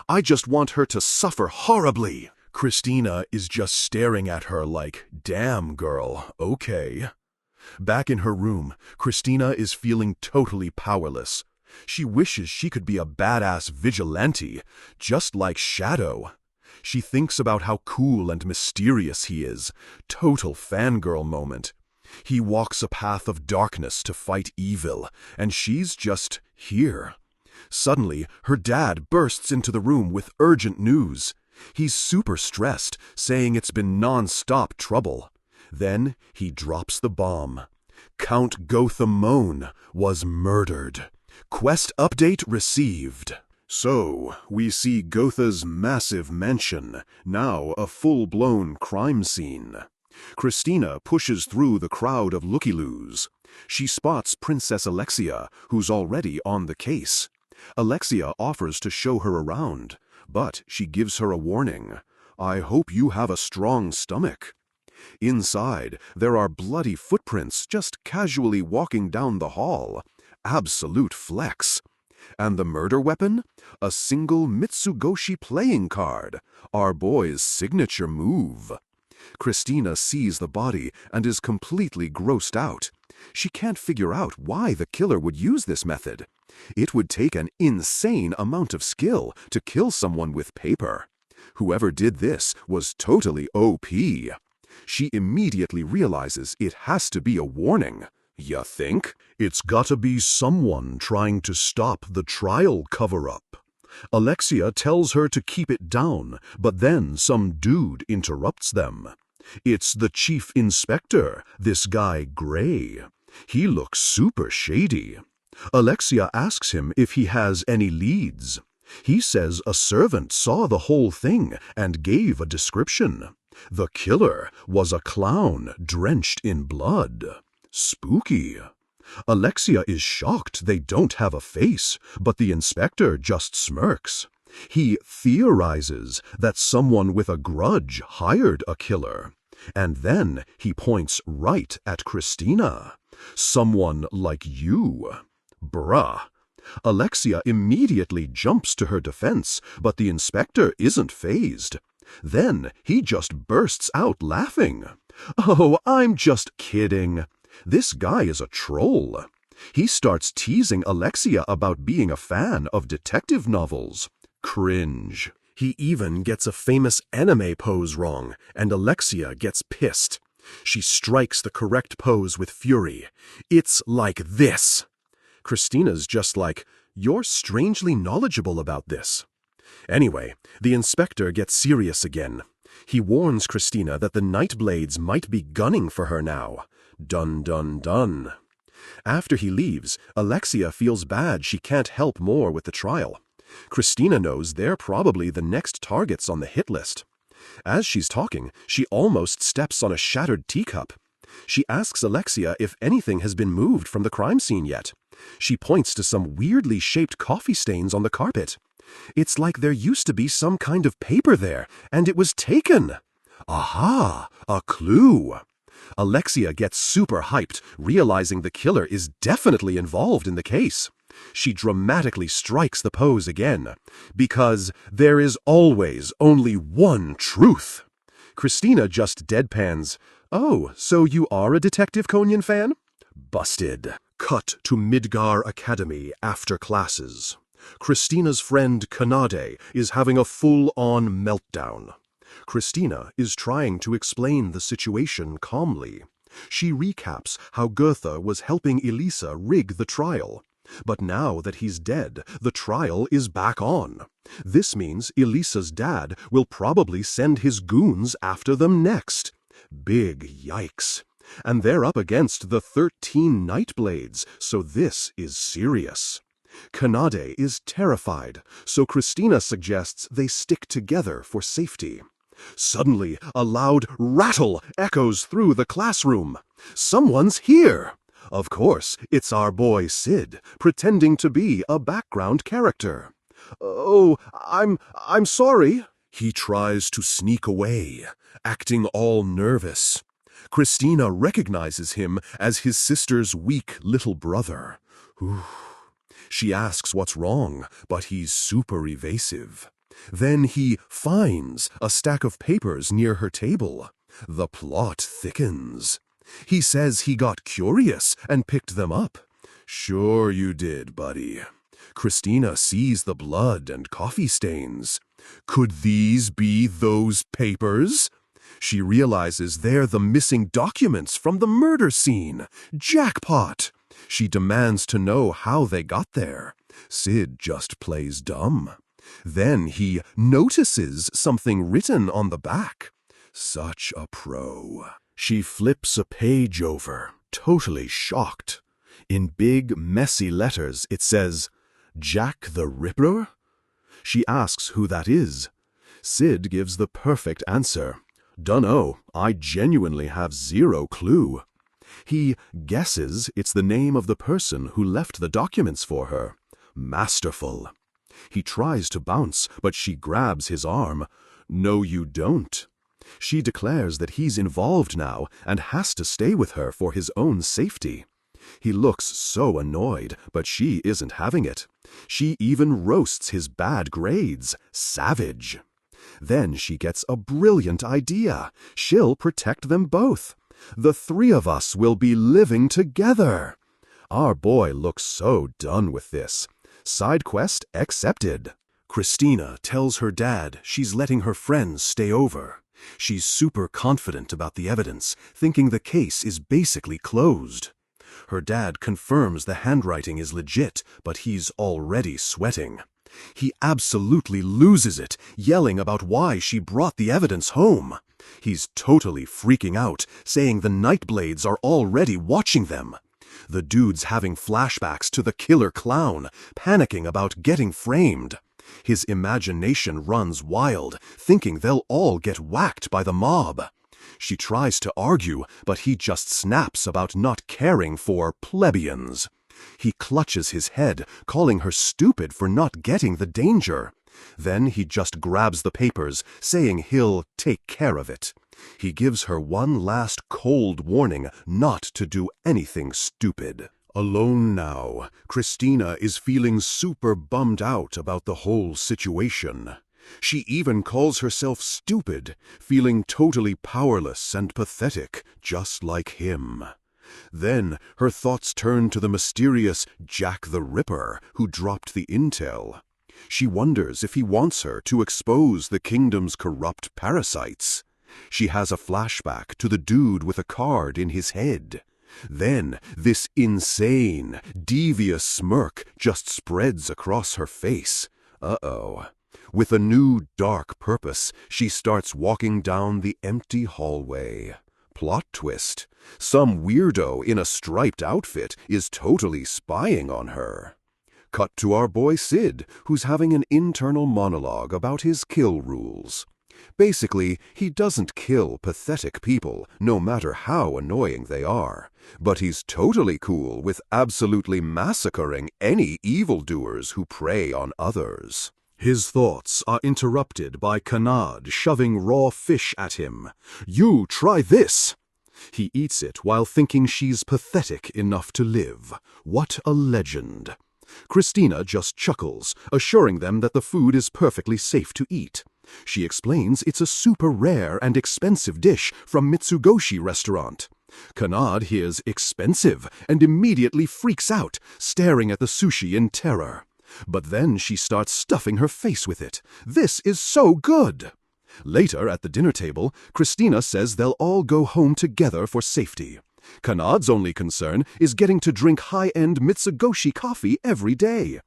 I just want her to suffer horribly. Christina is just staring at her like, damn girl, okay. Back in her room, Christina is feeling totally powerless. She wishes she could be a badass vigilante, just like Shadow. She thinks about how cool and mysterious he is. Total fangirl moment. He walks a path of darkness to fight evil, and she's just here. Suddenly, her dad bursts into the room with urgent news. He's super stressed, saying it's been non-stop trouble. Then he drops the bomb. Count Gothamone was murdered. Quest update received. So, we see Gotha's massive mansion, now a full-blown crime scene. Christina pushes through the crowd of looky-loos. She spots Princess Alexia, who's already on the case. Alexia offers to show her around, but she gives her a warning. "I hope you have a strong stomach." Inside, there are bloody footprints just casually walking down the hall. Absolute flex. And the murder weapon? A single Mitsugoshi playing card, our boy's signature move. Christina sees the body and is completely grossed out. She can't figure out why the killer would use this method. It would take an insane amount of skill to kill someone with paper. Whoever did this was totally OP. She immediately realizes it has to be a warning. You think? It's gotta be someone trying to stop the trial cover-up. Alexia tells her to keep it down, but then some dude interrupts them. It's the chief inspector, this guy Gray. He looks super shady. Alexia asks him if he has any leads. He says a servant saw the whole thing and gave a description. The killer was a clown drenched in blood. Spooky. Alexia is shocked they don't have a face, but the inspector just smirks. He theorizes that someone with a grudge hired a killer. And then he points right at Christina. Someone like you. Bruh. Alexia immediately jumps to her defense, but the inspector isn't fazed. Then he just bursts out laughing. "Oh, I'm just kidding. This guy is a troll." He starts teasing Alexia about being a fan of detective novels. Cringe. He even gets a famous anime pose wrong, and Alexia gets pissed. She strikes the correct pose with fury. It's like this. Christina's just like, "You're strangely knowledgeable about this." Anyway, the inspector gets serious again. He warns Christina that the Nightblades might be gunning for her now. Dun dun dun. After he leaves, Alexia feels bad she can't help more with the trial. Christina knows they're probably the next targets on the hit list. As she's talking, she almost steps on a shattered teacup. She asks Alexia if anything has been moved from the crime scene yet. She points to some weirdly shaped coffee stains on the carpet. It's like there used to be some kind of paper there, and it was taken. Aha! A clue! Alexia gets super hyped, realizing the killer is definitely involved in the case. She dramatically strikes the pose again, because there is always only one truth. Christina just deadpans, "Oh, so you are a Detective Conan fan?" Busted. Cut to Midgar Academy after classes. Christina's friend Kanade is having a full-on meltdown. Christina is trying to explain the situation calmly. She recaps how Goethe was helping Elisa rig the trial. But now that he's dead, the trial is back on. This means Elisa's dad will probably send his goons after them next. Big yikes. And they're up against the 13 Nightblades, so this is serious. Kanade is terrified, so Christina suggests they stick together for safety. Suddenly, a loud rattle echoes through the classroom. Someone's here! Of course, it's our boy Sid, pretending to be a background character. "Oh, I'm sorry." He tries to sneak away, acting all nervous. Christina recognizes him as his sister's weak little brother. She asks what's wrong, but he's super evasive. Then he finds a stack of papers near her table. The plot thickens. He says he got curious and picked them up. "Sure you did, buddy." Christina sees the blood and coffee stains. Could these be those papers? She realizes they're the missing documents from the murder scene. Jackpot! She demands to know how they got there. Sid just plays dumb. Then he notices something written on the back. Such a pro. She flips a page over, totally shocked. In big, messy letters, it says, "Jack the Ripper?" She asks who that is. Sid gives the perfect answer. Dunno, I genuinely have zero clue. He guesses it's the name of the person who left the documents for her. Masterful. He tries to bounce, but she grabs his arm. No, you don't. She declares that he's involved now and has to stay with her for his own safety. He looks so annoyed, but she isn't having it. She even roasts his bad grades. Savage. Then she gets a brilliant idea. She'll protect them both. The three of us will be living together. Our boy looks so done with this. Side quest accepted. Christina tells her dad she's letting her friends stay over. She's super confident about the evidence, thinking the case is basically closed. Her dad confirms the handwriting is legit, but he's already sweating. He absolutely loses it, yelling about why she brought the evidence home. He's totally freaking out, saying the Nightblades are already watching them. The dude's having flashbacks to the killer clown, panicking about getting framed. His imagination runs wild, thinking they'll all get whacked by the mob. She tries to argue, but he just snaps about not caring for plebeians. He clutches his head, calling her stupid for not getting the danger. Then he just grabs the papers, saying he'll take care of it. He gives her one last cold warning not to do anything stupid. Alone now, Christina is feeling super bummed out about the whole situation. She even calls herself stupid, feeling totally powerless and pathetic, just like him. Then her thoughts turn to the mysterious Jack the Ripper who dropped the intel. She wonders if he wants her to expose the kingdom's corrupt parasites. She has a flashback to the dude with a card in his head. Then this insane, devious smirk just spreads across her face. Uh-oh. With a new dark purpose, she starts walking down the empty hallway. Plot twist. Some weirdo in a striped outfit is totally spying on her. Cut to our boy Sid, who's having an internal monologue about his kill rules. Basically, he doesn't kill pathetic people, no matter how annoying they are. But he's totally cool with absolutely massacring any evildoers who prey on others. His thoughts are interrupted by Kanad shoving raw fish at him. You try this! He eats it while thinking she's pathetic enough to live. What a legend. Christina just chuckles, assuring them that the food is perfectly safe to eat. She explains it's a super rare and expensive dish from Mitsugoshi restaurant. Kanad hears expensive and immediately freaks out, staring at the sushi in terror. But then she starts stuffing her face with it. This is so good! Later at the dinner table, Christina says they'll all go home together for safety. Kanad's only concern is getting to drink high-end Mitsugoshi coffee every day.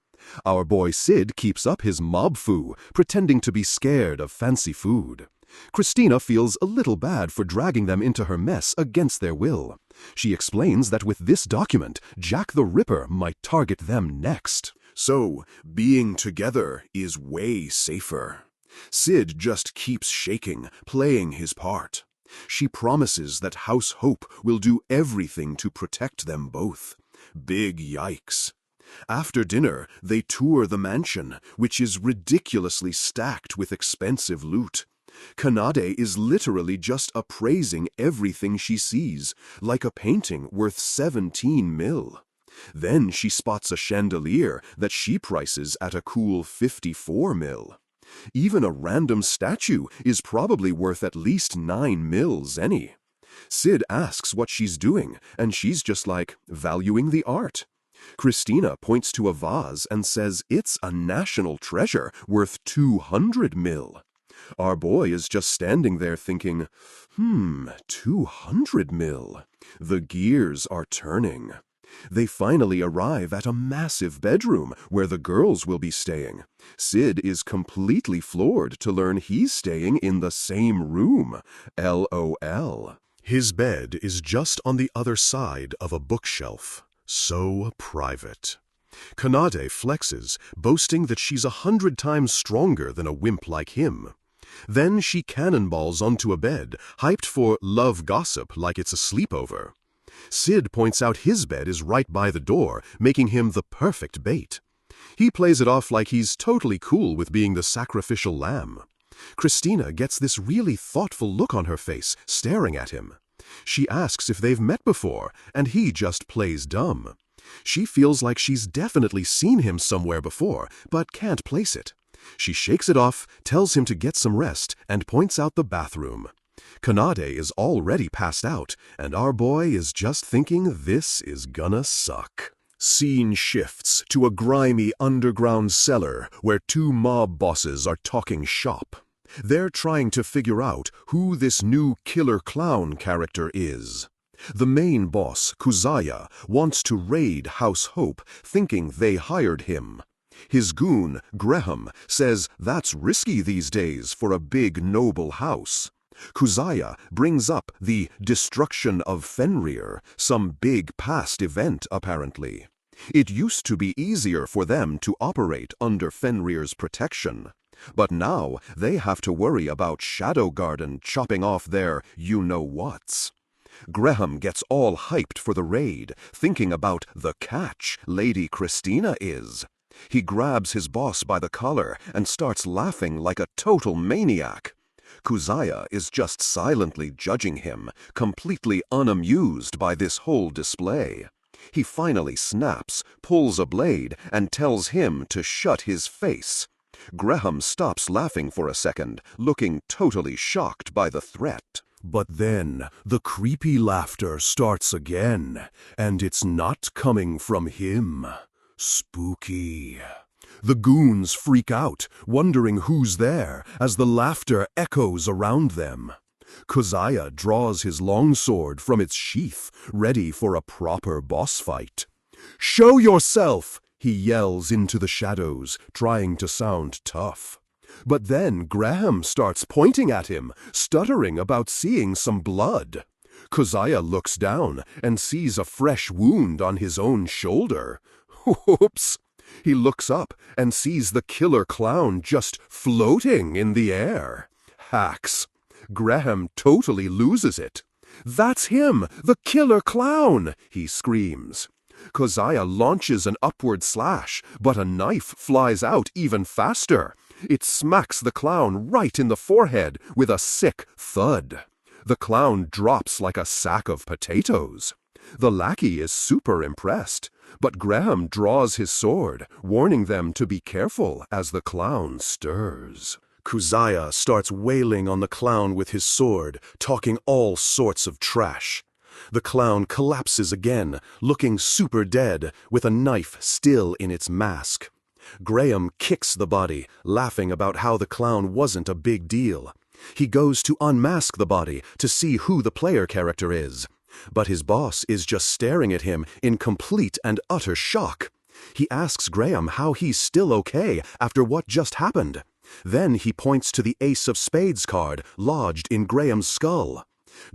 Our boy Sid keeps up his mob foo, pretending to be scared of fancy food. Christina feels a little bad for dragging them into her mess against their will. She explains that with this document, Jack the Ripper might target them next. So, being together is way safer. Sid just keeps shaking, playing his part. She promises that House Hope will do everything to protect them both. Big yikes. After dinner, they tour the mansion, which is ridiculously stacked with expensive loot. Kanade is literally just appraising everything she sees, like a painting worth 17 mil. Then she spots a chandelier that she prices at a cool 54 mil. Even a random statue is probably worth at least 9 mils any. Sid asks what she's doing, and she's just like, valuing the art. Christina points to a vase and says it's a national treasure worth 200 mil. Our boy is just standing there thinking, 200 mil. The gears are turning. They finally arrive at a massive bedroom where the girls will be staying. Sid is completely floored to learn he's staying in the same room. LOL. His bed is just on the other side of a bookshelf. So private. Kanade flexes, boasting that she's 100 times stronger than a wimp like him. Then she cannonballs onto a bed, hyped for love gossip like it's a sleepover. Sid points out his bed is right by the door, making him the perfect bait. He plays it off like he's totally cool with being the sacrificial lamb. Christina gets this really thoughtful look on her face, staring at him. She asks if they've met before, and he just plays dumb. She feels like she's definitely seen him somewhere before, but can't place it. She shakes it off, tells him to get some rest, and points out the bathroom. Kanade is already passed out, and our boy is just thinking this is gonna suck. Scene shifts to a grimy underground cellar where two mob bosses are talking shop. They're trying to figure out who this new killer clown character is. The main boss, Kuzaya, wants to raid House Hope, thinking they hired him. His goon, Graham, says that's risky these days for a big noble house. Kuzaya brings up the destruction of Fenrir, some big past event apparently. It used to be easier for them to operate under Fenrir's protection. But now they have to worry about Shadow Garden chopping off their you-know-whats. Graham gets all hyped for the raid, thinking about the catch Lady Christina is. He grabs his boss by the collar and starts laughing like a total maniac. Kuzaya is just silently judging him, completely unamused by this whole display. He finally snaps, pulls a blade, and tells him to shut his face. Graham stops laughing for a second, looking totally shocked by the threat. But then the creepy laughter starts again, and it's not coming from him. Spooky. The goons freak out, wondering who's there, as the laughter echoes around them. Kuzaya draws his longsword from its sheath, ready for a proper boss fight. "Show yourself!" he yells into the shadows, trying to sound tough. But then Graham starts pointing at him, stuttering about seeing some blood. Kuzaya looks down and sees a fresh wound on his own shoulder. Oops! He looks up and sees the killer clown just floating in the air. Hacks. Graham totally loses it. "That's him, the killer clown!" he screams. Kuzaya launches an upward slash, but a knife flies out even faster. It smacks the clown right in the forehead with a sick thud. The clown drops like a sack of potatoes. The lackey is super impressed, but Graham draws his sword, warning them to be careful as the clown stirs. Kuzaya starts wailing on the clown with his sword, talking all sorts of trash. The clown collapses again, looking super dead, with a knife still in its mask. Graham kicks the body, laughing about how the clown wasn't a big deal. He goes to unmask the body to see who the player character is. But his boss is just staring at him in complete and utter shock. He asks Graham how he's still okay after what just happened. Then he points to the Ace of Spades card lodged in Graham's skull.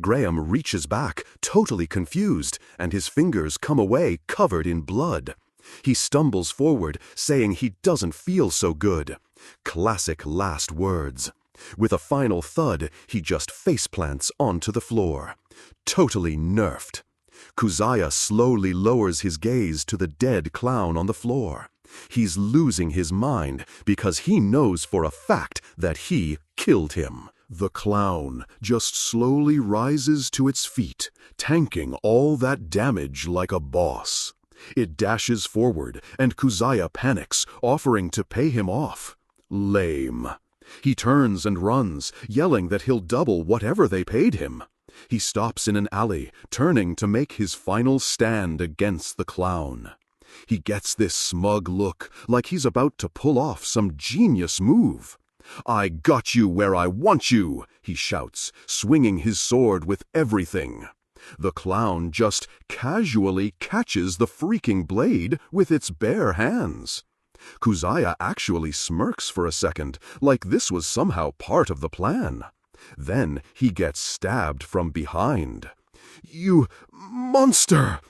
Graham reaches back, totally confused, and his fingers come away covered in blood. He stumbles forward, saying he doesn't feel so good. Classic last words. With a final thud, he just faceplants onto the floor. Totally nerfed. Kuzaya slowly lowers his gaze to the dead clown on the floor. He's losing his mind because he knows for a fact that he killed him. The clown just slowly rises to its feet, tanking all that damage like a boss. It dashes forward, and Kuzaya panics, offering to pay him off. Lame. He turns and runs, yelling that he'll double whatever they paid him. He stops in an alley, turning to make his final stand against the clown. He gets this smug look, like he's about to pull off some genius move. "I got you where I want you," he shouts, swinging his sword with everything. The clown just casually catches the freaking blade with its bare hands. Kuzaya actually smirks for a second, like this was somehow part of the plan. Then he gets stabbed from behind. "You monster!"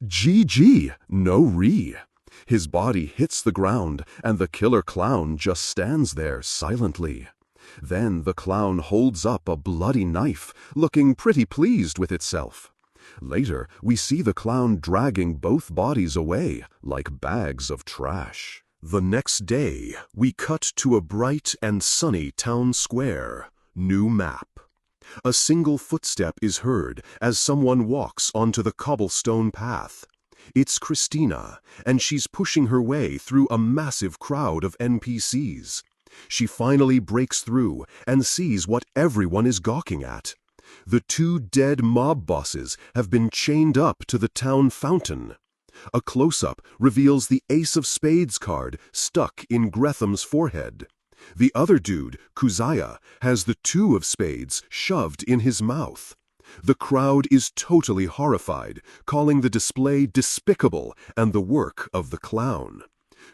GG, no re. His body hits the ground, and the killer clown just stands there silently. Then the clown holds up a bloody knife, looking pretty pleased with itself. Later, we see the clown dragging both bodies away like bags of trash. The next day, we cut to a bright and sunny town square. New map. A single footstep is heard as someone walks onto the cobblestone path. It's Christina, and she's pushing her way through a massive crowd of NPCs. She finally breaks through and sees what everyone is gawking at. The two dead mob bosses have been chained up to the town fountain. A close-up reveals the Ace of Spades card stuck in Gretham's forehead. The other dude, Kuzaya, has the Two of Spades shoved in his mouth. The crowd is totally horrified, calling the display despicable and the work of the clown.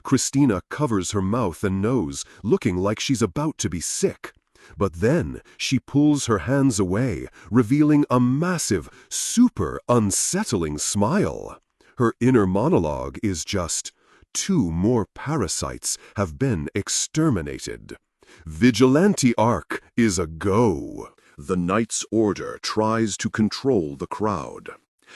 Christina covers her mouth and nose, looking like she's about to be sick. But then she pulls her hands away, revealing a massive, super unsettling smile. Her inner monologue is just, "Two more parasites have been exterminated." Vigilante arc is a go. The Knight's Order tries to control the crowd.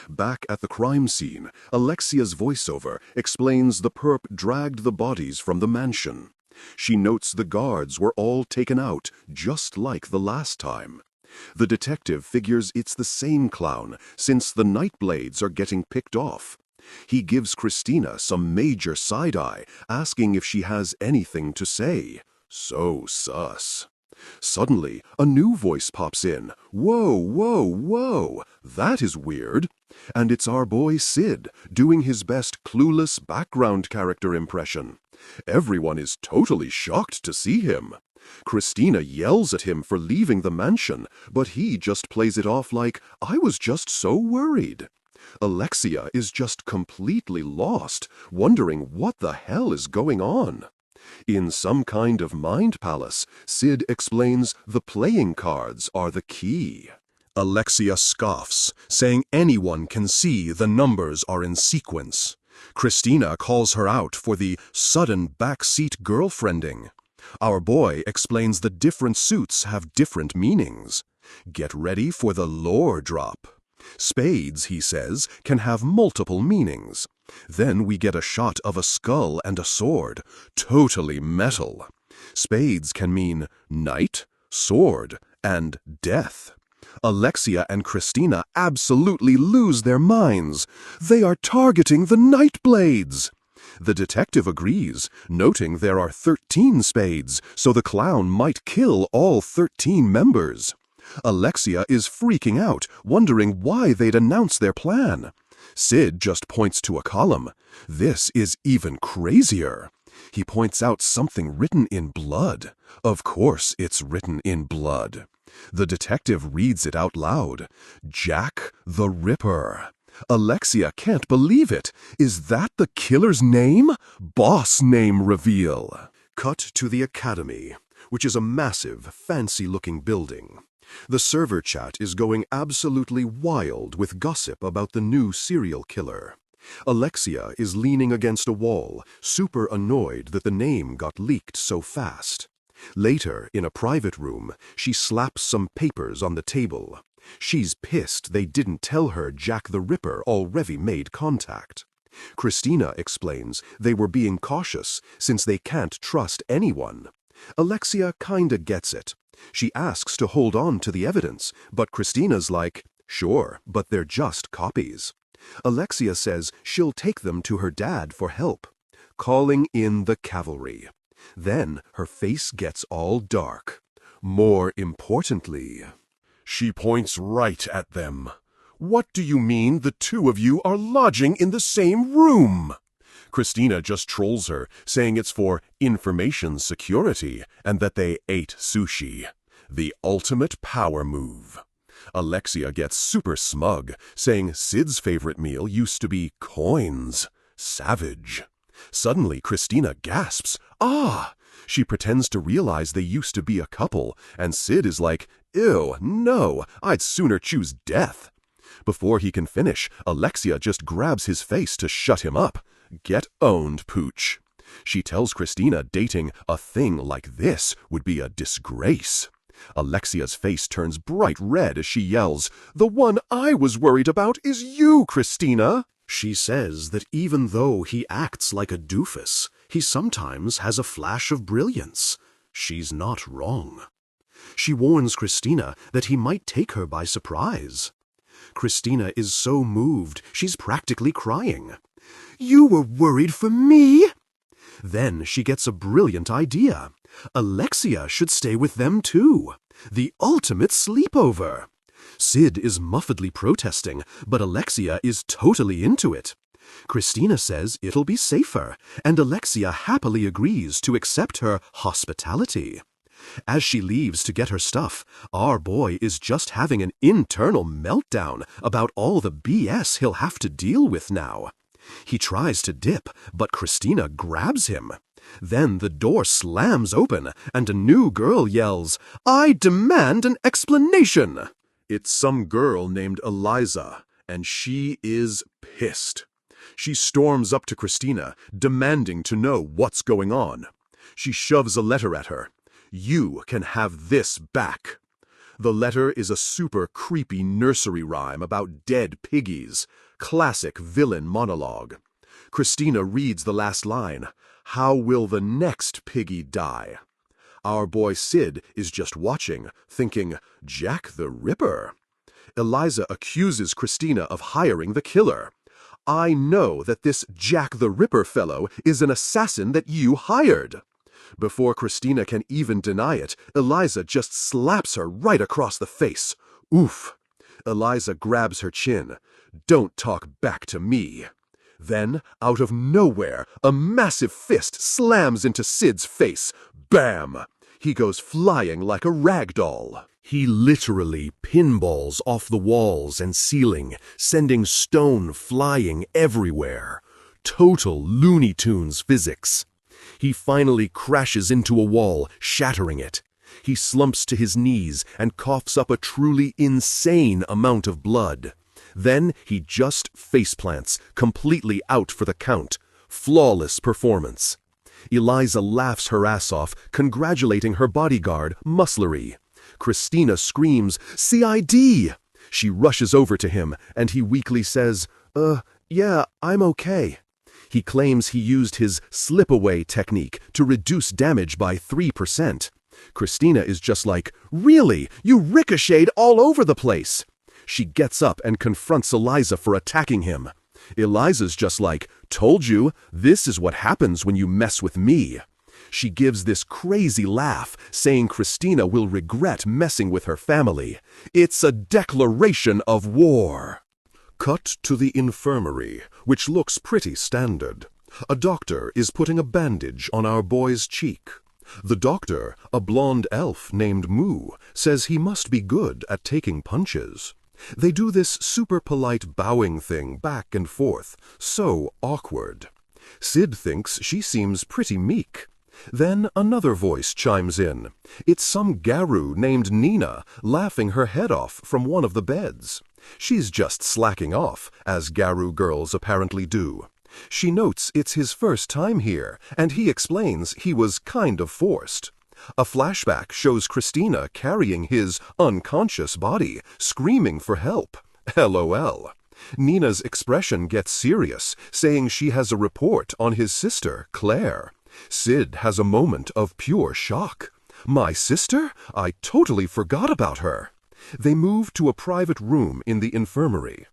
Back at the crime scene, Alexia's voiceover explains the perp dragged the bodies from the mansion. She notes the guards were all taken out, just like the last time. The detective figures it's the same clown, since the Nightblades are getting picked off. He gives Christina some major side-eye, asking if she has anything to say. So sus. Suddenly, a new voice pops in. Whoa, whoa, whoa, that is weird. And it's our boy Sid, doing his best clueless background character impression. Everyone is totally shocked to see him. Christina yells at him for leaving the mansion, but he just plays it off like, "I was just so worried." Alexia is just completely lost, wondering what the hell is going on. In some kind of mind palace, Sid explains the playing cards are the key. Alexia scoffs, saying anyone can see the numbers are in sequence. Christina calls her out for the sudden backseat girlfriending. Our boy explains the different suits have different meanings. Get ready for the lore drop. Spades, he says, can have multiple meanings. Then we get a shot of a skull and a sword, totally metal. Spades can mean knight, sword, and death. Alexia and Christina absolutely lose their minds. They are targeting the Nightblades. The detective agrees, noting there are 13 spades, so the clown might kill all 13 members. Alexia is freaking out, wondering why they'd announce their plan. Sid just points to a column. This is even crazier. He points out something written in blood. Of course it's written in blood. The detective reads it out loud. Jack the Ripper. Alexia can't believe it. Is that the killer's name? Boss name reveal. Cut to the Academy, which is a massive, fancy-looking building. The server chat is going absolutely wild with gossip about the new serial killer. Alexia is leaning against a wall, super annoyed that the name got leaked so fast. Later, in a private room, she slaps some papers on the table. She's pissed they didn't tell her Jack the Ripper already made contact. Christina explains they were being cautious since they can't trust anyone. Alexia kinda gets it. She asks to hold on to the evidence, but Christina's like, "Sure, but they're just copies." Alexia says she'll take them to her dad for help. Calling in the cavalry. Then her face gets all dark. More importantly, she points right at them. "What do you mean the two of you are lodging in the same room?" Christina just trolls her, saying it's for information security and that they ate sushi. The ultimate power move. Alexia gets super smug, saying Sid's favorite meal used to be coins. Savage. Suddenly, Christina gasps, "Ah!" She pretends to realize they used to be a couple, and Sid is like, "Ew, no, I'd sooner choose death." Before he can finish, Alexia just grabs his face to shut him up. Get owned, Pooch. She tells Christina dating a thing like this would be a disgrace. Alexia's face turns bright red as she yells, "The one I was worried about is you, Christina!" She says that even though he acts like a doofus, he sometimes has a flash of brilliance. She's not wrong. She warns Christina that he might take her by surprise. Christina is so moved, she's practically crying. "You were worried for me?" Then she gets a brilliant idea. Alexia should stay with them too. The ultimate sleepover. Sid is muffedly protesting, but Alexia is totally into it. Christina says it'll be safer, and Alexia happily agrees to accept her hospitality. As she leaves to get her stuff, our boy is just having an internal meltdown about all the BS he'll have to deal with now. He tries to dip, but Christina grabs him. Then the door slams open, and a new girl yells, "I demand an explanation!" It's some girl named Eliza, and she is pissed. She storms up to Christina, demanding to know what's going on. She shoves a letter at her. "You can have this back." The letter is a super creepy nursery rhyme about dead piggies. Classic villain monologue. Christina reads the last line. How will the next piggy die? Our boy Sid is just watching, thinking, Jack the Ripper. Eliza accuses Christina of hiring the killer. I know that this Jack the Ripper fellow is an assassin that you hired. Before Christina can even deny it, Eliza just slaps her right across the face. Oof. Eliza grabs her chin. Don't talk back to me. Then, out of nowhere, a massive fist slams into Sid's face. Bam! He goes flying like a rag doll. He literally pinballs off the walls and ceiling, sending stone flying everywhere. Total Looney Tunes physics. He finally crashes into a wall, shattering it. He slumps to his knees and coughs up a truly insane amount of blood. Then he just faceplants, completely out for the count. Flawless performance. Eliza laughs her ass off, congratulating her bodyguard, Muslery. Christina screams, CID! She rushes over to him, and he weakly says, yeah, I'm okay. He claims he used his slip-away technique to reduce damage by 3%. Christina is just like, really? You ricocheted all over the place. She gets up and confronts Eliza for attacking him. Eliza's just like, told you, this is what happens when you mess with me. She gives this crazy laugh, saying Christina will regret messing with her family. It's a declaration of war. Cut to the infirmary, which looks pretty standard. A doctor is putting a bandage on our boy's cheek. The doctor, a blonde elf named Moo, says he must be good at taking punches. They do this super polite bowing thing back and forth, so awkward. Sid thinks she seems pretty meek. Then another voice chimes in. It's some Garu named Nina, laughing her head off from one of the beds. She's just slacking off, as Garu girls apparently do. She notes it's his first time here, and he explains he was kind of forced. A flashback shows Christina carrying his unconscious body, screaming for help. LOL. Nina's expression gets serious, saying she has a report on his sister, Claire. Sid has a moment of pure shock. My sister? I totally forgot about her. They move to a private room in the infirmary.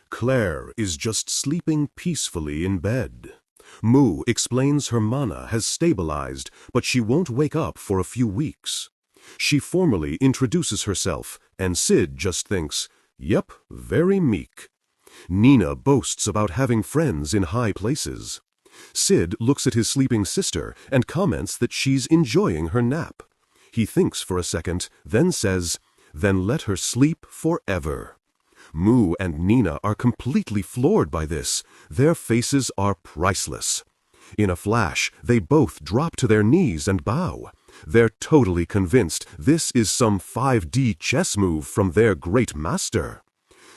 Claire is just sleeping peacefully in bed. Moo explains her mana has stabilized, but she won't wake up for a few weeks. She formally introduces herself, and Sid just thinks, yep, very meek. Nina boasts about having friends in high places. Sid looks at his sleeping sister and comments that she's enjoying her nap. He thinks for a second, then says, then let her sleep forever. Moo and Nina are completely floored by this. Their faces are priceless. In a flash, they both drop to their knees and bow. They're totally convinced this is some 5D chess move from their great master.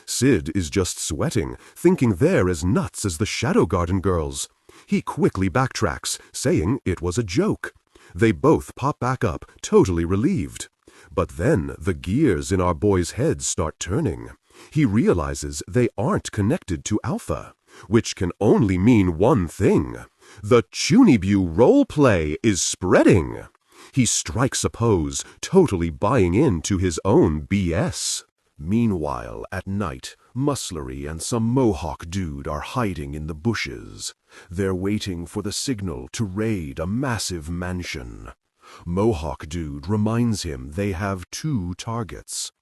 Sid is just sweating, thinking they're as nuts as the Shadow Garden girls. He quickly backtracks, saying it was a joke. They both pop back up, totally relieved. But then the gears in our boy's head start turning. He realizes they aren't connected to Alpha, which can only mean one thing. The Chunibu roleplay is spreading. He strikes a pose, totally buying into his own BS. Meanwhile, at night, Muslery and some Mohawk dude are hiding in the bushes. They're waiting for the signal to raid a massive mansion. Mohawk dude reminds him they have 2 targets.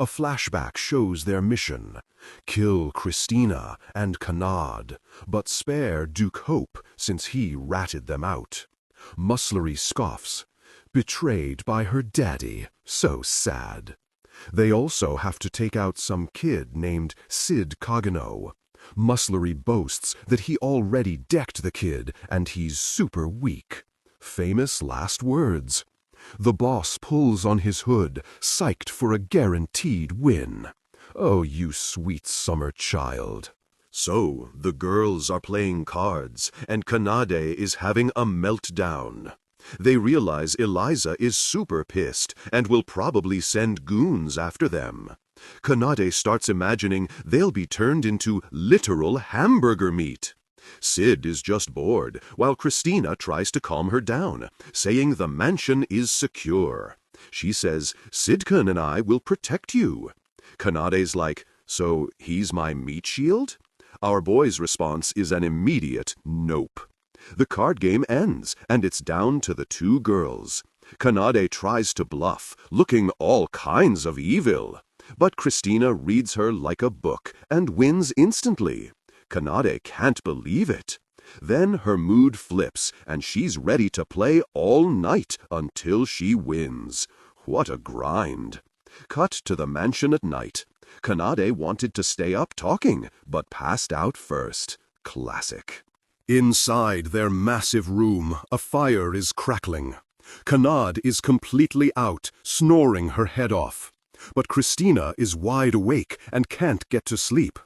A flashback shows their mission: kill Christina and Kanad, but spare Duke Hope since he ratted them out. Muslery scoffs. Betrayed by her daddy. So sad. They also have to take out some kid named Sid Kagano. Muslery boasts that he already decked the kid and he's super weak. Famous last words. The boss pulls on his hood, psyched for a guaranteed win. Oh, you sweet summer child. So, the girls are playing cards, and Kanade is having a meltdown. They realize Eliza is super pissed and will probably send goons after them. Kanade starts imagining they'll be turned into literal hamburger meat. Sid is just bored, while Christina tries to calm her down, saying the mansion is secure. She says, Sidkan and I will protect you. Kanade's like, so he's my meat shield? Our boy's response is an immediate nope. The card game ends, and it's down to the 2 girls. Kanade tries to bluff, looking all kinds of evil. But Christina reads her like a book and wins instantly. Kanade can't believe it. Then her mood flips, and she's ready to play all night until she wins. What a grind. Cut to the mansion at night. Kanade wanted to stay up talking, but passed out first. Classic. Inside their massive room, a fire is crackling. Kanad is completely out, snoring her head off. But Christina is wide awake and can't get to sleep.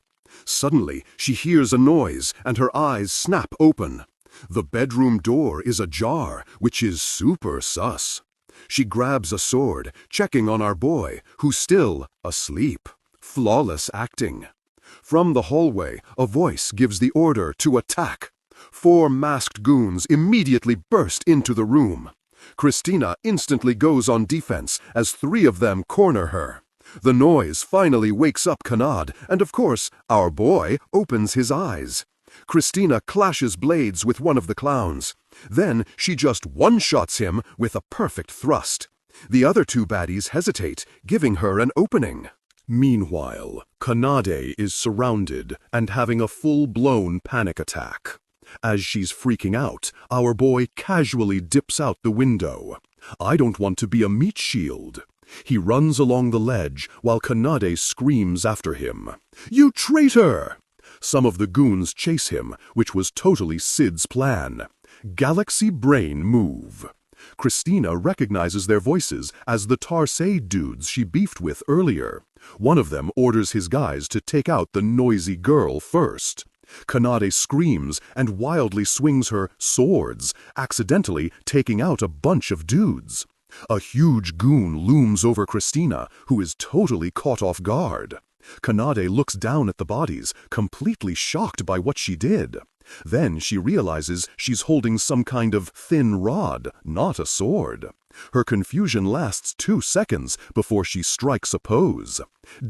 Suddenly, she hears a noise and her eyes snap open. The bedroom door is ajar, which is super sus. She grabs a sword, checking on our boy, who's still asleep. Flawless acting. From the hallway, a voice gives the order to attack. 4 masked goons immediately burst into the room. Christina instantly goes on defense as 3 of them corner her. The noise finally wakes up Kanad, and of course, our boy opens his eyes. Christina clashes blades with one of the clowns. Then she just one-shots him with a perfect thrust. The other 2 baddies hesitate, giving her an opening. Meanwhile, Kanade is surrounded and having a full-blown panic attack. As she's freaking out, our boy casually dips out the window. I don't want to be a meat shield. He runs along the ledge while Kanade screams after him. You traitor! Some of the goons chase him, which was totally Sid's plan. Galaxy brain move. Christina recognizes their voices as the Tarsay dudes she beefed with earlier. One of them orders his guys to take out the noisy girl first. Kanade screams and wildly swings her swords, accidentally taking out a bunch of dudes. A huge goon looms over Christina, who is totally caught off guard. Kanade looks down at the bodies, completely shocked by what she did. Then she realizes she's holding some kind of thin rod, not a sword. Her confusion lasts 2 seconds before she strikes a pose.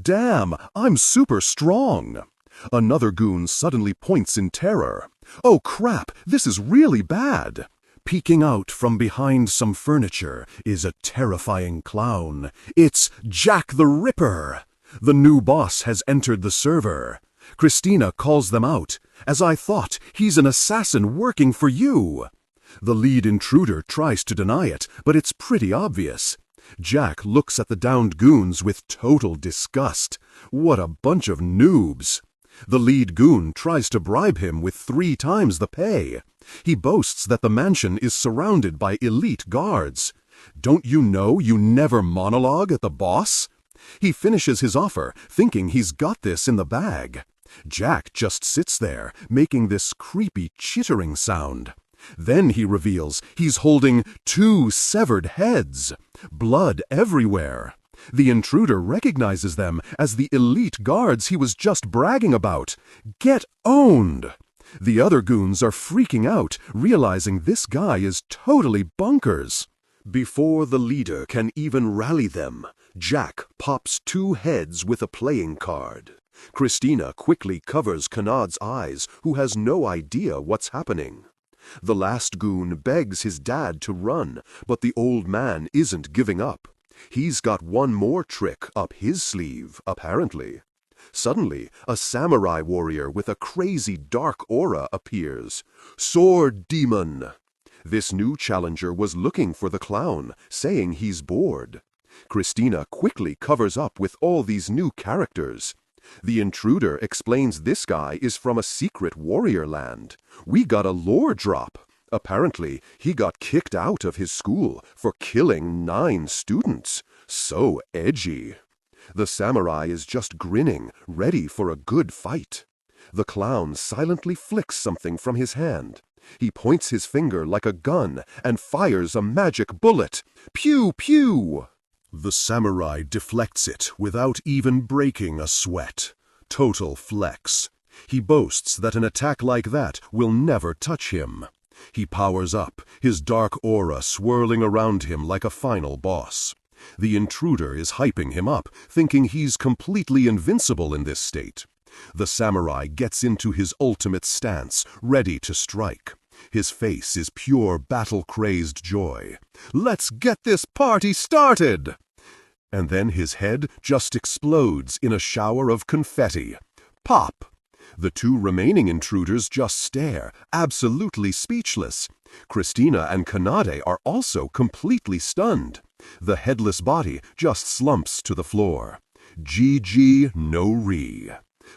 Damn, I'm super strong! Another goon suddenly points in terror. Oh crap, this is really bad! Peeking out from behind some furniture is a terrifying clown. It's Jack the Ripper! The new boss has entered the server. Christina calls them out. As I thought, he's an assassin working for you. The lead intruder tries to deny it, but it's pretty obvious. Jack looks at the downed goons with total disgust. What a bunch of noobs. The lead goon tries to bribe him with 3 times the pay. He boasts that the mansion is surrounded by elite guards. Don't you know you never monologue at the boss? He finishes his offer, thinking he's got this in the bag. Jack just sits there, making this creepy chittering sound. Then he reveals he's holding 2 severed heads, blood everywhere. The intruder recognizes them as the elite guards he was just bragging about. Get owned! The other goons are freaking out, realizing this guy is totally bonkers. Before the leader can even rally them, Jack pops 2 heads with a playing card. Christina quickly covers Kanad's eyes, who has no idea what's happening. The last goon begs his dad to run, but the old man isn't giving up. He's got one more trick up his sleeve, apparently. Suddenly, a samurai warrior with a crazy dark aura appears. Sword Demon! This new challenger was looking for the clown, saying he's bored. Christina quickly covers up with all these new characters. The intruder explains this guy is from a secret warrior land. We got a lore drop. Apparently, he got kicked out of his school for killing 9 students. So edgy. The samurai is just grinning, ready for a good fight. The clown silently flicks something from his hand. He points his finger like a gun and fires a magic bullet. Pew, pew! The samurai deflects it without even breaking a sweat. Total flex. He boasts that an attack like that will never touch him. He powers up, his dark aura swirling around him like a final boss. The intruder is hyping him up, thinking he's completely invincible in this state. The samurai gets into his ultimate stance, ready to strike. His face is pure battle-crazed joy. Let's get this party started! And then his head just explodes in a shower of confetti. Pop! The 2 remaining intruders just stare, absolutely speechless. Christina and Kanade are also completely stunned. The headless body just slumps to the floor. GG no re.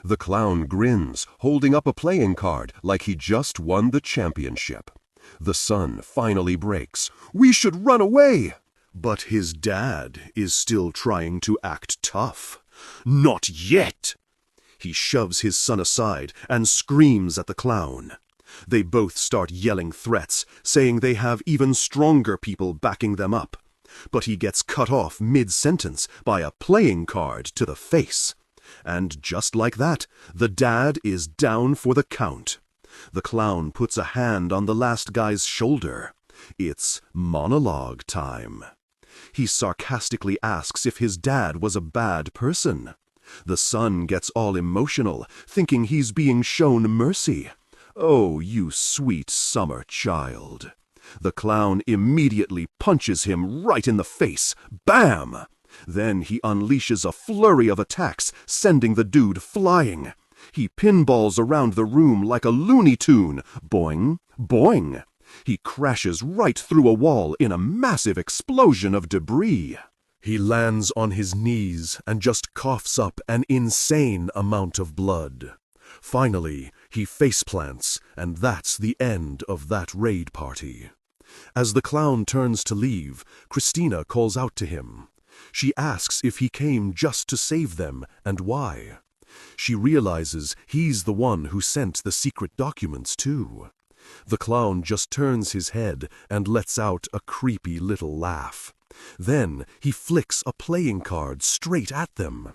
The clown grins, holding up a playing card like he just won the championship. The sun finally breaks. We should run away! But his dad is still trying to act tough. Not yet! He shoves his son aside and screams at the clown. They both start yelling threats, saying they have even stronger people backing them up. But he gets cut off mid-sentence by a playing card to the face. And just like that, the dad is down for the count. The clown puts a hand on the last guy's shoulder. It's monologue time. He sarcastically asks if his dad was a bad person. The son gets all emotional, thinking he's being shown mercy. Oh, you sweet summer child. The clown immediately punches him right in the face. Bam! Then he unleashes a flurry of attacks, sending the dude flying. He pinballs around the room like a Looney Tune. Boing, boing. He crashes right through a wall in a massive explosion of debris. He lands on his knees and just coughs up an insane amount of blood. Finally, he faceplants, and that's the end of that raid party. As the clown turns to leave, Christina calls out to him. She asks if he came just to save them and why. She realizes he's the one who sent the secret documents too. The clown just turns his head and lets out a creepy little laugh. Then he flicks a playing card straight at them.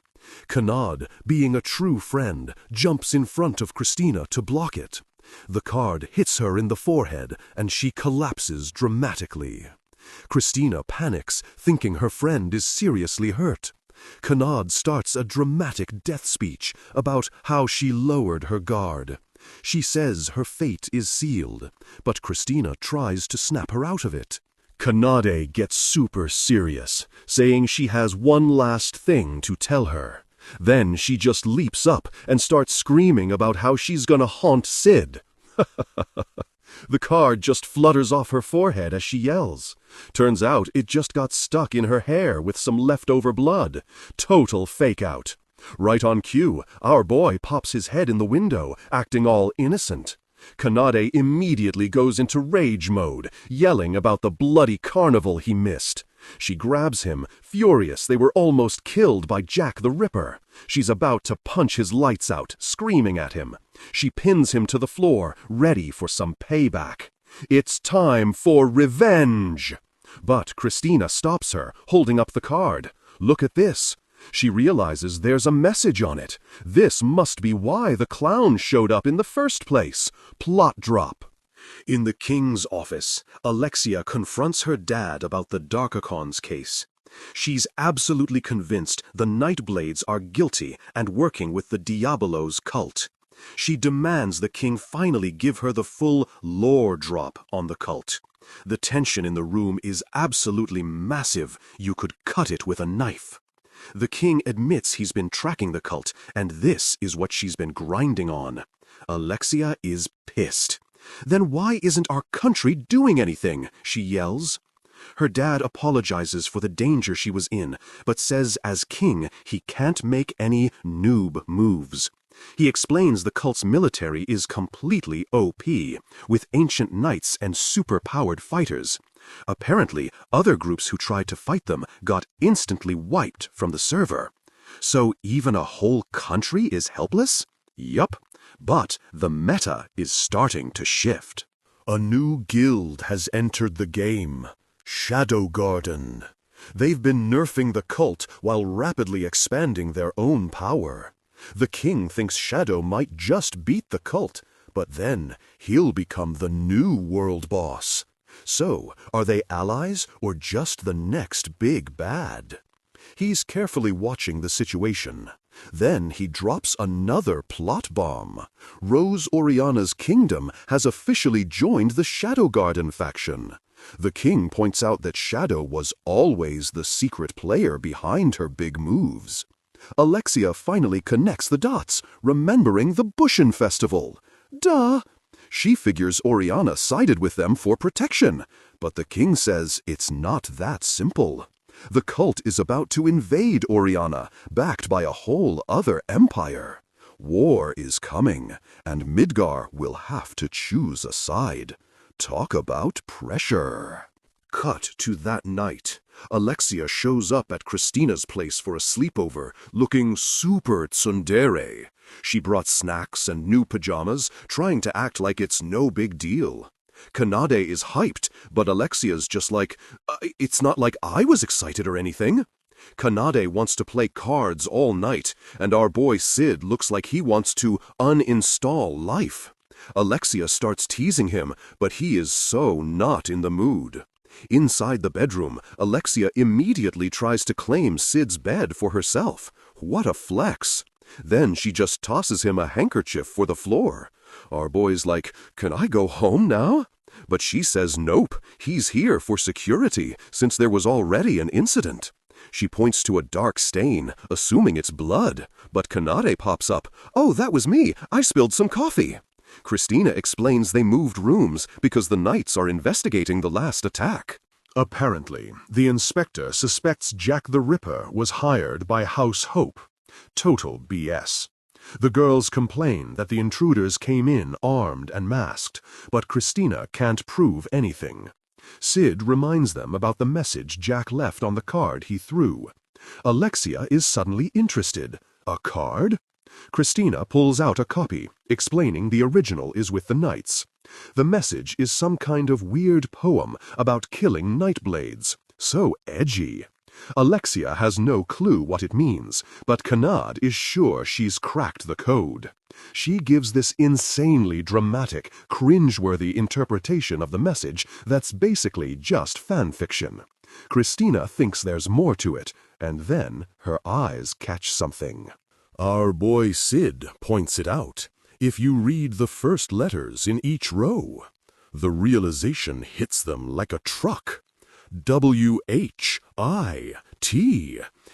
Kanad, being a true friend, jumps in front of Christina to block it. The card hits her in the forehead and she collapses dramatically. Christina panics, thinking her friend is seriously hurt. Kanad starts a dramatic death speech about how she lowered her guard. She says her fate is sealed, but Christina tries to snap her out of it. Kanade gets super serious, saying she has one last thing to tell her. Then she just leaps up and starts screaming about how she's gonna haunt Sid. The card just flutters off her forehead as she yells. Turns out it just got stuck in her hair with some leftover blood. Total fake out. Right on cue, our boy pops his head in the window, acting all innocent. Kanade immediately goes into rage mode, yelling about the bloody carnival he missed. She grabs him, furious they were almost killed by Jack the Ripper. She's about to punch his lights out, screaming at him. She pins him to the floor, ready for some payback. It's time for revenge! But Christina stops her, holding up the card. Look at this. She realizes there's a message on it. This must be why the clown showed up in the first place. Plot drop. In the king's office, Alexia confronts her dad about the Darkacon's case. She's absolutely convinced the Nightblades are guilty and working with the Diabolos cult. She demands the king finally give her the full lore drop on the cult. The tension in the room is absolutely massive. You could cut it with a knife. The king admits he's been tracking the cult, and this is what she's been grinding on. Alexia is pissed. Then why isn't our country doing anything? She yells. Her dad apologizes for the danger she was in, but says as king he can't make any noob moves. He explains the cult's military is completely OP, with ancient knights and super-powered fighters. Apparently, other groups who tried to fight them got instantly wiped from the server. So even a whole country is helpless? Yup. But the meta is starting to shift. A new guild has entered the game. Shadow Garden. They've been nerfing the cult while rapidly expanding their own power. The king thinks Shadow might just beat the cult, but then he'll become the new world boss. So, are they allies or just the next big bad? He's carefully watching the situation. Then he drops another plot bomb. Rose Oriana's kingdom has officially joined the Shadow Garden faction. The king points out that Shadow was always the secret player behind her big moves. Alexia finally connects the dots, remembering the Bushin Festival. Duh! She figures Oriana sided with them for protection, but the king says it's not that simple. The cult is about to invade Oriana, backed by a whole other empire. War is coming, and Midgar will have to choose a side. Talk about pressure. Cut to that night. Alexia shows up at Christina's place for a sleepover, looking super tsundere. She brought snacks and new pajamas, trying to act like it's no big deal. Kanade is hyped, but Alexia's just like, it's not like I was excited or anything. Kanade wants to play cards all night, and our boy Sid looks like he wants to uninstall life. Alexia starts teasing him, but he is so not in the mood. Inside the bedroom, Alexia immediately tries to claim Sid's bed for herself. What a flex! Then she just tosses him a handkerchief for the floor. Our boy's like, "Can I go home now?" But she says nope, he's here for security, since there was already an incident. She points to a dark stain, assuming it's blood, but Kanade pops up. "Oh, that was me, I spilled some coffee." Christina explains they moved rooms because the Knights are investigating the last attack. Apparently, the inspector suspects Jack the Ripper was hired by House Hope. Total BS. The girls complain that the intruders came in armed and masked, but Christina can't prove anything. Sid reminds them about the message Jack left on the card he threw. Alexia is suddenly interested. A card? Christina pulls out a copy, explaining the original is with the Knights. The message is some kind of weird poem about killing Nightblades. So edgy. Alexia has no clue what it means, but Kanad is sure she's cracked the code. She gives this insanely dramatic, cringeworthy interpretation of the message that's basically just fan fiction. Christina thinks there's more to it, and then her eyes catch something. Our boy Sid points it out. If you read the first letters in each row, the realization hits them like a truck. W-H-I-T.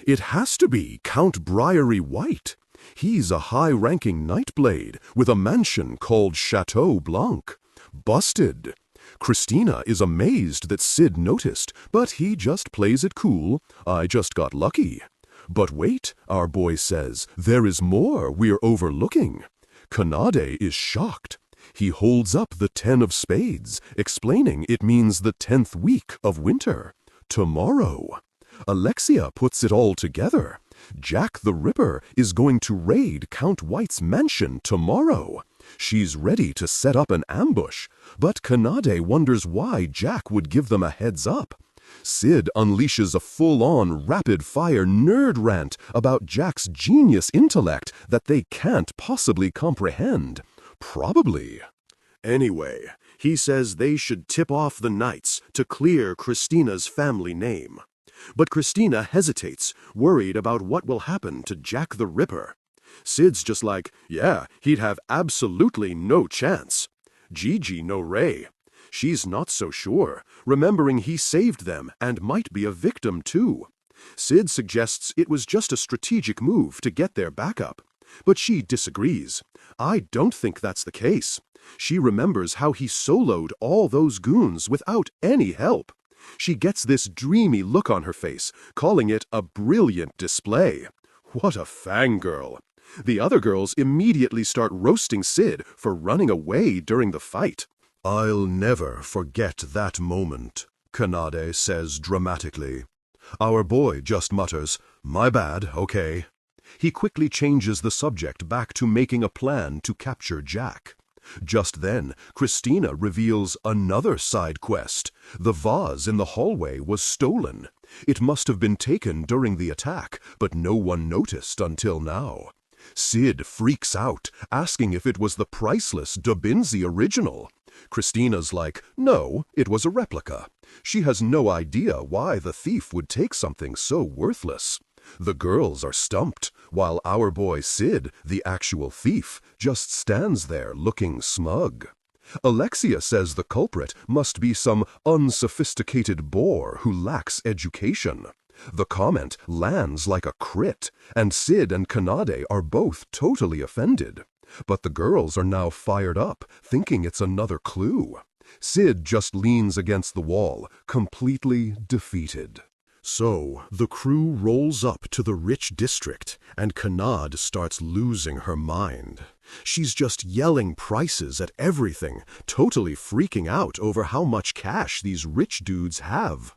It has to be Count Briary White. He's a high-ranking Nightblade with a mansion called Chateau Blanc. Busted. Christina is amazed that Sid noticed, but he just plays it cool. I just got lucky. But wait, our boy says, there is more we're overlooking. Kanade is shocked. He holds up the 10 of spades, explaining it means the 10th week of winter. tomorrow. Alexia puts it all together. Jack the Ripper is going to raid Count White's mansion tomorrow. She's ready to set up an ambush, but Kanade wonders why Jack would give them a heads up. Sid unleashes a full-on, rapid-fire nerd rant about Jack's genius intellect that they can't possibly comprehend. Probably. Anyway, he says they should tip off the knights to clear Christina's family name. But Christina hesitates, worried about what will happen to Jack the Ripper. Sid's just like, yeah, he'd have absolutely no chance. Gigi no Ray. She's not so sure, remembering he saved them and might be a victim too. Sid suggests it was just a strategic move to get their backup. But she disagrees. I don't think that's the case. She remembers how he soloed all those goons without any help. She gets this dreamy look on her face, calling it a brilliant display. What a fangirl. The other girls immediately start roasting Sid for running away during the fight. I'll never forget that moment, Kanade says dramatically. Our boy just mutters, "My bad, okay." He quickly changes the subject back to making a plan to capture Jack. Just then, Christina reveals another side quest. The vase in the hallway was stolen. It must have been taken during the attack, but no one noticed until now. Sid freaks out, asking if it was the priceless Dobinzi original. Christina's like, no, it was a replica. She has no idea why the thief would take something so worthless. The girls are stumped, while our boy Sid, the actual thief, just stands there looking smug. Alexia says the culprit must be some unsophisticated bore who lacks education. The comment lands like a crit, and Sid and Kanade are both totally offended. But the girls are now fired up, thinking it's another clue. Sid just leans against the wall, completely defeated. So, the crew rolls up to the rich district, and Kanade starts losing her mind. She's just yelling prices at everything, totally freaking out over how much cash these rich dudes have.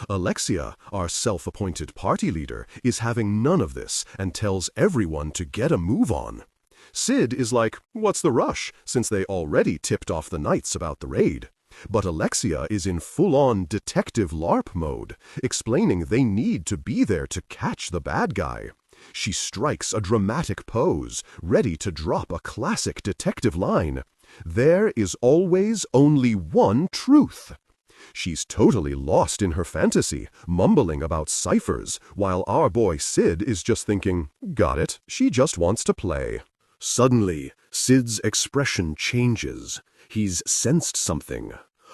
Alexia, our self-appointed party leader, is having none of this and tells everyone to get a move on. Sid is like, what's the rush, since they already tipped off the knights about the raid? But Alexia is in full-on detective LARP mode, explaining they need to be there to catch the bad guy. She strikes a dramatic pose, ready to drop a classic detective line. There is always only one truth. She's totally lost in her fantasy, mumbling about ciphers, while our boy Sid is just thinking, got it, she just wants to play. Suddenly, Sid's expression changes. He's sensed something.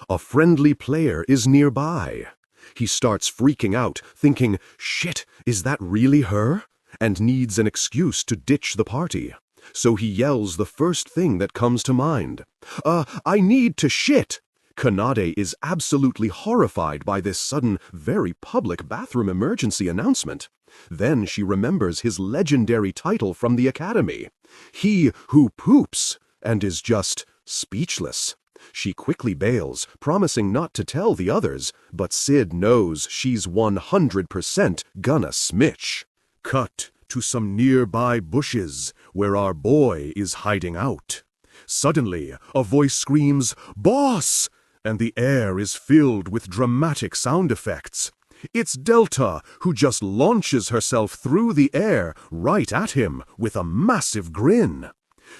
A friendly player is nearby. He starts freaking out, thinking, shit, is that really her? And needs an excuse to ditch the party. So he yells the first thing that comes to mind. I need to shit! Kanade is absolutely horrified by this sudden, very public bathroom emergency announcement. Then she remembers his legendary title from the academy. He who poops, and is just speechless. She quickly bails, promising not to tell the others, but Sid knows she's 100% gonna smitch. Cut to some nearby bushes, where our boy is hiding out. Suddenly, a voice screams, "Boss!" and the air is filled with dramatic sound effects. It's Delta, who just launches herself through the air right at him with a massive grin.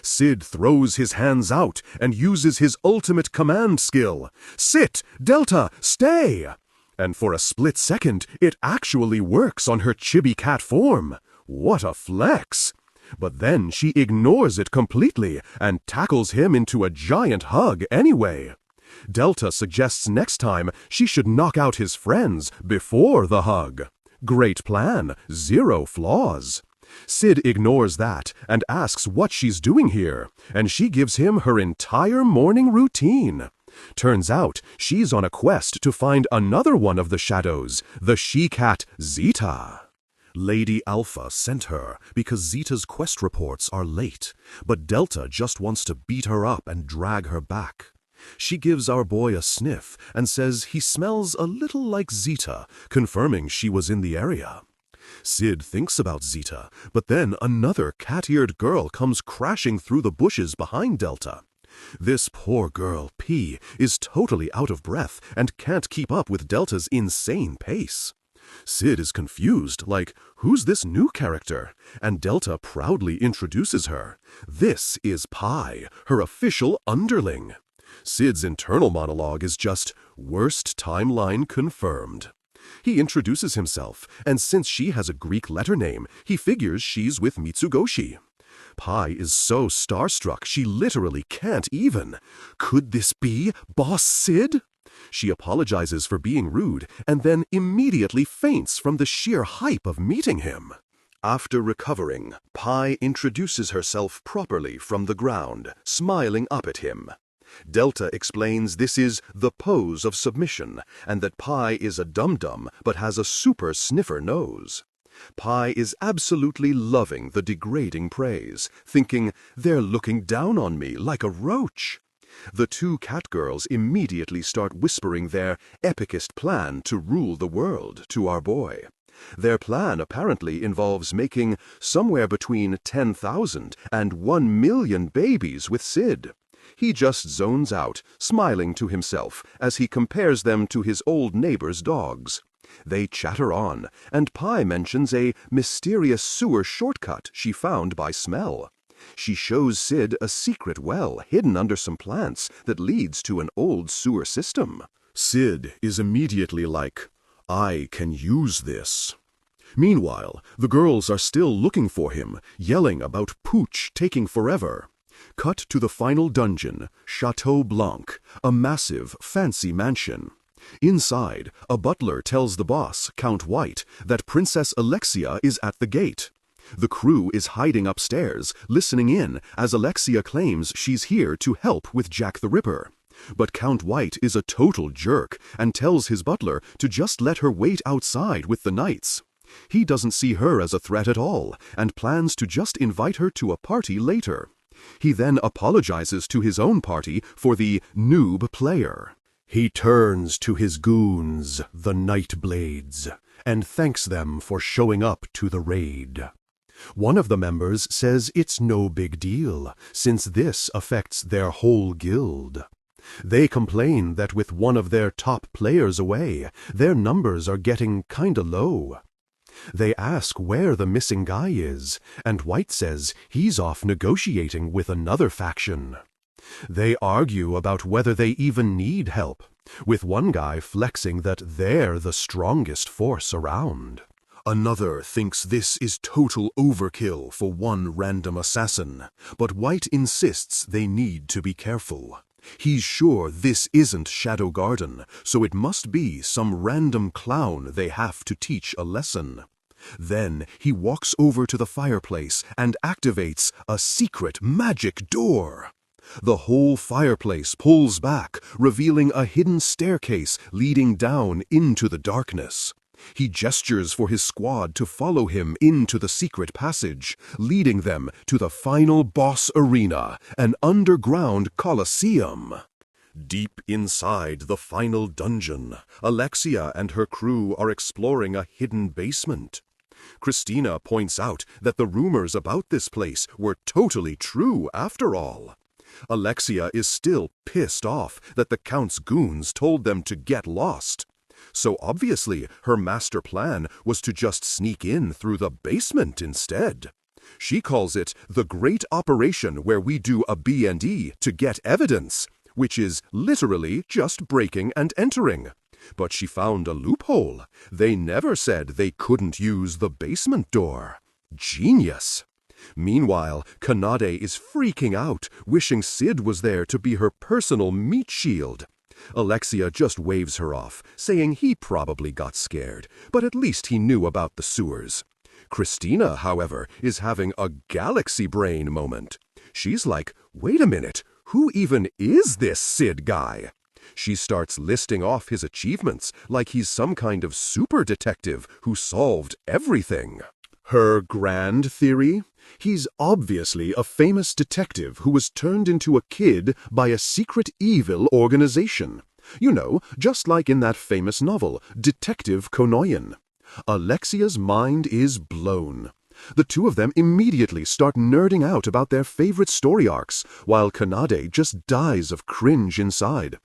Sid throws his hands out and uses his ultimate command skill. Sit! Delta, stay! And for a split second, it actually works on her chibi cat form. What a flex! But then she ignores it completely and tackles him into a giant hug anyway. Delta suggests next time she should knock out his friends before the hug. Great plan, 0 flaws. Sid ignores that and asks what she's doing here, and she gives him her entire morning routine. Turns out she's on a quest to find another one of the shadows, the she-cat Zeta. Lady Alpha sent her because Zeta's quest reports are late, but Delta just wants to beat her up and drag her back. She gives our boy a sniff and says he smells a little like Zita, confirming she was in the area. Sid thinks about Zita, but then another cat-eared girl comes crashing through the bushes behind Delta. This poor girl, P, is totally out of breath and can't keep up with Delta's insane pace. Sid is confused, like, who's this new character? And Delta proudly introduces her. This is Pi, her official underling. Sid's internal monologue is just, worst timeline confirmed. He introduces himself, and since she has a Greek letter name, he figures she's with Mitsugoshi. Pi is so starstruck she literally can't even. Could this be Boss Sid? She apologizes for being rude and then immediately faints from the sheer hype of meeting him. After recovering, Pi introduces herself properly from the ground, smiling up at him. Delta explains this is the pose of submission, and that Pi is a dum-dum but has a super sniffer nose. Pi is absolutely loving the degrading praise, thinking, they're looking down on me like a roach. The two cat girls immediately start whispering their epicest plan to rule the world to our boy. Their plan apparently involves making somewhere between 10,000 and 1 million babies with Sid. He just zones out, smiling to himself as he compares them to his old neighbor's dogs. They chatter on, and Pi mentions a mysterious sewer shortcut she found by smell. She shows Sid a secret well hidden under some plants that leads to an old sewer system. Sid is immediately like, I can use this. Meanwhile, the girls are still looking for him, yelling about Pooch taking forever. Cut to the final dungeon, Chateau Blanc, a massive, fancy mansion. Inside, a butler tells the boss, Count White, that Princess Alexia is at the gate. The crew is hiding upstairs, listening in, as Alexia claims she's here to help with Jack the Ripper. But Count White is a total jerk and tells his butler to just let her wait outside with the knights. He doesn't see her as a threat at all and plans to just invite her to a party later. He then apologizes to his own party for the noob player. He turns to his goons, the Nightblades, and thanks them for showing up to the raid. One of the members says it's no big deal, since this affects their whole guild. They complain that with one of their top players away, their numbers are getting kinda low. They ask where the missing guy is, and White says he's off negotiating with another faction. They argue about whether they even need help, with one guy flexing that they're the strongest force around. Another thinks this is total overkill for one random assassin, but White insists they need to be careful. He's sure this isn't Shadow Garden, so it must be some random clown they have to teach a lesson. Then he walks over to the fireplace and activates a secret magic door. The whole fireplace pulls back, revealing a hidden staircase leading down into the darkness. He gestures for his squad to follow him into the secret passage, leading them to the final boss arena, an underground coliseum. Deep inside the final dungeon, Alexia and her crew are exploring a hidden basement. Christina points out that the rumors about this place were totally true after all. Alexia is still pissed off that the Count's goons told them to get lost. So obviously her master plan was to just sneak in through the basement instead. She calls it the great operation where we do a B&E to get evidence, which is literally just breaking and entering. But she found a loophole. They never said they couldn't use the basement door. Genius! Meanwhile, Kanade is freaking out, wishing Sid was there to be her personal meat shield. Alexia just waves her off, saying he probably got scared, but at least he knew about the sewers. Christina, however, is having a galaxy brain moment. She's like, wait a minute, who even is this Sid guy? She starts listing off his achievements like he's some kind of super detective who solved everything. Her grand theory? He's obviously a famous detective who was turned into a kid by a secret evil organization. You know, just like in that famous novel, Detective Konoyan. Alexia's mind is blown. The two of them immediately start nerding out about their favorite story arcs, while Kanade just dies of cringe inside.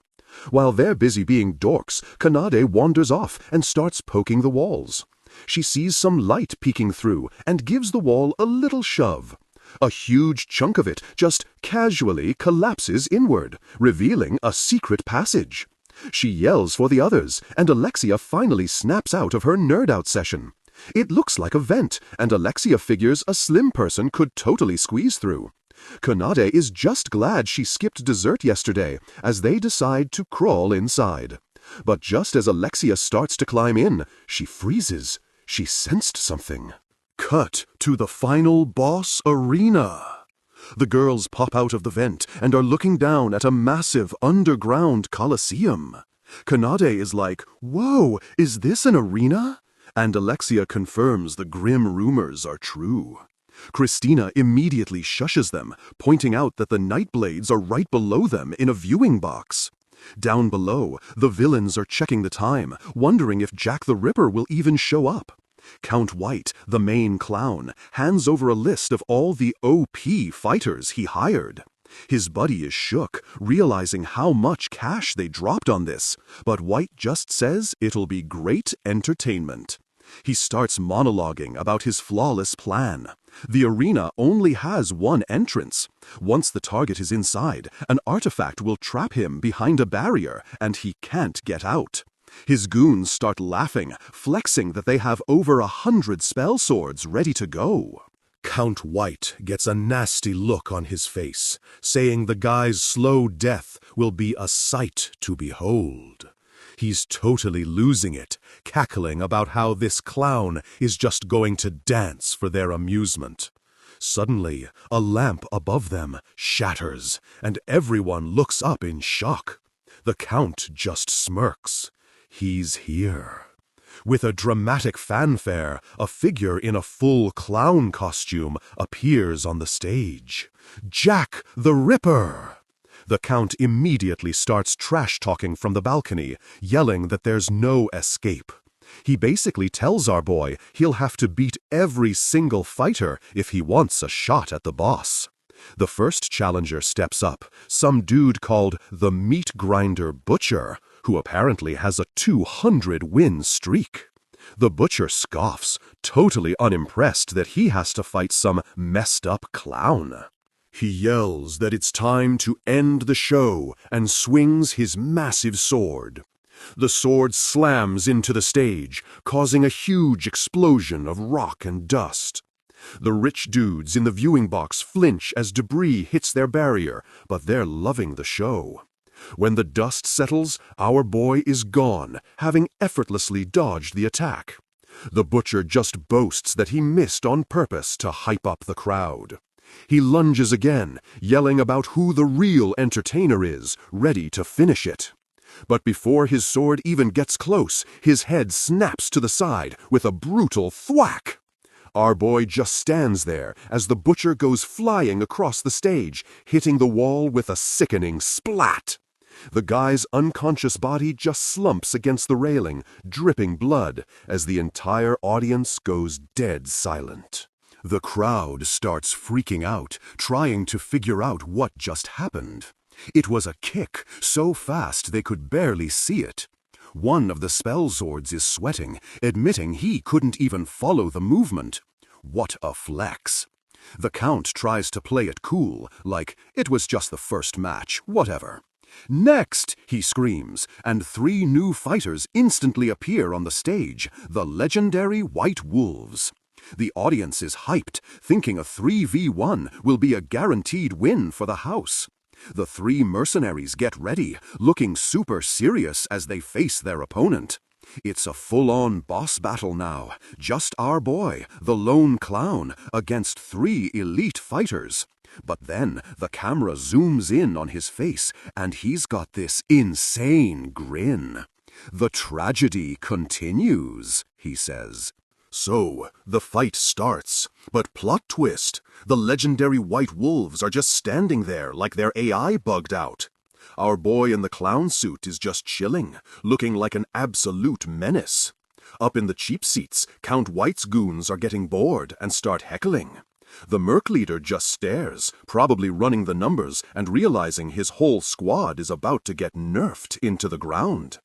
While they're busy being dorks, Kanade wanders off and starts poking the walls. She sees some light peeking through and gives the wall a little shove. A huge chunk of it just casually collapses inward, revealing a secret passage. She yells for the others, and Alexia finally snaps out of her nerd-out session. It looks like a vent, and Alexia figures a slim person could totally squeeze through. Kanade is just glad she skipped dessert yesterday, as they decide to crawl inside. But just as Alexia starts to climb in, she freezes. She sensed something. Cut to the final boss arena. The girls pop out of the vent and are looking down at a massive underground coliseum. Kanade is like, "Whoa, is this an arena?" And Alexia confirms the grim rumors are true. Christina immediately shushes them, pointing out that the Nightblades are right below them in a viewing box. Down below, the villains are checking the time, wondering if Jack the Ripper will even show up. Count White, the main clown, hands over a list of all the OP fighters he hired. His buddy is shook, realizing how much cash they dropped on this, but White just says it'll be great entertainment. He starts monologuing about his flawless plan. The arena only has one entrance. Once the target is inside, an artifact will trap him behind a barrier, and he can't get out. His goons start laughing, flexing that they have over 100 spell swords ready to go. Count White gets a nasty look on his face, saying the guy's slow death will be a sight to behold. He's totally losing it, cackling about how this clown is just going to dance for their amusement. Suddenly, a lamp above them shatters, and everyone looks up in shock. The Count just smirks. He's here. With a dramatic fanfare, a figure in a full clown costume appears on the stage. Jack the Ripper! The Count immediately starts trash-talking from the balcony, yelling that there's no escape. He basically tells our boy he'll have to beat every single fighter if he wants a shot at the boss. The first challenger steps up, some dude called the Meat Grinder Butcher, who apparently has a 200-win streak. The Butcher scoffs, totally unimpressed that he has to fight some messed-up clown. He yells that it's time to end the show and swings his massive sword. The sword slams into the stage, causing a huge explosion of rock and dust. The rich dudes in the viewing box flinch as debris hits their barrier, but they're loving the show. When the dust settles, our boy is gone, having effortlessly dodged the attack. The Butcher just boasts that he missed on purpose to hype up the crowd. He lunges again, yelling about who the real entertainer is, ready to finish it. But before his sword even gets close, his head snaps to the side with a brutal thwack. Our boy just stands there as the Butcher goes flying across the stage, hitting the wall with a sickening splat. The guy's unconscious body just slumps against the railing, dripping blood, as the entire audience goes dead silent. The crowd starts freaking out, trying to figure out what just happened. It was a kick, so fast they could barely see it. One of the spell swords is sweating, admitting he couldn't even follow the movement. What a flex. The Count tries to play it cool, like it was just the first match, whatever. "Next!" he screams, and 3 new fighters instantly appear on the stage, the legendary White Wolves. The audience is hyped, thinking a 3v1 will be a guaranteed win for the house. The 3 mercenaries get ready, looking super serious as they face their opponent. It's a full-on boss battle now, just our boy, the lone clown, against 3 elite fighters. But then the camera zooms in on his face, and he's got this insane grin. "The tragedy continues," he says. So, the fight starts, but plot twist, the legendary white wolves are just standing there like their AI bugged out. Our boy in the clown suit is just chilling, looking like an absolute menace. Up in the cheap seats, Count White's goons are getting bored and start heckling. The merc leader just stares, probably running the numbers and realizing his whole squad is about to get nerfed into the ground.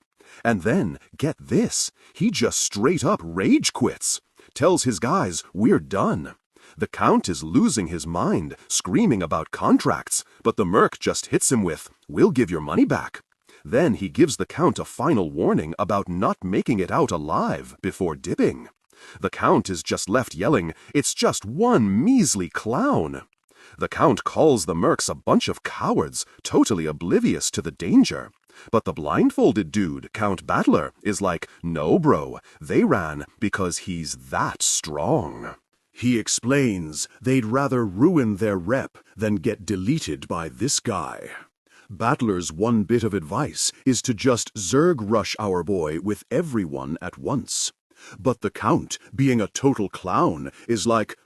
And then, get this, he just straight up rage quits. Tells his guys, we're done. The Count is losing his mind, screaming about contracts, but the merc just hits him with, we'll give your money back. Then he gives the Count a final warning about not making it out alive before dipping. The Count is just left yelling, it's just one measly clown. The Count calls the mercs a bunch of cowards, totally oblivious to the danger. But the blindfolded dude, Count Battler, is like, no bro, they ran because he's that strong. He explains they'd rather ruin their rep than get deleted by this guy. Battler's one bit of advice is to just Zerg rush our boy with everyone at once. But the Count, being a total clown, is like,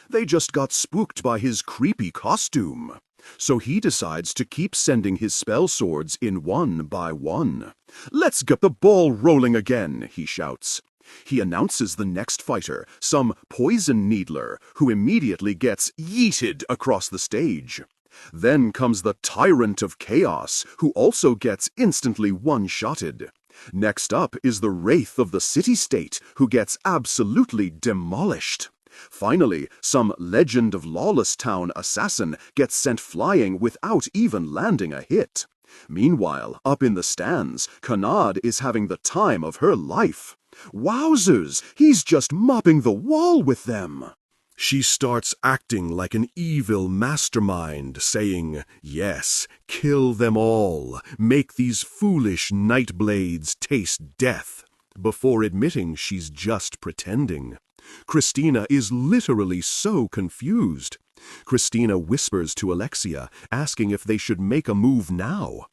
they just got spooked by his creepy costume. So he decides to keep sending his spell swords in one by one. Let's get the ball rolling again, he shouts. He announces the next fighter, some poison needler, who immediately gets yeeted across the stage. Then comes the Tyrant of Chaos, who also gets instantly one-shotted. Next up is the Wraith of the City-State, who gets absolutely demolished. Finally, some Legend of Lawless Town assassin gets sent flying without even landing a hit. Meanwhile, up in the stands, Kanad is having the time of her life. Wowzers, he's just mopping the wall with them. She starts acting like an evil mastermind, saying, yes, kill them all, make these foolish Nightblades taste death, before admitting she's just pretending. Christina is literally so confused. Christina whispers to Alexia, asking if they should make a move now.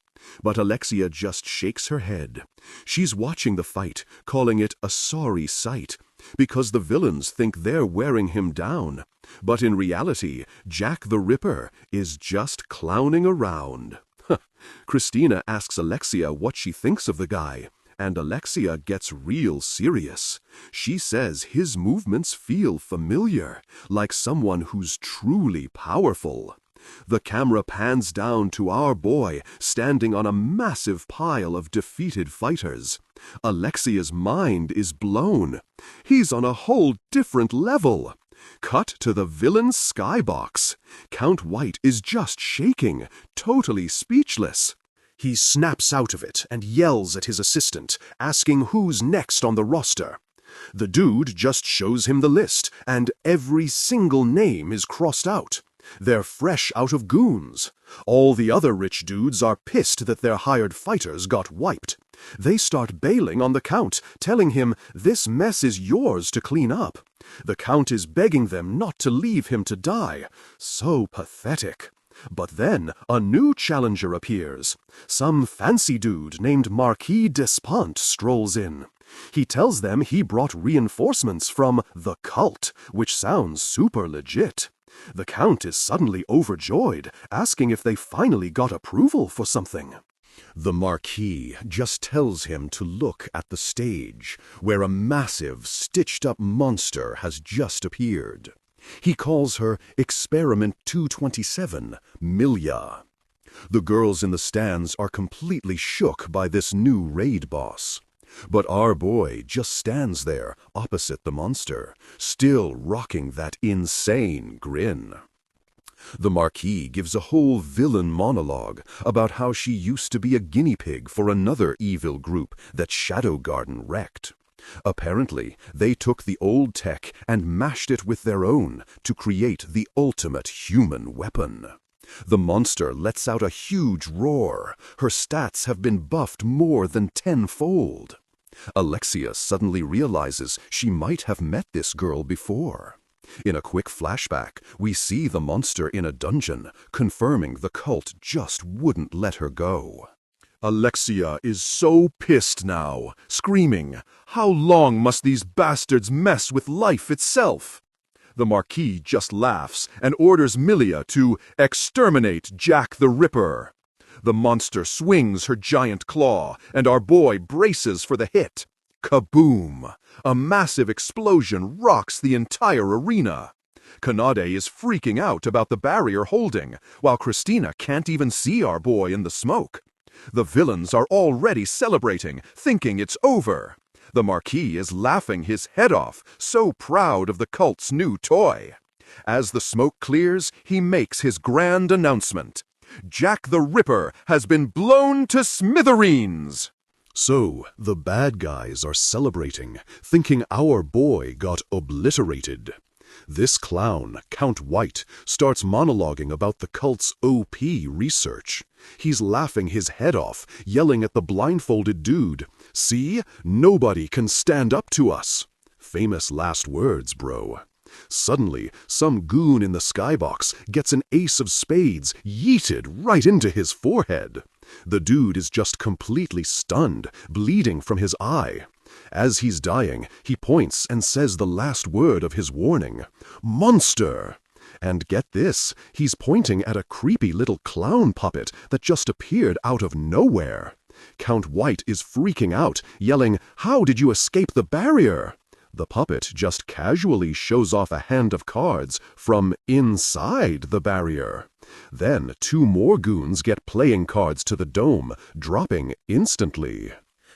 But Alexia just shakes her head. She's watching the fight, calling it a sorry sight, because the villains think they're wearing him down. But in reality, Jack the Ripper is just clowning around. Christina asks Alexia what she thinks of the guy, and Alexia gets real serious. She says his movements feel familiar, like someone who's truly powerful. The camera pans down to our boy standing on a massive pile of defeated fighters. Alexia's mind is blown. He's on a whole different level. Cut to the villain's skybox. Count White is just shaking, totally speechless. He snaps out of it and yells at his assistant, asking who's next on the roster. The dude just shows him the list, and every single name is crossed out. They're fresh out of goons. All the other rich dudes are pissed that their hired fighters got wiped. They start bailing on the Count, telling him this mess is yours to clean up. The Count is begging them not to leave him to die. So pathetic. But then a new challenger appears. Some fancy dude named Marquis Despont strolls in. He tells them he brought reinforcements from the cult, which sounds super legit. The Count is suddenly overjoyed, asking if they finally got approval for something. The Marquis just tells him to look at the stage, where a massive, stitched-up monster has just appeared. He calls her Experiment 227, Milia. The girls in the stands are completely shook by this new raid boss. But our boy just stands there, opposite the monster, still rocking that insane grin. The Marquis gives a whole villain monologue about how she used to be a guinea pig for another evil group that Shadow Garden wrecked. Apparently, they took the old tech and mashed it with their own to create the ultimate human weapon. The monster lets out a huge roar. Her stats have been buffed more than tenfold. Alexia suddenly realizes she might have met this girl before. In a quick flashback, we see the monster in a dungeon, confirming the cult just wouldn't let her go. Alexia is so pissed now, screaming, "How long must these bastards mess with life itself?" The Marquis just laughs and orders Milia to exterminate Jack the Ripper. The monster swings her giant claw, and our boy braces for the hit. Kaboom! A massive explosion rocks the entire arena. Kanade is freaking out about the barrier holding, while Christina can't even see our boy in the smoke. The villains are already celebrating, thinking it's over. The Marquis is laughing his head off, so proud of the cult's new toy. As the smoke clears, he makes his grand announcement. Jack the Ripper has been blown to smithereens! So, the bad guys are celebrating, thinking our boy got obliterated. This clown, Count White, starts monologuing about the cult's OP research. He's laughing his head off, yelling at the blindfolded dude, "See? Nobody can stand up to us." Famous last words, bro. Suddenly, some goon in the skybox gets an ace of spades yeeted right into his forehead. The dude is just completely stunned, bleeding from his eye. As he's dying, he points and says the last word of his warning, "Monster!" And get this, he's pointing at a creepy little clown puppet that just appeared out of nowhere. Count White is freaking out, yelling, "How did you escape the barrier?" The puppet just casually shows off a hand of cards from inside the barrier. Then 2 more goons get playing cards to the dome, dropping instantly.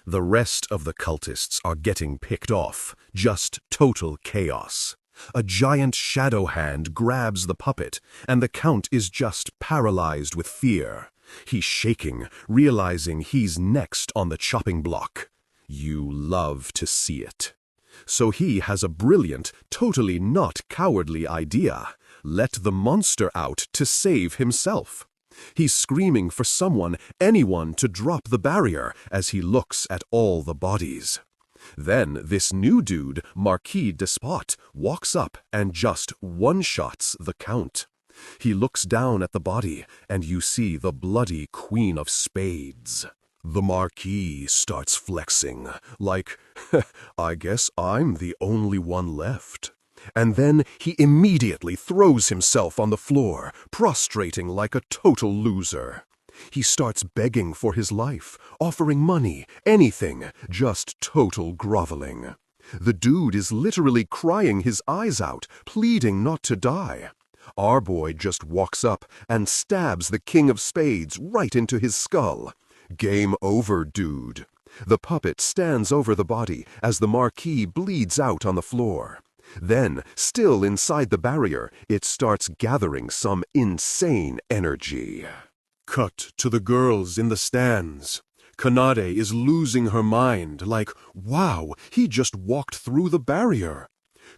The rest of the cultists are getting picked off, just total chaos. A giant shadow hand grabs the puppet, and the Count is just paralyzed with fear. He's shaking, realizing he's next on the chopping block. You love to see it. So he has a brilliant, totally not cowardly idea. Let the monster out to save himself. He's screaming for someone, anyone, to drop the barrier as he looks at all the bodies. Then this new dude, Marquis Despot, walks up and just one-shots the Count. He looks down at the body, and you see the bloody Queen of Spades. The Marquis starts flexing, like, "I guess I'm the only one left." And then he immediately throws himself on the floor, prostrating like a total loser. He starts begging for his life, offering money, anything, just total groveling. The dude is literally crying his eyes out, pleading not to die. Our boy just walks up and stabs the King of Spades right into his skull. Game over, dude. The puppet stands over the body as the Marquis bleeds out on the floor. Then, still inside the barrier, it starts gathering some insane energy. Cut to the girls in the stands. Kanade is losing her mind, like, wow, he just walked through the barrier.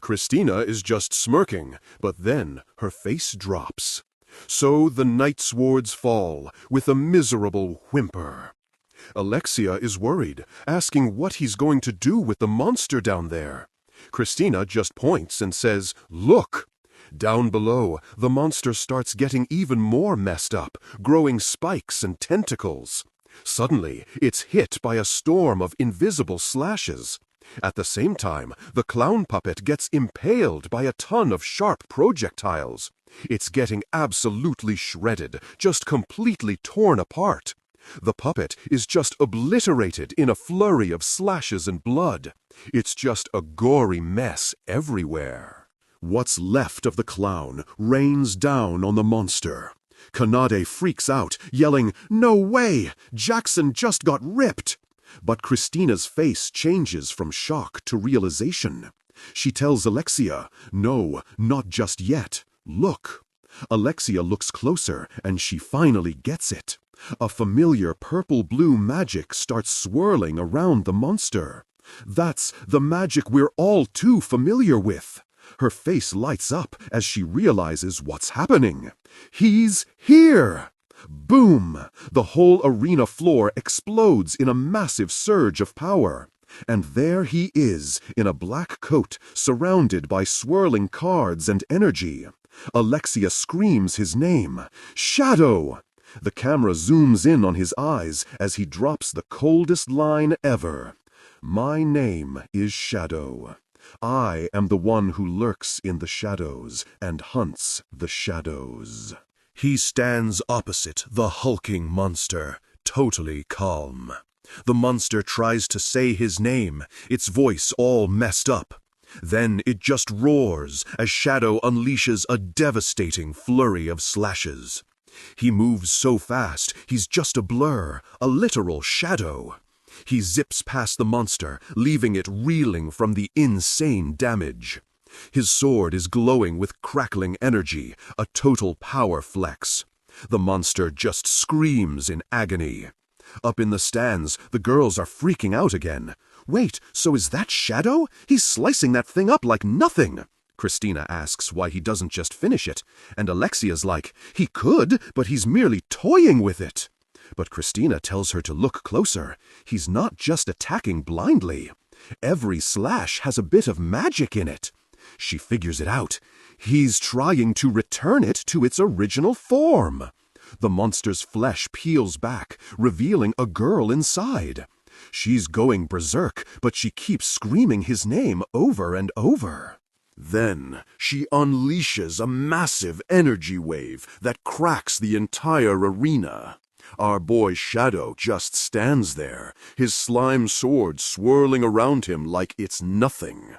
Christina is just smirking, but then her face drops. So the Night Swords fall, with a miserable whimper. Alexia is worried, asking what he's going to do with the monster down there. Christina just points and says, "Look!" Down below, the monster starts getting even more messed up, growing spikes and tentacles. Suddenly, it's hit by a storm of invisible slashes. At the same time, the clown puppet gets impaled by a ton of sharp projectiles. It's getting absolutely shredded, just completely torn apart. The puppet is just obliterated in a flurry of slashes and blood. It's just a gory mess everywhere. What's left of the clown rains down on the monster. Kanade freaks out, yelling, "No way! Jackson just got ripped!" But Christina's face changes from shock to realization. She tells Alexia, "No, not just yet. Look." Alexia looks closer, and she finally gets it. A familiar purple-blue magic starts swirling around the monster. That's the magic we're all too familiar with. Her face lights up as she realizes what's happening. He's here! Boom! The whole arena floor explodes in a massive surge of power. And there he is, in a black coat, surrounded by swirling cards and energy. Alexia screams his name. "Shadow!" The camera zooms in on his eyes as he drops the coldest line ever. My name is Shadow. I am the one who lurks in the shadows and hunts the shadows. He stands opposite the hulking monster, totally calm. The monster tries to say his name, its voice all messed up. Then it just roars as Shadow unleashes a devastating flurry of slashes. He moves so fast, he's just a blur, a literal shadow. He zips past the monster, leaving it reeling from the insane damage. His sword is glowing with crackling energy, a total power flex. The monster just screams in agony. Up in the stands, the girls are freaking out again. Wait, so is that Shadow? He's slicing that thing up like nothing. Christina asks why he doesn't just finish it, and Alexia's like, he could, but he's merely toying with it. But Christina tells her to look closer. He's not just attacking blindly. Every slash has a bit of magic in it. She figures it out. He's trying to return it to its original form. The monster's flesh peels back, revealing a girl inside. She's going berserk, but she keeps screaming his name over and over. Then she unleashes a massive energy wave that cracks the entire arena. Our boy Shadow just stands there, his slime sword swirling around him like it's nothing,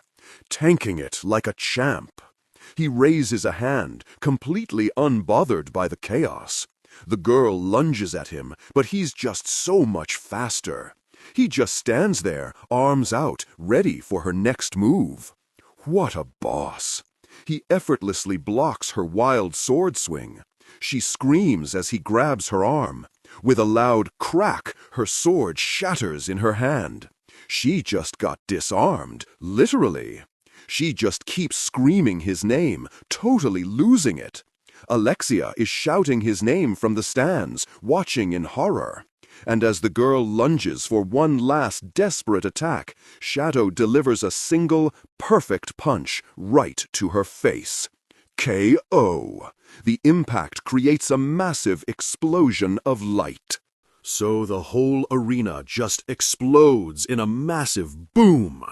tanking it like a champ. He raises a hand, completely unbothered by the chaos. The girl lunges at him, but he's just so much faster. He just stands there, arms out, ready for her next move. What a boss! He effortlessly blocks her wild sword swing. She screams as he grabs her arm. With a loud crack, her sword shatters in her hand. She just got disarmed, literally. She just keeps screaming his name, totally losing it. Alexia is shouting his name from the stands, watching in horror. And as the girl lunges for one last desperate attack, Shadow delivers a single, perfect punch right to her face. K.O. The impact creates a massive explosion of light. So the whole arena just explodes in a massive boom.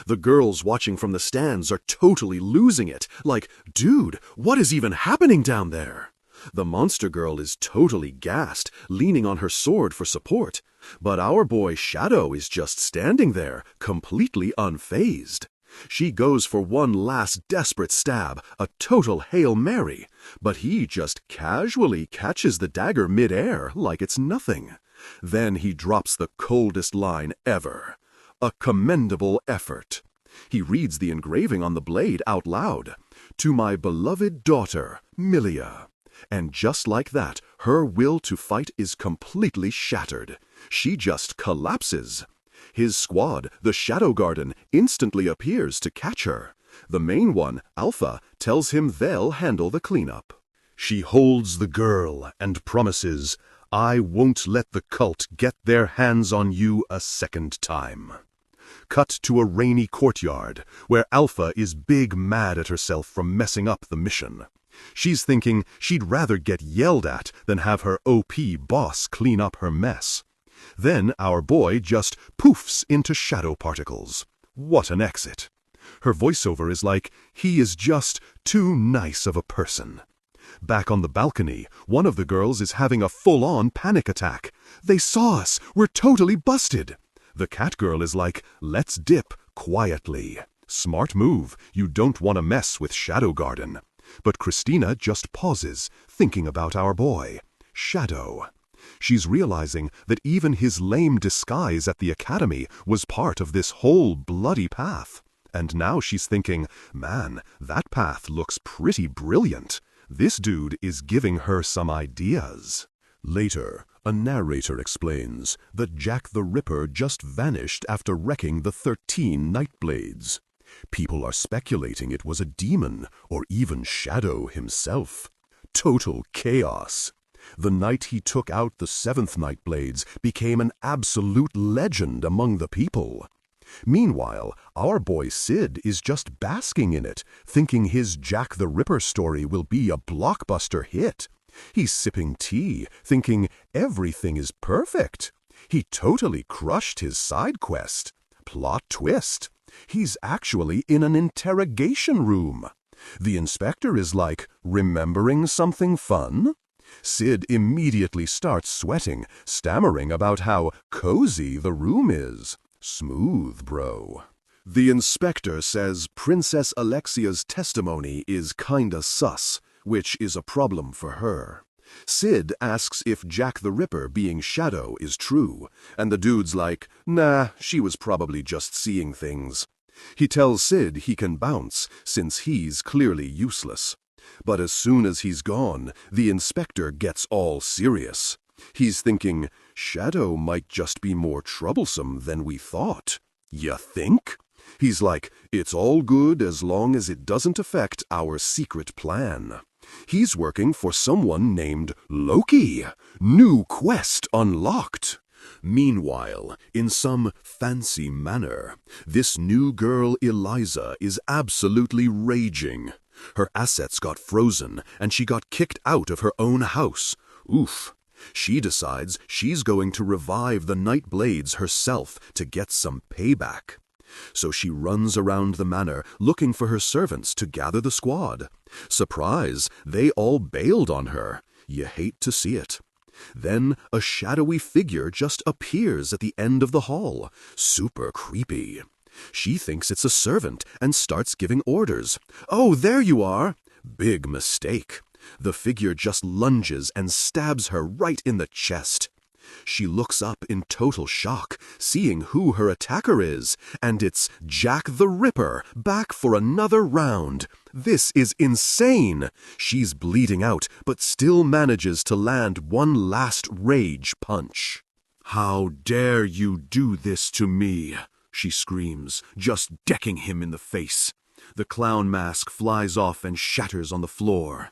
The girls watching from the stands are totally losing it, like, dude, what is even happening down there? The monster girl is totally gassed, leaning on her sword for support, but our boy Shadow is just standing there, completely unfazed. She goes for one last desperate stab, a total Hail Mary, but he just casually catches the dagger mid-air like it's nothing. Then he drops the coldest line ever. A commendable effort. He reads the engraving on the blade out loud. To my beloved daughter, Milia. And just like that, her will to fight is completely shattered. She just collapses. His squad, the Shadow Garden, instantly appears to catch her. The main one, Alpha, tells him they'll handle the cleanup. She holds the girl and promises, I won't let the cult get their hands on you a second time. Cut to a rainy courtyard, where Alpha is big mad at herself for messing up the mission. She's thinking she'd rather get yelled at than have her OP boss clean up her mess. Then our boy just poofs into shadow particles. What an exit. Her voiceover is like, he is just too nice of a person. Back on the balcony, one of the girls is having a full-on panic attack. They saw us. We're totally busted. The cat girl is like, let's dip quietly. Smart move. You don't want to mess with Shadow Garden. But Christina just pauses, thinking about our boy, Shadow. She's realizing that even his lame disguise at the academy was part of this whole bloody path. And now she's thinking, man, that path looks pretty brilliant. This dude is giving her some ideas. Later, a narrator explains that Jack the Ripper just vanished after wrecking the 13 Nightblades. People are speculating it was a demon, or even Shadow himself. Total chaos. The night he took out the 7th Nightblades became an absolute legend among the people. Meanwhile, our boy Sid is just basking in it, thinking his Jack the Ripper story will be a blockbuster hit. He's sipping tea, thinking everything is perfect. He totally crushed his side quest. Plot twist. He's actually in an interrogation room. The inspector is like, remembering something fun? Sid immediately starts sweating, stammering about how cozy the room is. Smooth, bro. The inspector says Princess Alexia's testimony is kinda sus, which is a problem for her. Sid asks if Jack the Ripper being Shadow is true, and the dude's like, nah, she was probably just seeing things. He tells Sid he can bounce, since he's clearly useless. But as soon as he's gone, the inspector gets all serious. He's thinking, Shadow might just be more troublesome than we thought. Ya think? He's like, it's all good as long as it doesn't affect our secret plan. He's working for someone named Loki. New quest unlocked. Meanwhile, in some fancy manner, this new girl Eliza is absolutely raging. Her assets got frozen, and she got kicked out of her own house. Oof. She decides she's going to revive the Nightblades herself to get some payback. So she runs around the manor looking for her servants to gather the squad. Surprise, they all bailed on her. You hate to see it. Then a shadowy figure just appears at the end of the hall. Super creepy. She thinks it's a servant and starts giving orders. Oh, there you are! Big mistake. The figure just lunges and stabs her right in the chest. She looks up in total shock, seeing who her attacker is, and it's Jack the Ripper, back for another round. This is insane! She's bleeding out, but still manages to land one last rage punch. How dare you do this to me? She screams, just decking him in the face. The clown mask flies off and shatters on the floor.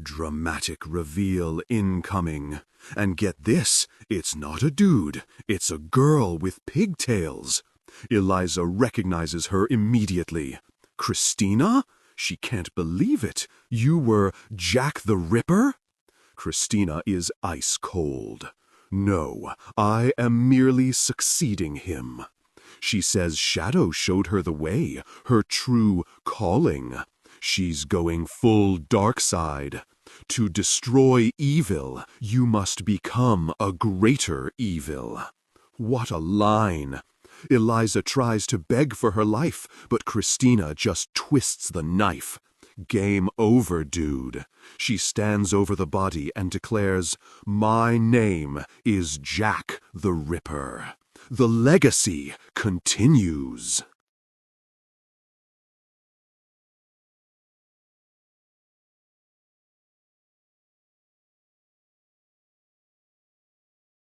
Dramatic reveal incoming. And get this, it's not a dude, it's a girl with pigtails. Eliza recognizes her immediately. Christina? She can't believe it. You were Jack the Ripper? Christina is ice cold. No, I am merely succeeding him. She says Shadow showed her the way, her true calling. She's going full dark side. To destroy evil, you must become a greater evil. What a line! Eliza tries to beg for her life, but Christina just twists the knife. Game over, dude. She stands over the body and declares, My name is Jack the Ripper. The legacy continues.